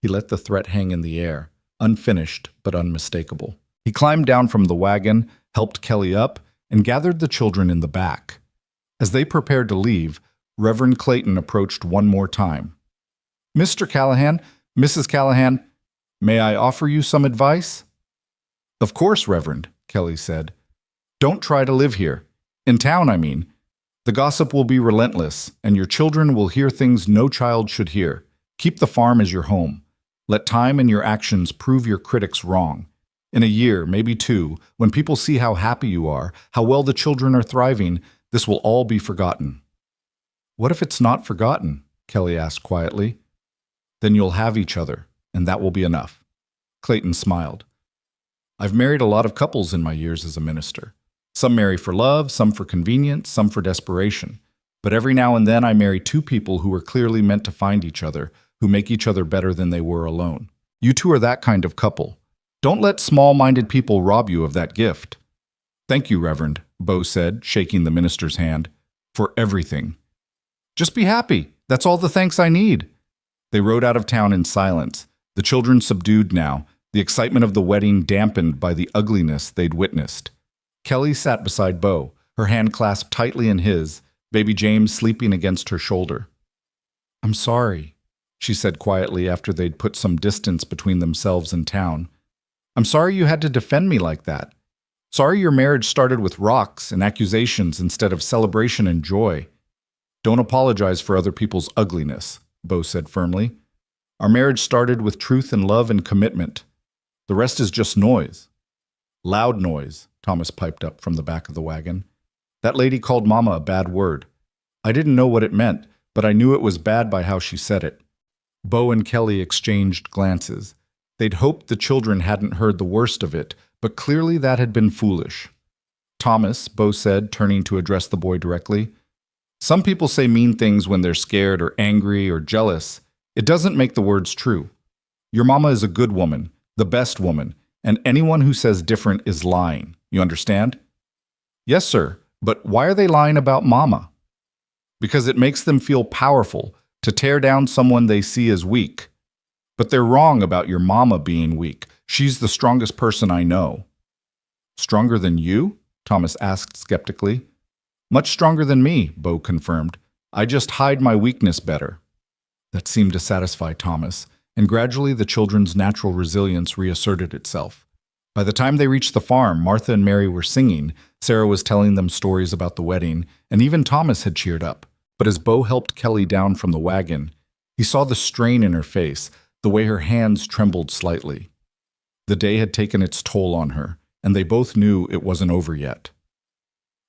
He let the threat hang in the air, unfinished but unmistakable. He climbed down from the wagon, helped Kelly up, and gathered the children in the back. As they prepared to leave, Reverend Clayton approached one more time. "Mr. Callahan, Mrs. Callahan, may I offer you some advice?" "Of course, Reverend," Kelly said. "Don't try to live here. In town, I mean. The gossip will be relentless, and your children will hear things no child should hear. Keep the farm as your home. Let time and your actions prove your critics wrong. In a year, maybe 2, when people see how happy you are, how well the children are thriving, this will all be forgotten." "What if it's not forgotten?" Kelly asked quietly. "Then you'll have each other, and that will be enough." Clayton smiled. "I've married a lot of couples in my years as a minister. Some marry for love, some for convenience, some for desperation. But every now and then I marry 2 people who are clearly meant to find each other, who make each other better than they were alone. You 2 are that kind of couple. Don't let small-minded people rob you of that gift." "Thank you, Reverend," Bo said, shaking the minister's hand, "for everything." "Just be happy. That's all the thanks I need." They rode out of town in silence, the children subdued now, the excitement of the wedding dampened by the ugliness they'd witnessed. Kelly sat beside Bo, her hand clasped tightly in his, baby James sleeping against her shoulder. "I'm sorry," she said quietly after they'd put some distance between themselves and town. "I'm sorry you had to defend me like that. Sorry your marriage started with rocks and accusations instead of celebration and joy." "Don't apologize for other people's ugliness," Bo said firmly. "Our marriage started with truth and love and commitment. The rest is just noise." "Loud noise," Thomas piped up from the back of the wagon. "That lady called Mama a bad word. I didn't know what it meant, but I knew it was bad by how she said it." Bo and Kelly exchanged glances. They'd hoped the children hadn't heard the worst of it, but clearly that had been foolish. "Thomas," Bo said, turning to address the boy directly, "some people say mean things when they're scared or angry or jealous. It doesn't make the words true. Your mama is a good woman, the best woman, and anyone who says different is lying. You understand?" "Yes, sir, but why are they lying about Mama?" "Because it makes them feel powerful to tear down someone they see as weak. But they're wrong about your mama being weak. She's the strongest person I know." "Stronger than you?" Thomas asked skeptically. "Much stronger than me," Bo confirmed. "I just hide my weakness better." That seemed to satisfy Thomas, and gradually the children's natural resilience reasserted itself. By the time they reached the farm, Martha and Mary were singing, Sarah was telling them stories about the wedding, and even Thomas had cheered up. But as Bo helped Kelly down from the wagon, he saw the strain in her face, the way her hands trembled slightly. The day had taken its toll on her, and they both knew it wasn't over yet.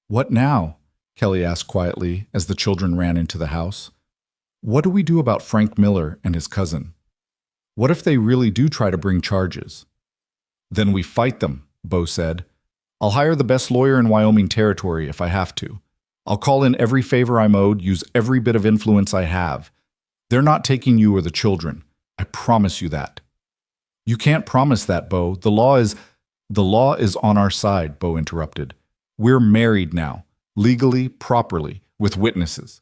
"What now?" Kelly asked quietly as the children ran into the house. "What do we do about Frank Miller and his cousin? What if they really do try to bring charges?" "Then we fight them," Bo said. "I'll hire the best lawyer in Wyoming Territory if I have to. I'll call in every favor I'm owed, use every bit of influence I have. They're not taking you or the children. I promise you that." "You can't promise that, Bo. The law is on our side," Bo interrupted. "We're married now, legally, properly, with witnesses.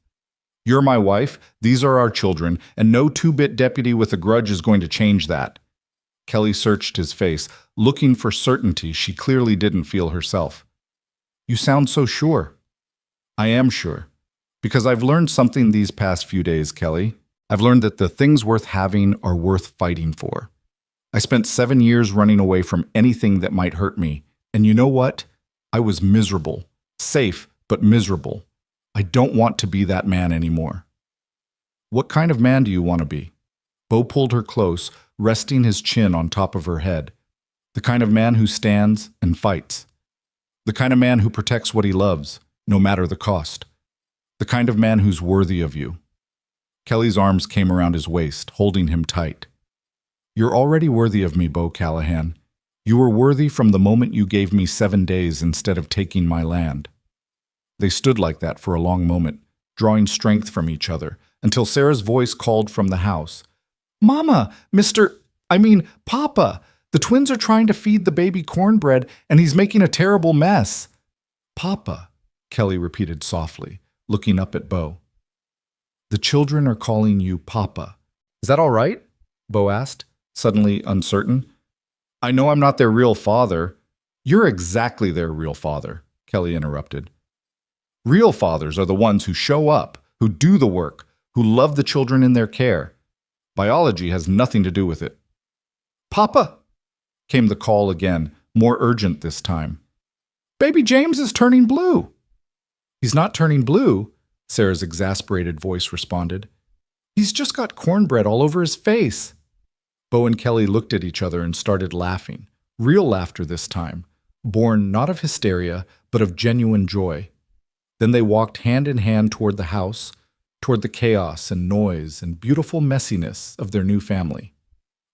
You're my wife, these are our children, and no 2-bit deputy with a grudge is going to change that." Kelly searched his face, looking for certainty she clearly didn't feel herself. "You sound so sure." "I am sure. Because I've learned something these past few days, Kelly. I've learned that the things worth having are worth fighting for. I spent 7 years running away from anything that might hurt me, and you know what? I was miserable. Safe, but miserable. I don't want to be that man anymore. What kind of man do you want to be? Bo pulled her close, resting his chin on top of her head. The kind of man who stands and fights. The kind of man who protects what he loves, no matter the cost. The kind of man who's worthy of you. Kelly's arms came around his waist, holding him tight. You're already worthy of me, Bo Callahan. You were worthy from the moment you gave me 7 days instead of taking my land. They stood like that for a long moment, drawing strength from each other, until Sarah's voice called from the house. Mama, Papa, the twins are trying to feed the baby cornbread and he's making a terrible mess. Papa, Kelly repeated softly, looking up at Bo. The children are calling you Papa. Is that all right? Bo asked, suddenly uncertain. I know I'm not their real father. You're exactly their real father, Kelly interrupted. Real fathers are the ones who show up, who do the work, who love the children in their care. Biology has nothing to do with it. Papa, came the call again, more urgent this time. Baby James is turning blue. He's not turning blue, Sarah's exasperated voice responded. He's just got cornbread all over his face. Bo and Kelly looked at each other and started laughing, real laughter this time, born not of hysteria, but of genuine joy. Then they walked hand in hand toward the house, toward the chaos and noise and beautiful messiness of their new family.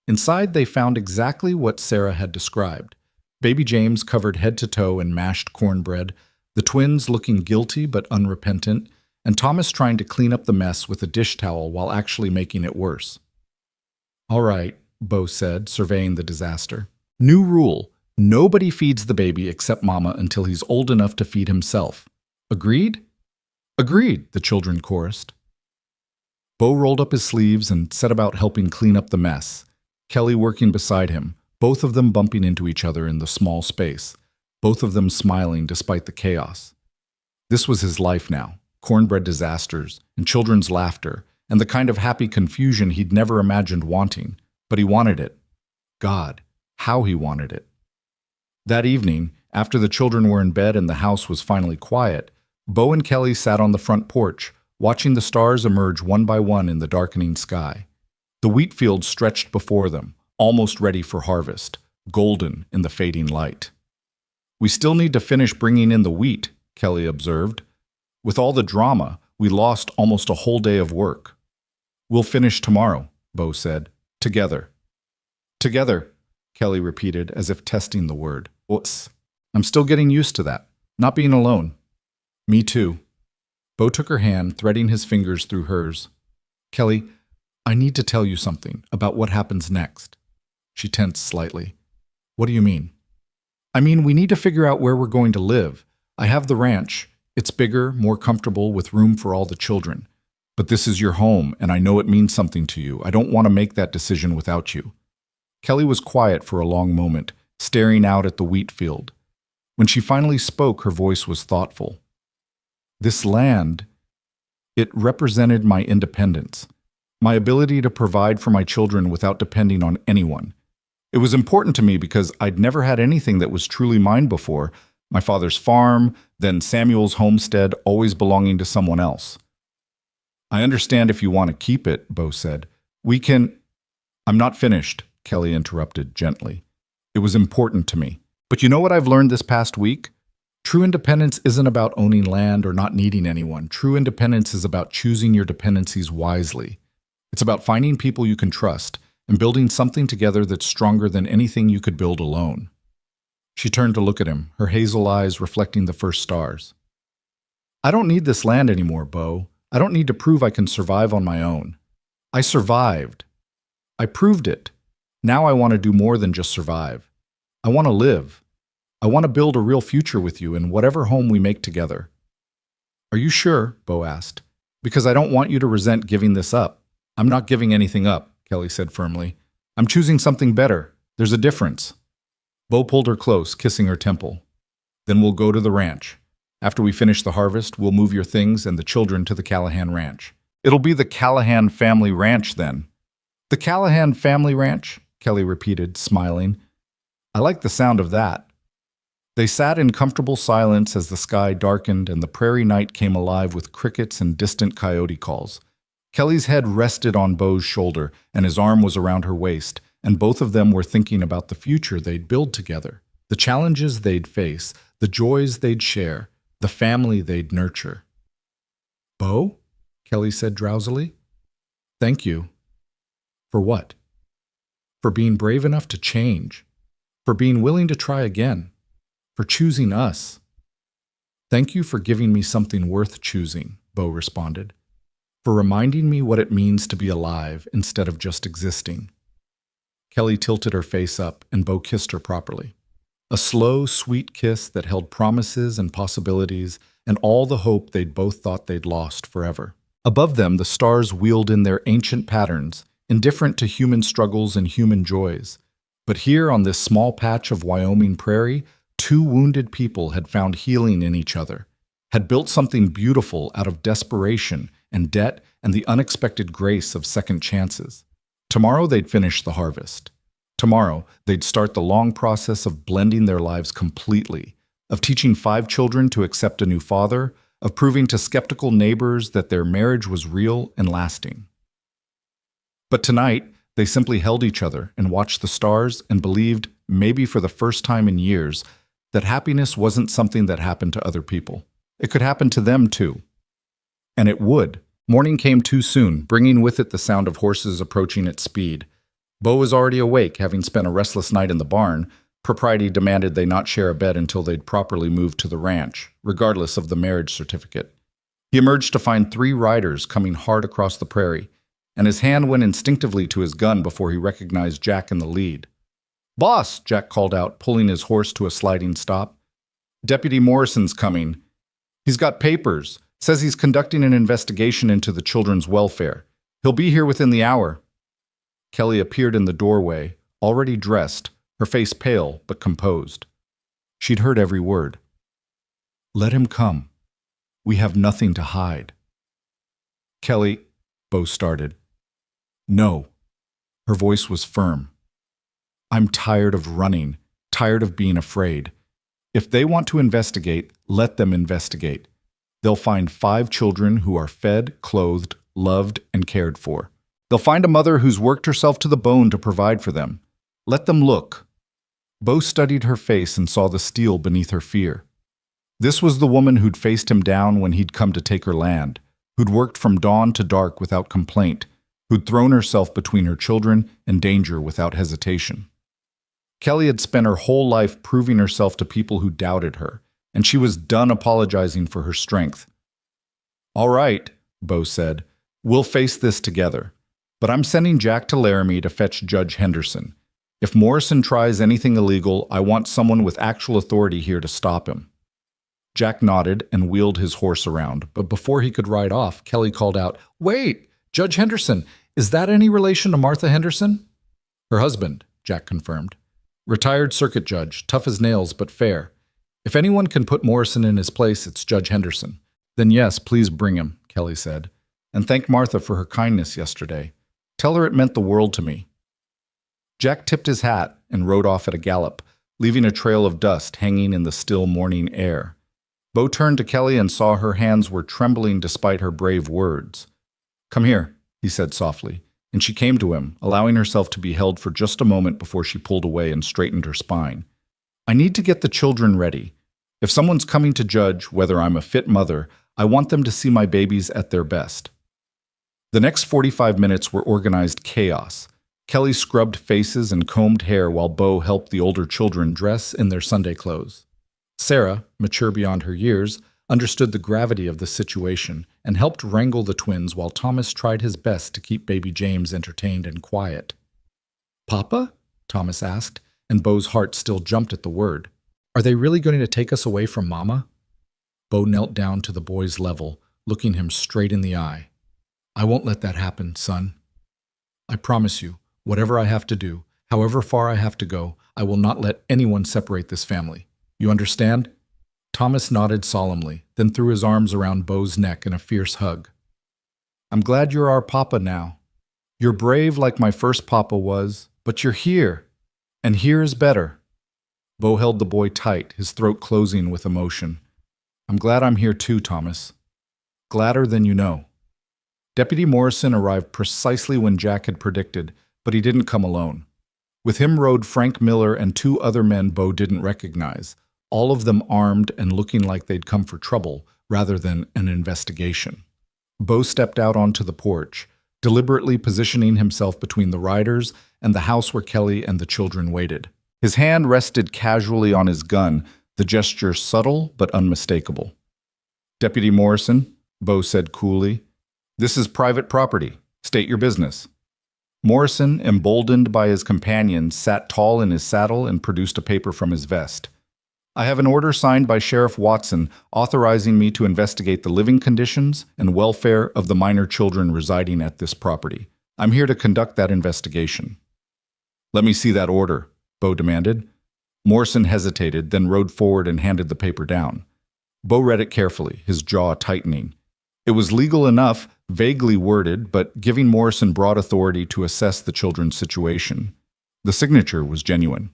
Inside, they found exactly what Sarah had described. Baby James covered head to toe in mashed cornbread, the twins looking guilty but unrepentant, and Thomas trying to clean up the mess with a dish towel while actually making it worse. All right, Bo said, surveying the disaster. New rule. Nobody feeds the baby except Mama until he's old enough to feed himself. Agreed? Agreed, the children chorused. Bo rolled up his sleeves and set about helping clean up the mess, Kelly working beside him, both of them bumping into each other in the small space, both of them smiling despite the chaos. This was his life now, cornbread disasters and children's laughter, and the kind of happy confusion he'd never imagined wanting, but he wanted it. God, how he wanted it. That evening, after the children were in bed and the house was finally quiet, Bo and Kelly sat on the front porch, watching the stars emerge one by one in the darkening sky. The wheat field stretched before them, almost ready for harvest, golden in the fading light. We still need to finish bringing in the wheat, Kelly observed. With all the drama, we lost almost a whole day of work. We'll finish tomorrow, Bo said. Together. Together, Kelly repeated as if testing the word. Oops. I'm still getting used to that, not being alone. Me too. Bo took her hand, threading his fingers through hers. Kelly, I need to tell you something about what happens next. She tensed slightly. What do you mean? I mean, we need to figure out where we're going to live. I have the ranch. It's bigger, more comfortable, with room for all the children. But this is your home, and I know it means something to you. I don't want to make that decision without you. Kelly was quiet for a long moment, staring out at the wheat field. When she finally spoke, her voice was thoughtful. This land, it represented my independence, my ability to provide for my children without depending on anyone. It was important to me because I'd never had anything that was truly mine before. My father's farm, then Samuel's homestead, always belonging to someone else. I understand if you want to keep it, Bo said. We can... I'm not finished, Kelly interrupted gently. It was important to me. But you know what I've learned this past week? True independence isn't about owning land or not needing anyone. True independence is about choosing your dependencies wisely. It's about finding people you can trust and building something together that's stronger than anything you could build alone. She turned to look at him, her hazel eyes reflecting the first stars. I don't need this land anymore, Bo. I don't need to prove I can survive on my own. I survived. I proved it. Now I want to do more than just survive. I want to live. I want to build a real future with you in whatever home we make together. Are you sure? Bo asked. Because I don't want you to resent giving this up. I'm not giving anything up, Kelly said firmly. I'm choosing something better. There's a difference. Bo pulled her close, kissing her temple. Then we'll go to the ranch. After we finish the harvest, we'll move your things and the children to the Callahan Ranch. It'll be the Callahan family ranch then. The Callahan family ranch? Kelly repeated, smiling. I like the sound of that. They sat in comfortable silence as the sky darkened and the prairie night came alive with crickets and distant coyote calls. Kelly's head rested on Beau's shoulder, and his arm was around her waist, and both of them were thinking about the future they'd build together, the challenges they'd face, the joys they'd share, the family they'd nurture. "Beau?" Kelly said drowsily. "Thank you." "For what?" "For being brave enough to change. For being willing to try again. For choosing us." "Thank you for giving me something worth choosing," Beau responded. "For reminding me what it means to be alive instead of just existing." Kelly tilted her face up, and Beau kissed her properly. A slow, sweet kiss that held promises and possibilities and all the hope they'd both thought they'd lost forever. Above them, the stars wheeled in their ancient patterns, indifferent to human struggles and human joys. But here on this small patch of Wyoming prairie, two wounded people had found healing in each other, had built something beautiful out of desperation and debt and the unexpected grace of second chances. Tomorrow they'd finish the harvest. Tomorrow they'd start the long process of blending their lives completely, of teaching 5 children to accept a new father, of proving to skeptical neighbors that their marriage was real and lasting. But tonight, they simply held each other and watched the stars and believed, maybe for the first time in years, that happiness wasn't something that happened to other people. It could happen to them too. And it would. Morning came too soon, bringing with it the sound of horses approaching at speed. Beau was already awake, having spent a restless night in the barn. Propriety demanded they not share a bed until they'd properly moved to the ranch, regardless of the marriage certificate. He emerged to find 3 riders coming hard across the prairie, and his hand went instinctively to his gun before he recognized Jack in the lead. "Boss," Jack called out, pulling his horse to a sliding stop. "Deputy Morrison's coming. He's got papers. Says he's conducting an investigation into the children's welfare. He'll be here within the hour." Kelly appeared in the doorway, already dressed, her face pale but composed. She'd heard every word. "Let him come. We have nothing to hide." "Kelly," Beau started. "No." Her voice was firm. "I'm tired of running, tired of being afraid. If they want to investigate, let them investigate. They'll find 5 children who are fed, clothed, loved, and cared for. They'll find a mother who's worked herself to the bone to provide for them. Let them look." Beau studied her face and saw the steel beneath her fear. This was the woman who'd faced him down when he'd come to take her land, who'd worked from dawn to dark without complaint, who'd thrown herself between her children and danger without hesitation. Kelly had spent her whole life proving herself to people who doubted her, and she was done apologizing for her strength. "All right," Beau said, "we'll face this together. But I'm sending Jack to Laramie to fetch Judge Henderson. If Morrison tries anything illegal, I want someone with actual authority here to stop him." Jack nodded and wheeled his horse around, but before he could ride off, Kelly called out, "Wait, Judge Henderson, is that any relation to Martha Henderson?" "Her husband," Jack confirmed. "Retired circuit judge, tough as nails but fair. If anyone can put Morrison in his place, it's Judge Henderson." "Then yes, please bring him," Kelly said. "And thank Martha for her kindness yesterday. Tell her it meant the world to me." Jack tipped his hat and rode off at a gallop, leaving a trail of dust hanging in the still morning air. Beau turned to Kelly and saw her hands were trembling despite her brave words. "Come here," he said softly, and she came to him, allowing herself to be held for just a moment before she pulled away and straightened her spine. "I need to get the children ready. If someone's coming to judge whether I'm a fit mother, I want them to see my babies at their best." The next 45 minutes were organized chaos. Kelly scrubbed faces and combed hair while Beau helped the older children dress in their Sunday clothes. Sarah, mature beyond her years, understood the gravity of the situation and helped wrangle the twins while Thomas tried his best to keep baby James entertained and quiet. "Papa?" Thomas asked, and Beau's heart still jumped at the word. "Are they really going to take us away from Mama?" Beau knelt down to the boy's level, looking him straight in the eye. "I won't let that happen, son. I promise you, whatever I have to do, however far I have to go, I will not let anyone separate this family. You understand?" Thomas nodded solemnly, then threw his arms around Beau's neck in a fierce hug. "I'm glad you're our papa now. You're brave like my first papa was, but you're here, and here is better." Bo held the boy tight, his throat closing with emotion. I'm glad I'm here too, Thomas. Gladder than you know. Deputy Morrison arrived precisely when Jack had predicted, but he didn't come alone. With him rode Frank Miller and two other men Bo didn't recognize, all of them armed and looking like they'd come for trouble rather than an investigation. Bo stepped out onto the porch, deliberately positioning himself between the riders and the house where Kelly and the children waited. His hand rested casually on his gun, the gesture subtle but unmistakable. Deputy Morrison, Bo said coolly, this is private property. State your business. Morrison, emboldened by his companions, sat tall in his saddle and produced a paper from his vest. I have an order signed by Sheriff Watson authorizing me to investigate the living conditions and welfare of the minor children residing at this property. I'm here to conduct that investigation. Let me see that order, Bo demanded. Morrison hesitated, then rode forward and handed the paper down. Bo read it carefully, his jaw tightening. It was legal enough, vaguely worded, but giving Morrison broad authority to assess the children's situation. The signature was genuine.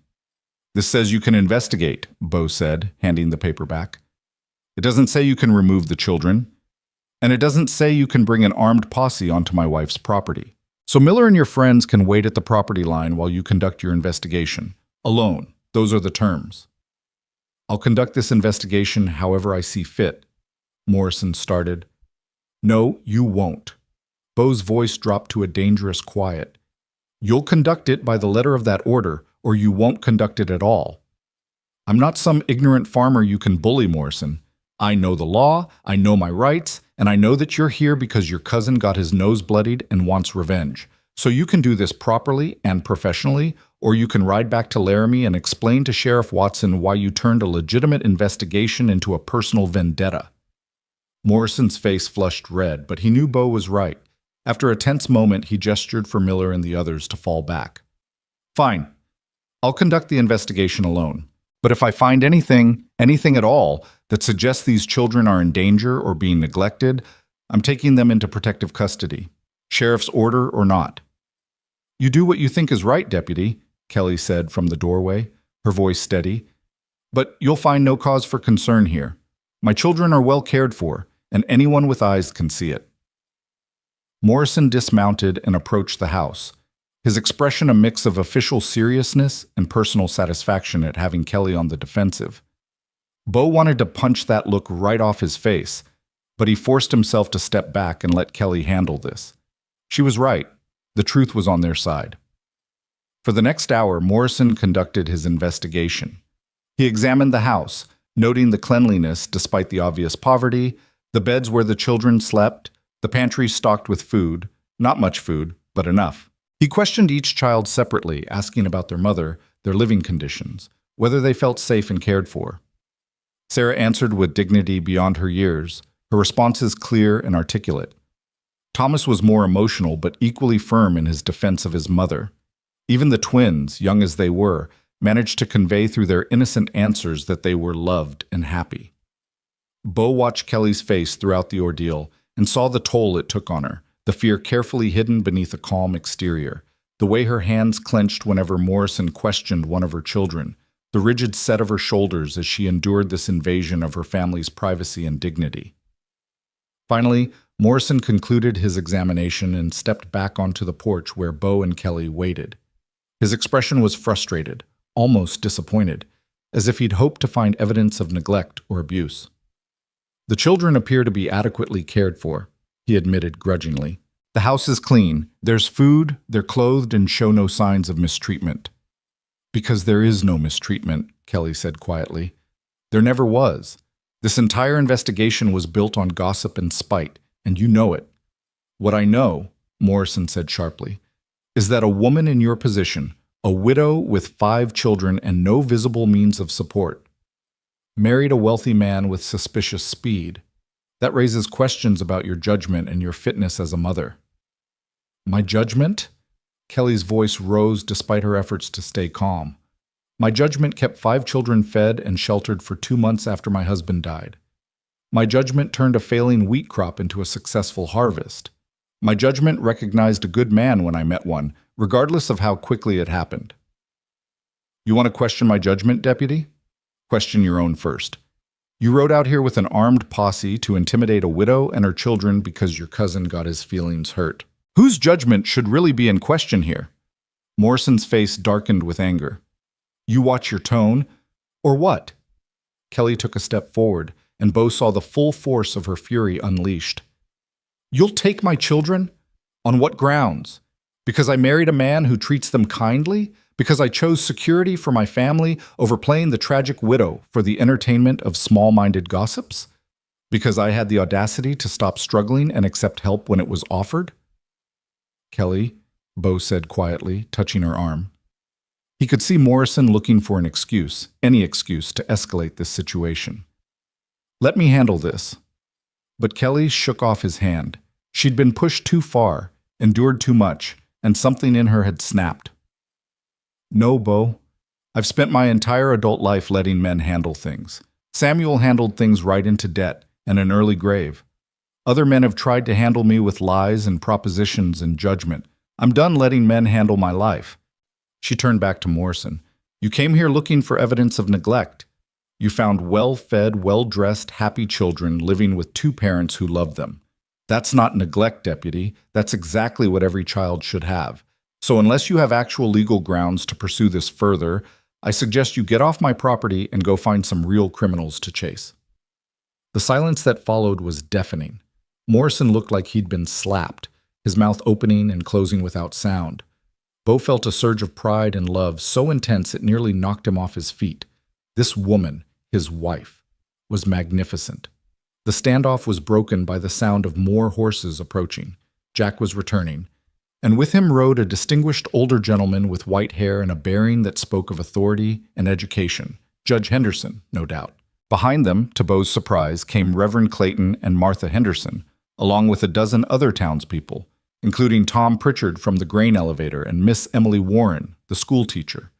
This says you can investigate, Bo said, handing the paper back. It doesn't say you can remove the children. And it doesn't say you can bring an armed posse onto my wife's property. So Miller and your friends can wait at the property line while you conduct your investigation. Alone. Those are the terms. I'll conduct this investigation however I see fit, Morrison started. No, you won't. Bo's voice dropped to a dangerous quiet. You'll conduct it by the letter of that order, or you won't conduct it at all. I'm not some ignorant farmer you can bully, Morrison. I know the law, I know my rights, and I know that you're here because your cousin got his nose bloodied and wants revenge. So you can do this properly and professionally, or you can ride back to Laramie and explain to Sheriff Watson why you turned a legitimate investigation into a personal vendetta. Morrison's face flushed red, but he knew Bo was right. After a tense moment, he gestured for Miller and the others to fall back. Fine. I'll conduct the investigation alone. But if I find anything at all, that suggests these children are in danger or being neglected, I'm taking them into protective custody. Sheriff's order or not. You do what you think is right, Deputy, Kelly said from the doorway, her voice steady. But you'll find no cause for concern here. My children are well cared for, and anyone with eyes can see it. Morrison dismounted and approached the house, his expression a mix of official seriousness and personal satisfaction at having Kelly on the defensive. Bo wanted to punch that look right off his face, but he forced himself to step back and let Kelly handle this. She was right. The truth was on their side. For the next hour, Morrison conducted his investigation. He examined the house, noting the cleanliness despite the obvious poverty, the beds where the children slept, the pantry stocked with food, not much food, but enough. He questioned each child separately, asking about their mother, their living conditions, whether they felt safe and cared for. Sarah answered with dignity beyond her years, her responses clear and articulate. Thomas was more emotional but equally firm in his defense of his mother. Even the twins, young as they were, managed to convey through their innocent answers that they were loved and happy. Bo watched Kelly's face throughout the ordeal and saw the toll it took on her, the fear carefully hidden beneath a calm exterior, the way her hands clenched whenever Morrison questioned one of her children, the rigid set of her shoulders as she endured this invasion of her family's privacy and dignity. Finally, Morrison concluded his examination and stepped back onto the porch where Bo and Kelly waited. His expression was frustrated, almost disappointed, as if he'd hoped to find evidence of neglect or abuse. The children appear to be adequately cared for, he admitted grudgingly. The house is clean, there's food, they're clothed and show no signs of mistreatment. Because there is no mistreatment, Kelly said quietly. There never was. This entire investigation was built on gossip and spite, and you know it. What I know, Morrison said sharply, is that a woman in your position, a widow with 5 children and no visible means of support, married a wealthy man with suspicious speed. That raises questions about your judgment and your fitness as a mother. My judgment? Kelly's voice rose despite her efforts to stay calm. My judgment kept 5 children fed and sheltered for 2 months after my husband died. My judgment turned a failing wheat crop into a successful harvest. My judgment recognized a good man when I met one, regardless of how quickly it happened. You want to question my judgment, Deputy? Question your own first. You rode out here with an armed posse to intimidate a widow and her children because your cousin got his feelings hurt. Whose judgment should really be in question here? Morrison's face darkened with anger. You watch your tone, or what? Kelly took a step forward, and Bo saw the full force of her fury unleashed. You'll take my children? On what grounds? Because I married a man who treats them kindly? Because I chose security for my family over playing the tragic widow for the entertainment of small-minded gossips? Because I had the audacity to stop struggling and accept help when it was offered? Kelly, Bo said quietly, touching her arm. He could see Morrison looking for an excuse, any excuse, to escalate this situation. Let me handle this. But Kelly shook off his hand. She'd been pushed too far, endured too much, and something in her had snapped. No, Bo. I've spent my entire adult life letting men handle things. Samuel handled things right into debt and an early grave. Other men have tried to handle me with lies and propositions and judgment. I'm done letting men handle my life. She turned back to Morrison. You came here looking for evidence of neglect. You found well-fed, well-dressed, happy children living with two parents who loved them. That's not neglect, Deputy. That's exactly what every child should have. So unless you have actual legal grounds to pursue this further, I suggest you get off my property and go find some real criminals to chase. The silence that followed was deafening. Morrison looked like he'd been slapped, his mouth opening and closing without sound. Bo felt a surge of pride and love so intense it nearly knocked him off his feet. This woman, his wife, was magnificent. The standoff was broken by the sound of more horses approaching. Jack was returning, and with him rode a distinguished older gentleman with white hair and a bearing that spoke of authority and education. Judge Henderson, no doubt. Behind them, to Bo's surprise, came Reverend Clayton and Martha Henderson, along with a dozen other townspeople, including Tom Pritchard from the grain elevator and Miss Emily Warren, the school teacher.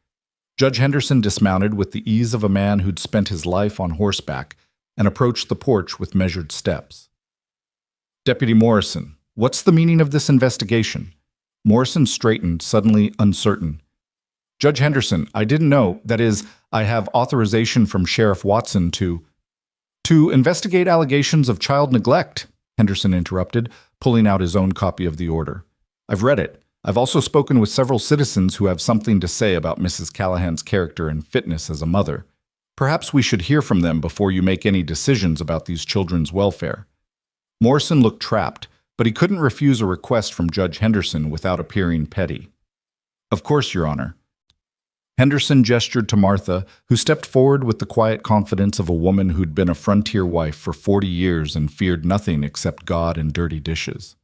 Judge Henderson dismounted with the ease of a man who'd spent his life on horseback and approached the porch with measured steps. Deputy Morrison, what's the meaning of this investigation? Morrison straightened, suddenly uncertain. Judge Henderson, I didn't know, that is, I have authorization from Sheriff Watson to investigate allegations of child neglect, Henderson interrupted, pulling out his own copy of the order. I've read it. I've also spoken with several citizens who have something to say about Mrs. Callahan's character and fitness as a mother. Perhaps we should hear from them before you make any decisions about these children's welfare. Morrison looked trapped, but he couldn't refuse a request from Judge Henderson without appearing petty. Of course, Your Honor. Henderson gestured to Martha, who stepped forward with the quiet confidence of a woman who'd been a frontier wife for 40 years and feared nothing except God and dirty dishes.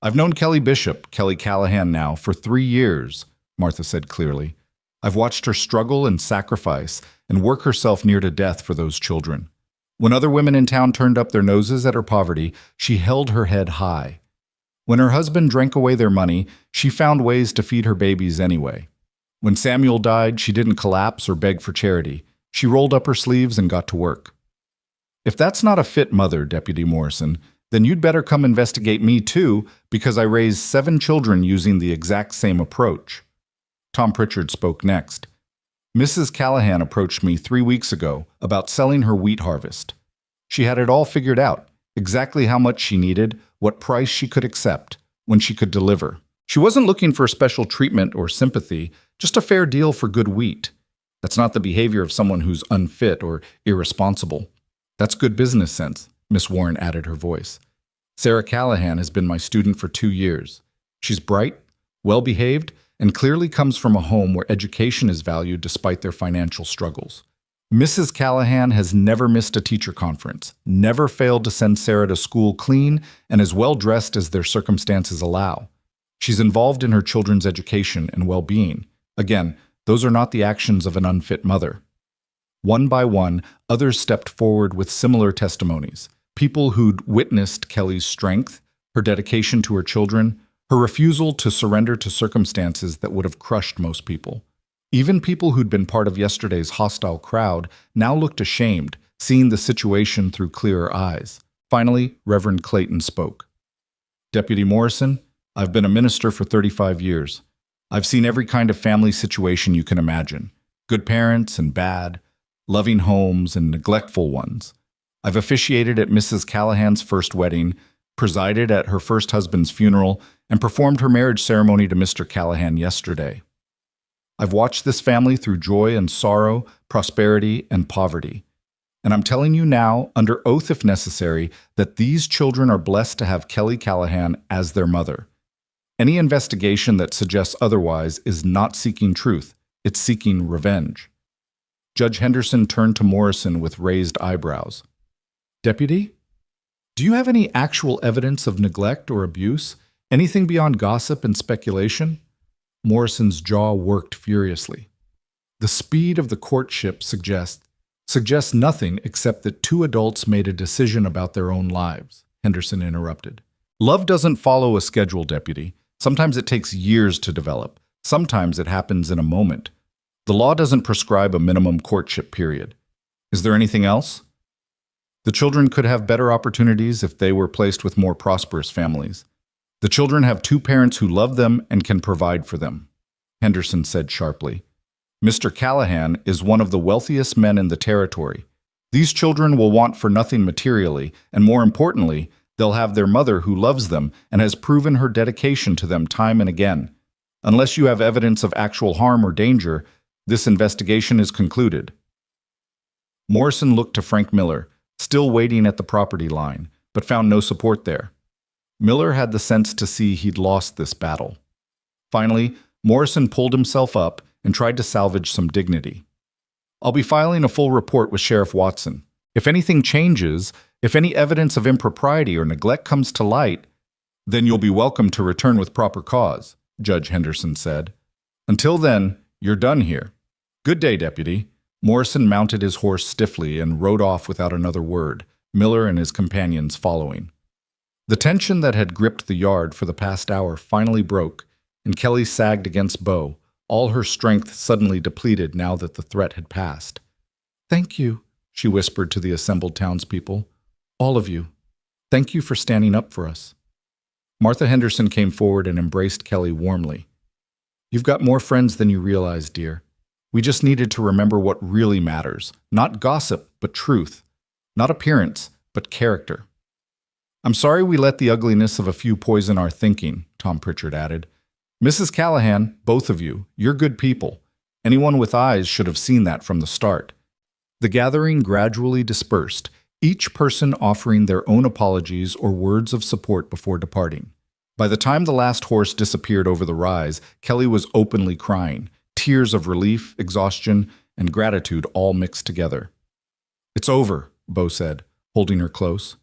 I've known Kelly Bishop, Kelly Callahan now, for 3 years, Martha said clearly. I've watched her struggle and sacrifice and work herself near to death for those children. When other women in town turned up their noses at her poverty, she held her head high. When her husband drank away their money, she found ways to feed her babies anyway. When Samuel died, she didn't collapse or beg for charity. She rolled up her sleeves and got to work. If that's not a fit mother, Deputy Morrison, then you'd better come investigate me too, because I raised 7 children using the exact same approach. Tom Pritchard spoke next. Mrs. Callahan approached me 3 weeks ago about selling her wheat harvest. She had it all figured out, exactly how much she needed, what price she could accept, when she could deliver. She wasn't looking for special treatment or sympathy, just a fair deal for good wheat. That's not the behavior of someone who's unfit or irresponsible. That's good business sense, Miss Warren added her voice. Sarah Callahan has been my student for 2 years. She's bright, well-behaved, and clearly comes from a home where education is valued despite their financial struggles. Mrs. Callahan has never missed a teacher conference, never failed to send Sarah to school clean, and as well-dressed as their circumstances allow. She's involved in her children's education and well-being. Again, those are not the actions of an unfit mother. One by one, others stepped forward with similar testimonies. People who'd witnessed Kelly's strength, her dedication to her children, her refusal to surrender to circumstances that would have crushed most people. Even people who'd been part of yesterday's hostile crowd now looked ashamed, seeing the situation through clearer eyes. Finally, Reverend Clayton spoke. Deputy Morrison, I've been a minister for 35 years. I've seen every kind of family situation you can imagine. Good parents and bad, loving homes and neglectful ones. I've officiated at Mrs. Callahan's first wedding, presided at her first husband's funeral, and performed her marriage ceremony to Mr. Callahan yesterday. I've watched this family through joy and sorrow, prosperity and poverty. And I'm telling you now, under oath if necessary, that these children are blessed to have Kelly Callahan as their mother. Any investigation that suggests otherwise is not seeking truth, it's seeking revenge. Judge Henderson turned to Morrison with raised eyebrows. Deputy, do you have any actual evidence of neglect or abuse? Anything beyond gossip and speculation? Morrison's jaw worked furiously. The speed of the courtship suggests nothing except that two adults made a decision about their own lives, Henderson interrupted. Love doesn't follow a schedule, Deputy. Sometimes it takes years to develop. Sometimes it happens in a moment. The law doesn't prescribe a minimum courtship period. Is there anything else? The children could have better opportunities if they were placed with more prosperous families. The children have two parents who love them and can provide for them, Henderson said sharply. Mr. Callahan is one of the wealthiest men in the territory. These children will want for nothing materially, and more importantly, they'll have their mother who loves them and has proven her dedication to them time and again. Unless you have evidence of actual harm or danger, this investigation is concluded. Morrison looked to Frank Miller, still waiting at the property line, but found no support there. Miller had the sense to see he'd lost this battle. Finally, Morrison pulled himself up and tried to salvage some dignity. I'll be filing a full report with Sheriff Watson. If anything changes, if any evidence of impropriety or neglect comes to light, then you'll be welcome to return with proper cause, Judge Henderson said. Until then, you're done here. Good day, Deputy. Morrison mounted his horse stiffly and rode off without another word, Miller and his companions following. The tension that had gripped the yard for the past hour finally broke, and Kelly sagged against Bo, all her strength suddenly depleted now that the threat had passed. Thank you, she whispered to the assembled townspeople. All of you. Thank you for standing up for us. Martha Henderson came forward and embraced Kelly warmly. You've got more friends than you realize, dear. We just needed to remember what really matters. Not gossip, but truth. Not appearance, but character. I'm sorry we let the ugliness of a few poison our thinking, Tom Pritchard added. Mrs. Callahan, both of you, you're good people. Anyone with eyes should have seen that from the start. The gathering gradually dispersed, each person offering their own apologies or words of support before departing. By the time the last horse disappeared over the rise, Kelly was openly crying, tears of relief, exhaustion, and gratitude all mixed together. It's over, Bo said, holding her close.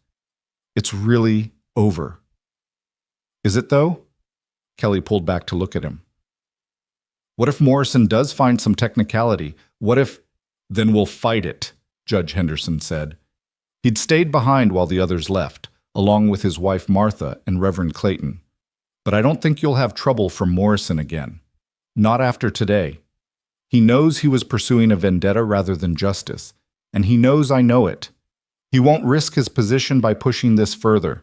It's really over. Is it, though? Kelly pulled back to look at him. What if Morrison does find some technicality? What if... Then we'll fight it, Judge Henderson said. He'd stayed behind while the others left, along with his wife Martha and Reverend Clayton. But I don't think you'll have trouble from Morrison again. Not after today. He knows he was pursuing a vendetta rather than justice, and he knows I know it. He won't risk his position by pushing this further.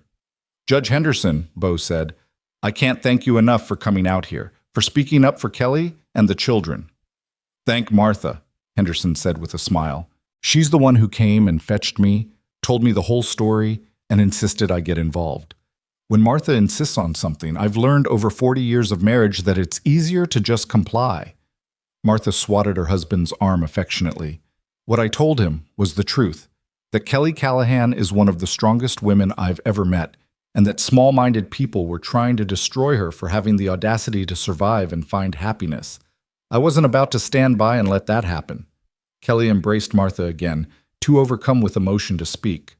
Judge Henderson, Bo said, I can't thank you enough for coming out here, for speaking up for Kelly and the children. Thank Martha, Henderson said with a smile. She's the one who came and fetched me, told me the whole story, and insisted I get involved. When Martha insists on something, I've learned over 40 years of marriage that it's easier to just comply. Martha swatted her husband's arm affectionately. What I told him was the truth, that Kelly Callahan is one of the strongest women I've ever met, and that small-minded people were trying to destroy her for having the audacity to survive and find happiness. I wasn't about to stand by and let that happen. Kelly embraced Martha again, too overcome with emotion to speak.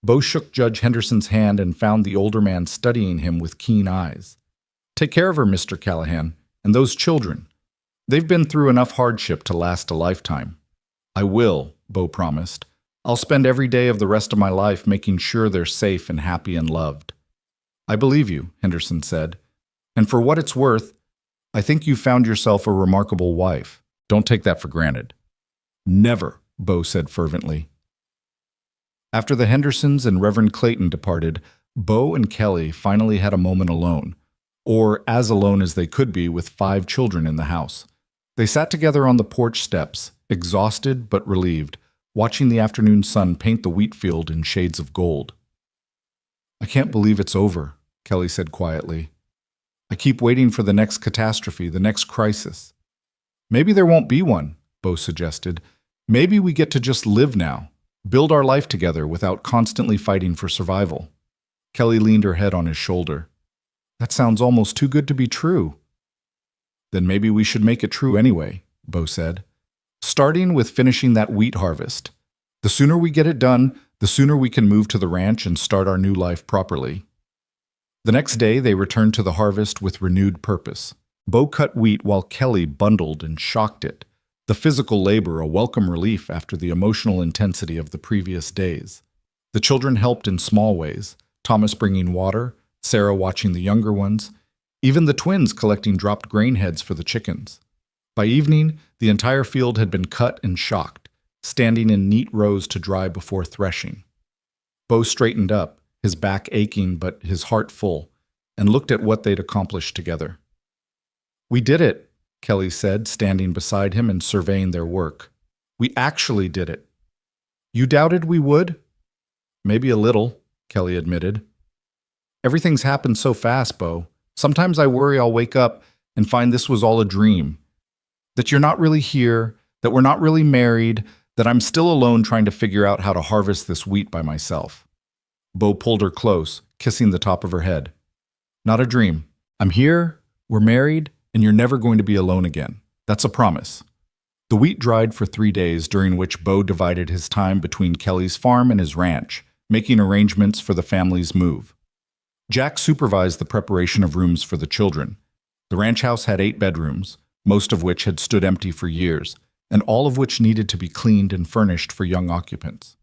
Bo shook Judge Henderson's hand and found the older man studying him with keen eyes. Take care of her, Mr. Callahan, and those children. They've been through enough hardship to last a lifetime. I will, Bo promised. I'll spend every day of the rest of my life making sure they're safe and happy and loved. I believe you, Henderson said. And for what it's worth, I think you found yourself a remarkable wife. Don't take that for granted. Never, Bo said fervently. After the Hendersons and Reverend Clayton departed, Bo and Kelly finally had a moment alone, or as alone as they could be with 5 children in the house. They sat together on the porch steps, exhausted but relieved, watching the afternoon sun paint the wheat field in shades of gold. "I can't believe it's over," Kelly said quietly. "I keep waiting for the next catastrophe, the next crisis." "Maybe there won't be one," Bo suggested. "Maybe we get to just live now, build our life together without constantly fighting for survival." Kelly leaned her head on his shoulder. "That sounds almost too good to be true." "Then maybe we should make it true anyway," Bo said. "Starting with finishing that wheat harvest. The sooner we get it done, the sooner we can move to the ranch and start our new life properly." The next day, they returned to the harvest with renewed purpose. Bo cut wheat while Kelly bundled and shocked it, the physical labor a welcome relief after the emotional intensity of the previous days. The children helped in small ways, Thomas bringing water, Sarah watching the younger ones, even the twins collecting dropped grain heads for the chickens. By evening, the entire field had been cut and shocked, standing in neat rows to dry before threshing. Bo straightened up, his back aching but his heart full, and looked at what they'd accomplished together. "We did it," Kelly said, standing beside him and surveying their work. "We actually did it." "You doubted we would?" "Maybe a little," Kelly admitted. "Everything's happened so fast, Bo. Sometimes I worry I'll wake up and find this was all a dream. That you're not really here, that we're not really married, that I'm still alone trying to figure out how to harvest this wheat by myself." Bo pulled her close, kissing the top of her head. "Not a dream. I'm here, we're married, and you're never going to be alone again. That's a promise." The wheat dried for 3 days, during which Bo divided his time between Kelly's farm and his ranch, making arrangements for the family's move. Jack supervised the preparation of rooms for the children. The ranch house had 8 bedrooms, most of which had stood empty for years, and all of which needed to be cleaned and furnished for young occupants.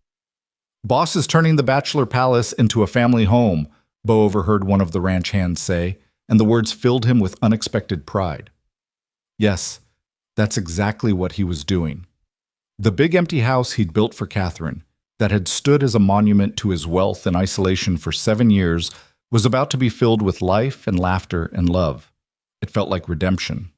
"Boss is turning the bachelor palace into a family home," Bo overheard one of the ranch hands say, and the words filled him with unexpected pride. Yes, that's exactly what he was doing. The big empty house he'd built for Catherine, that had stood as a monument to his wealth and isolation for 7 years, was about to be filled with life and laughter and love. It felt like redemption.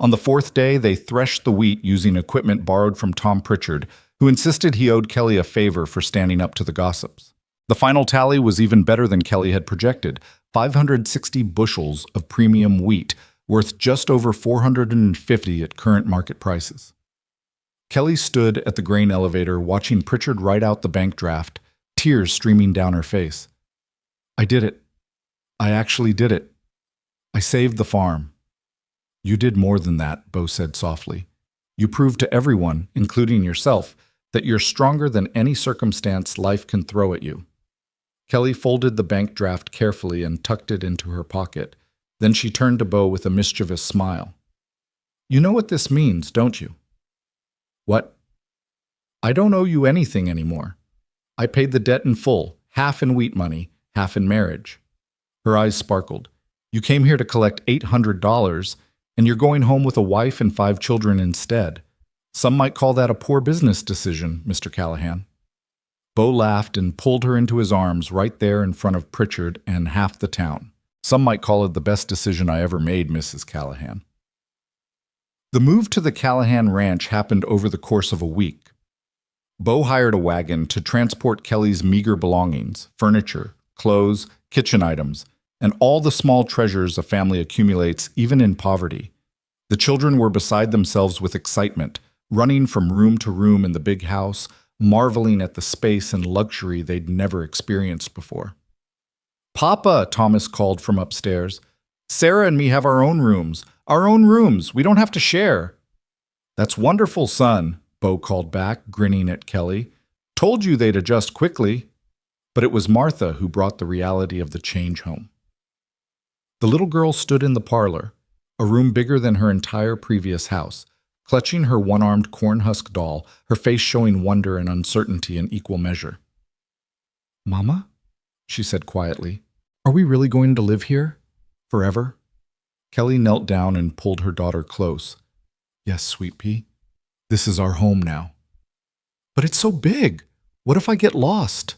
On the 4th day, they threshed the wheat using equipment borrowed from Tom Pritchard, who insisted he owed Kelly a favor for standing up to the gossips. The final tally was even better than Kelly had projected, 560 bushels of premium wheat, worth just over $450 at current market prices. Kelly stood at the grain elevator watching Pritchard write out the bank draft, tears streaming down her face. "I did it. I actually did it. I saved the farm." "You did more than that," Bo said softly. "You proved to everyone, including yourself, that you're stronger than any circumstance life can throw at you." Kelly folded the bank draft carefully and tucked it into her pocket. Then she turned to Bo with a mischievous smile. "You know what this means, don't you?" "What?" "I don't owe you anything anymore. I paid the debt in full, half in wheat money, half in marriage." Her eyes sparkled. "You came here to collect $800, and you're going home with a wife and 5 children instead. Some might call that a poor business decision, Mr. Callahan." Bo laughed and pulled her into his arms right there in front of Pritchard and half the town. "Some might call it the best decision I ever made, Mrs. Callahan." The move to the Callahan Ranch happened over the course of a week. Bo hired a wagon to transport Kelly's meager belongings, furniture, clothes, kitchen items, and all the small treasures a family accumulates even in poverty. The children were beside themselves with excitement, running from room to room in the big house, marveling at the space and luxury they'd never experienced before. "Papa," Thomas called from upstairs. "Sarah and me have our own rooms. Our own rooms. We don't have to share." "That's wonderful, son," Bo called back, grinning at Kelly. "Told you they'd adjust quickly." But it was Martha who brought the reality of the change home. The little girl stood in the parlor, a room bigger than her entire previous house, clutching her one-armed corn-husk doll, her face showing wonder and uncertainty in equal measure. "Mama?" she said quietly. "Are we really going to live here? Forever?" Kelly knelt down and pulled her daughter close. "Yes, sweet pea. This is our home now." "But it's so big. What if I get lost?"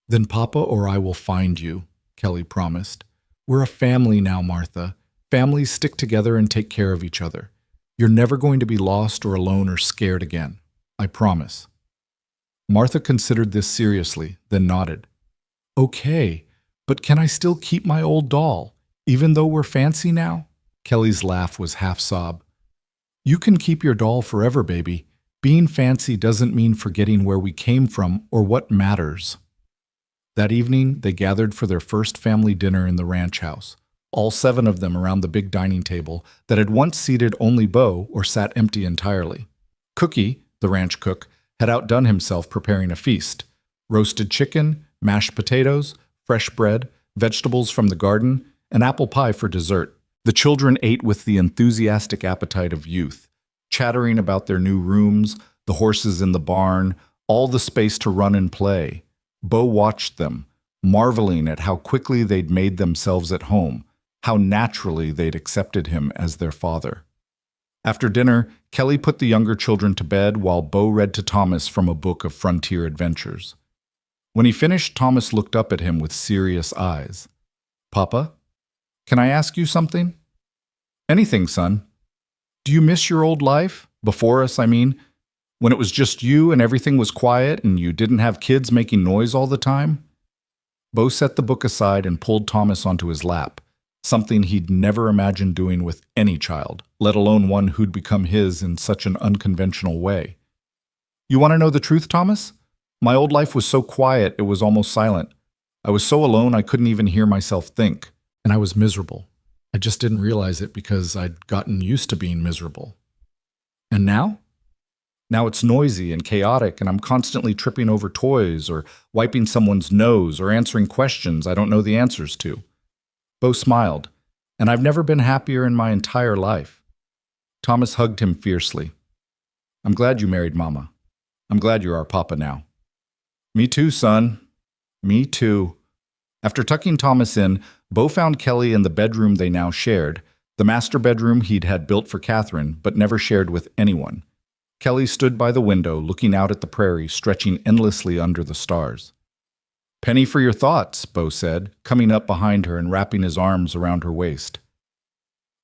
"Then Papa or I will find you," Kelly promised. We're a family now, Martha. Families stick together and take care of each other. You're never going to be lost or alone or scared again. I promise. Martha considered this seriously, then nodded. Okay, but can I still keep my old doll, even though we're fancy now? Kelly's laugh was half-sob. You can keep your doll forever, baby. Being fancy doesn't mean forgetting where we came from or what matters. That evening, they gathered for their first family dinner in the ranch house, all 7 of them around the big dining table that had once seated only Bo or sat empty entirely. Cookie, the ranch cook, had outdone himself preparing a feast. Roasted chicken, mashed potatoes, fresh bread, vegetables from the garden, and apple pie for dessert. The children ate with the enthusiastic appetite of youth, chattering about their new rooms, the horses in the barn, all the space to run and play. Bo watched them, marveling at how quickly they'd made themselves at home, how naturally they'd accepted him as their father. After dinner, Kelly put the younger children to bed while Bo read to Thomas from a book of frontier adventures. When he finished, Thomas looked up at him with serious eyes. Papa, can I ask you something? Anything, son. Do you miss your old life? Before us, I mean. When it was just you and everything was quiet and you didn't have kids making noise all the time? Bo set the book aside and pulled Thomas onto his lap, something he'd never imagined doing with any child, let alone one who'd become his in such an unconventional way. You want to know the truth, Thomas? My old life was so quiet it was almost silent. I was so alone I couldn't even hear myself think, and I was miserable. I just didn't realize it because I'd gotten used to being miserable. And now? Now it's noisy and chaotic, and I'm constantly tripping over toys or wiping someone's nose or answering questions I don't know the answers to. Bo smiled, and I've never been happier in my entire life. Thomas hugged him fiercely. I'm glad you married Mama. I'm glad you're our papa now. Me too, son. Me too. After tucking Thomas in, Bo found Kelly in the bedroom they now shared, the master bedroom he'd had built for Catherine but never shared with anyone. Kelly stood by the window looking out at the prairie stretching endlessly under the stars. Penny for your thoughts, Bo said, coming up behind her and wrapping his arms around her waist.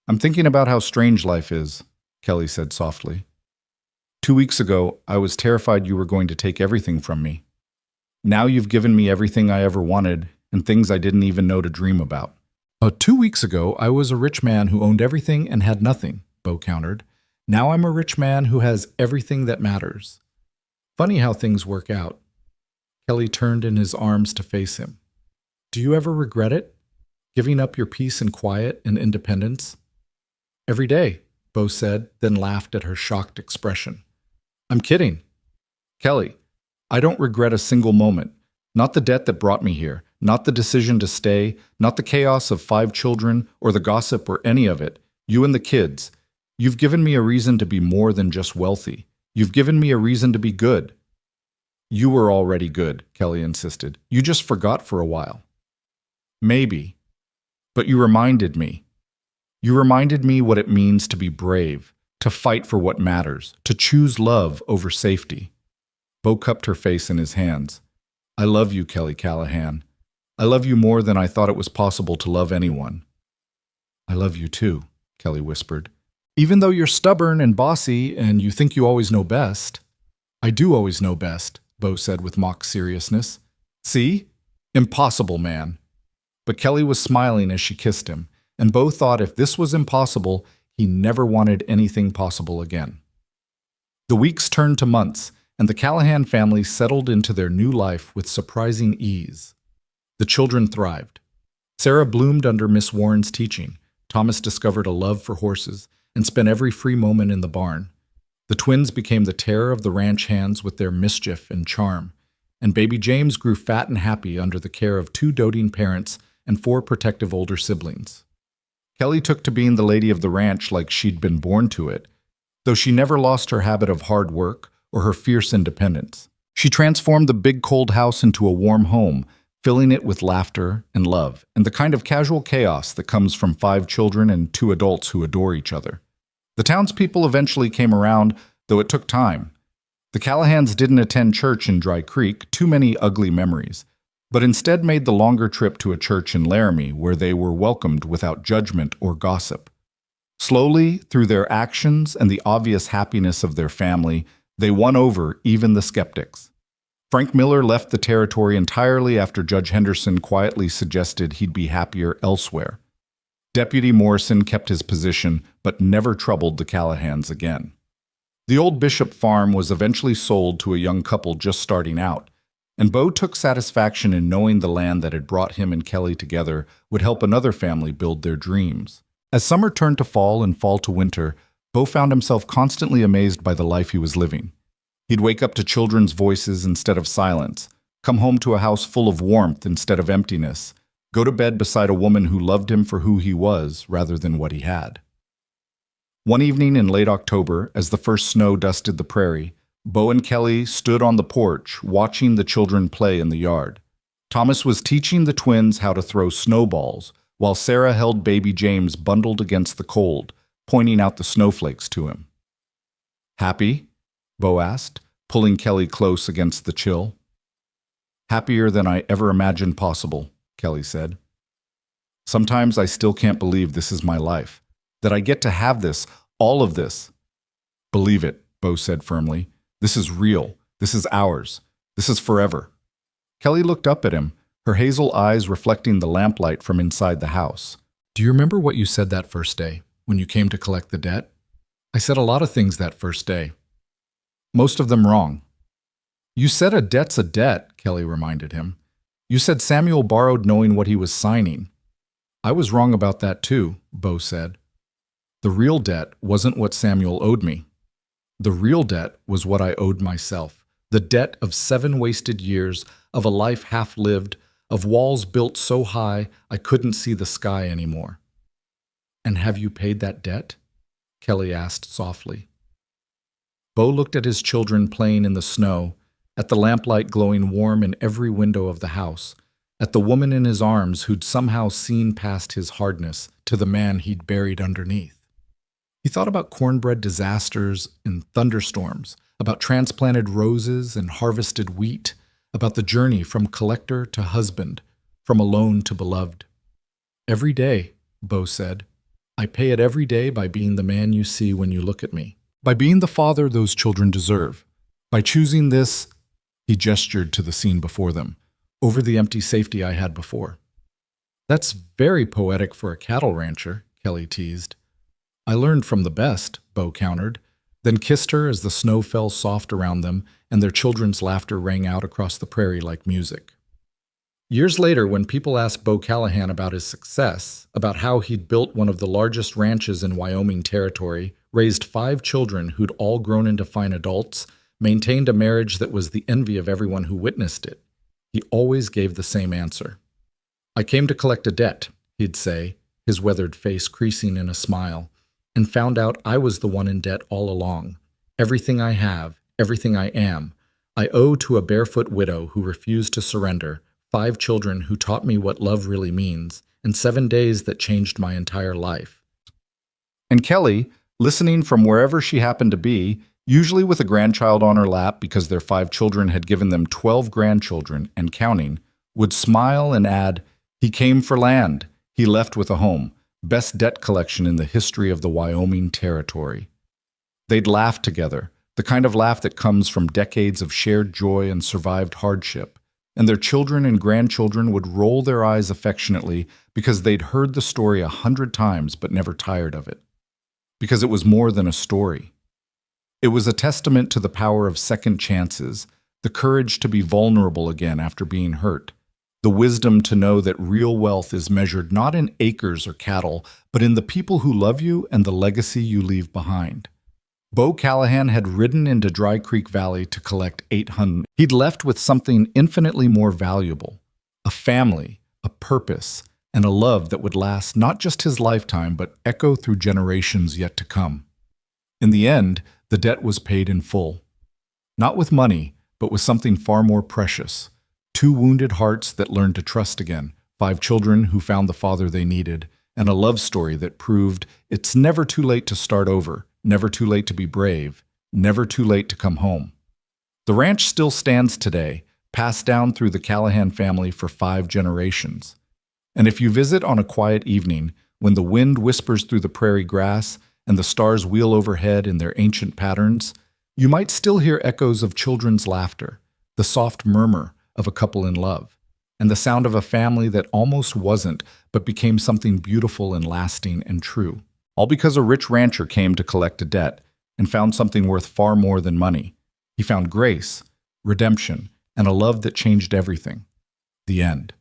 I'm thinking about how strange life is, Kelly said softly. 2 weeks ago, I was terrified you were going to take everything from me. Now you've given me everything I ever wanted and things I didn't even know to dream about. 2 weeks ago, I was a rich man who owned everything and had nothing, Bo countered. Now I'm a rich man who has everything that matters. Funny how things work out. Kelly turned in his arms to face him. Do you ever regret it? Giving up your peace and quiet and independence? Every day, Bo said, then laughed at her shocked expression. I'm kidding. Kelly, I don't regret a single moment. Not the debt that brought me here, not the decision to stay, not the chaos of 5 children or the gossip or any of it. You and the kids. You've given me a reason to be more than just wealthy. You've given me a reason to be good. You were already good, Kelly insisted. You just forgot for a while. Maybe. But you reminded me. You reminded me what it means to be brave, to fight for what matters, to choose love over safety. Bo cupped her face in his hands. I love you, Kelly Callahan. I love you more than I thought it was possible to love anyone. I love you too, Kelly whispered. Even though you're stubborn and bossy and you think you always know best. I do always know best, Bo said with mock seriousness. See? Impossible, man. But Kelly was smiling as she kissed him, and Bo thought if this was impossible, he never wanted anything possible again. The weeks turned to months, and the Callahan family settled into their new life with surprising ease. The children thrived. Sarah bloomed under Miss Warren's teaching. Thomas discovered a love for horses and spent every free moment in the barn. The twins became the terror of the ranch hands with their mischief and charm, and baby James grew fat and happy under the care of 2 doting parents and 4 protective older siblings. Kelly took to being the lady of the ranch like she'd been born to it, though she never lost her habit of hard work or her fierce independence. She transformed the big cold house into a warm home, filling it with laughter and love, and the kind of casual chaos that comes from 5 children and 2 adults who adore each other. The townspeople eventually came around, though it took time. The Callahans didn't attend church in Dry Creek, too many ugly memories. but instead made the longer trip to a church in Laramie where they were welcomed without judgment or gossip. Slowly, through their actions and the obvious happiness of their family, they won over even the skeptics. Frank Miller left the territory entirely after Judge Henderson quietly suggested he'd be happier elsewhere. Deputy Morrison kept his position, but never troubled the Callahans again. The old Bishop farm was eventually sold to a young couple just starting out, and Bo took satisfaction in knowing the land that had brought him and Kelly together would help another family build their dreams. As summer turned to fall and fall to winter, Bo found himself constantly amazed by the life he was living. He'd wake up to children's voices instead of silence, come home to a house full of warmth instead of emptiness, go to bed beside a woman who loved him for who he was rather than what he had. One evening in late October, as the first snow dusted the prairie, Bo and Kelly stood on the porch watching the children play in the yard. Thomas was teaching the twins how to throw snowballs, while Sarah held baby James bundled against the cold, pointing out the snowflakes to him. "Happy?" Bo asked, pulling Kelly close against the chill. "Happier than I ever imagined possible," Kelly said. "Sometimes I still can't believe this is my life, that I get to have this, all of this." "Believe it," Bo said firmly. "This is real. This is ours. This is forever." Kelly looked up at him, her hazel eyes reflecting the lamplight from inside the house. Do you remember what you said that first day, when you came to collect the debt? I said a lot of things that first day. Most of them wrong. You said a debt's a debt, Kelly reminded him. You said Samuel borrowed knowing what he was signing. I was wrong about that too, Bo said. The real debt wasn't what Samuel owed me. The real debt was what I owed myself. The debt of 7 wasted years, of a life half-lived, of walls built so high I couldn't see the sky anymore. And have you paid that debt? Kelly asked softly. Bo looked at his children playing in the snow, at the lamplight glowing warm in every window of the house, at the woman in his arms who'd somehow seen past his hardness to the man he'd buried underneath. He thought about cornbread disasters and thunderstorms, about transplanted roses and harvested wheat, about the journey from collector to husband, from alone to beloved. Every day, Bo said, I pay it every day by being the man you see when you look at me, by being the father those children deserve, by choosing this, he gestured to the scene before them, over the empty safety I had before. That's very poetic for a cattle rancher, Kelly teased. I learned from the best, Bo countered, then kissed her as the snow fell soft around them and their children's laughter rang out across the prairie like music. Years later, when people asked Bo Callahan about his success, about how he'd built one of the largest ranches in Wyoming territory, raised 5 children who'd all grown into fine adults, maintained a marriage that was the envy of everyone who witnessed it, he always gave the same answer. I came to collect a debt, he'd say, his weathered face creasing in a smile, and found out I was the one in debt all along. Everything I have, everything I am, I owe to a barefoot widow who refused to surrender, 5 children who taught me what love really means, and 7 days that changed my entire life. And Kelly, listening from wherever she happened to be, usually with a grandchild on her lap because their 5 children had given them 12 grandchildren and counting, would smile and add, he came for land, he left with a home, best debt collection in the history of the Wyoming territory. They'd laugh together, the kind of laugh that comes from decades of shared joy and survived hardship, and their children and grandchildren would roll their eyes affectionately because they'd heard the story 100 times but never tired of it. Because it was more than a story. It was a testament to the power of second chances, the courage to be vulnerable again after being hurt, the wisdom to know that real wealth is measured not in acres or cattle, but in the people who love you and the legacy you leave behind. Bo Callahan had ridden into Dry Creek Valley to collect 800. He'd left with something infinitely more valuable, a family, a purpose, and a love that would last not just his lifetime, but echo through generations yet to come. In the end, the debt was paid in full. Not with money, but with something far more precious. 2 wounded hearts that learned to trust again, 5 children who found the father they needed, and a love story that proved it's never too late to start over, never too late to be brave, never too late to come home. The ranch still stands today, passed down through the Callahan family for 5 generations. And if you visit on a quiet evening, when the wind whispers through the prairie grass and the stars wheel overhead in their ancient patterns, you might still hear echoes of children's laughter, the soft murmur of a couple in love, and the sound of a family that almost wasn't, but became something beautiful and lasting and true. All because a rich rancher came to collect a debt and found something worth far more than money. He found grace, redemption, and a love that changed everything. The end.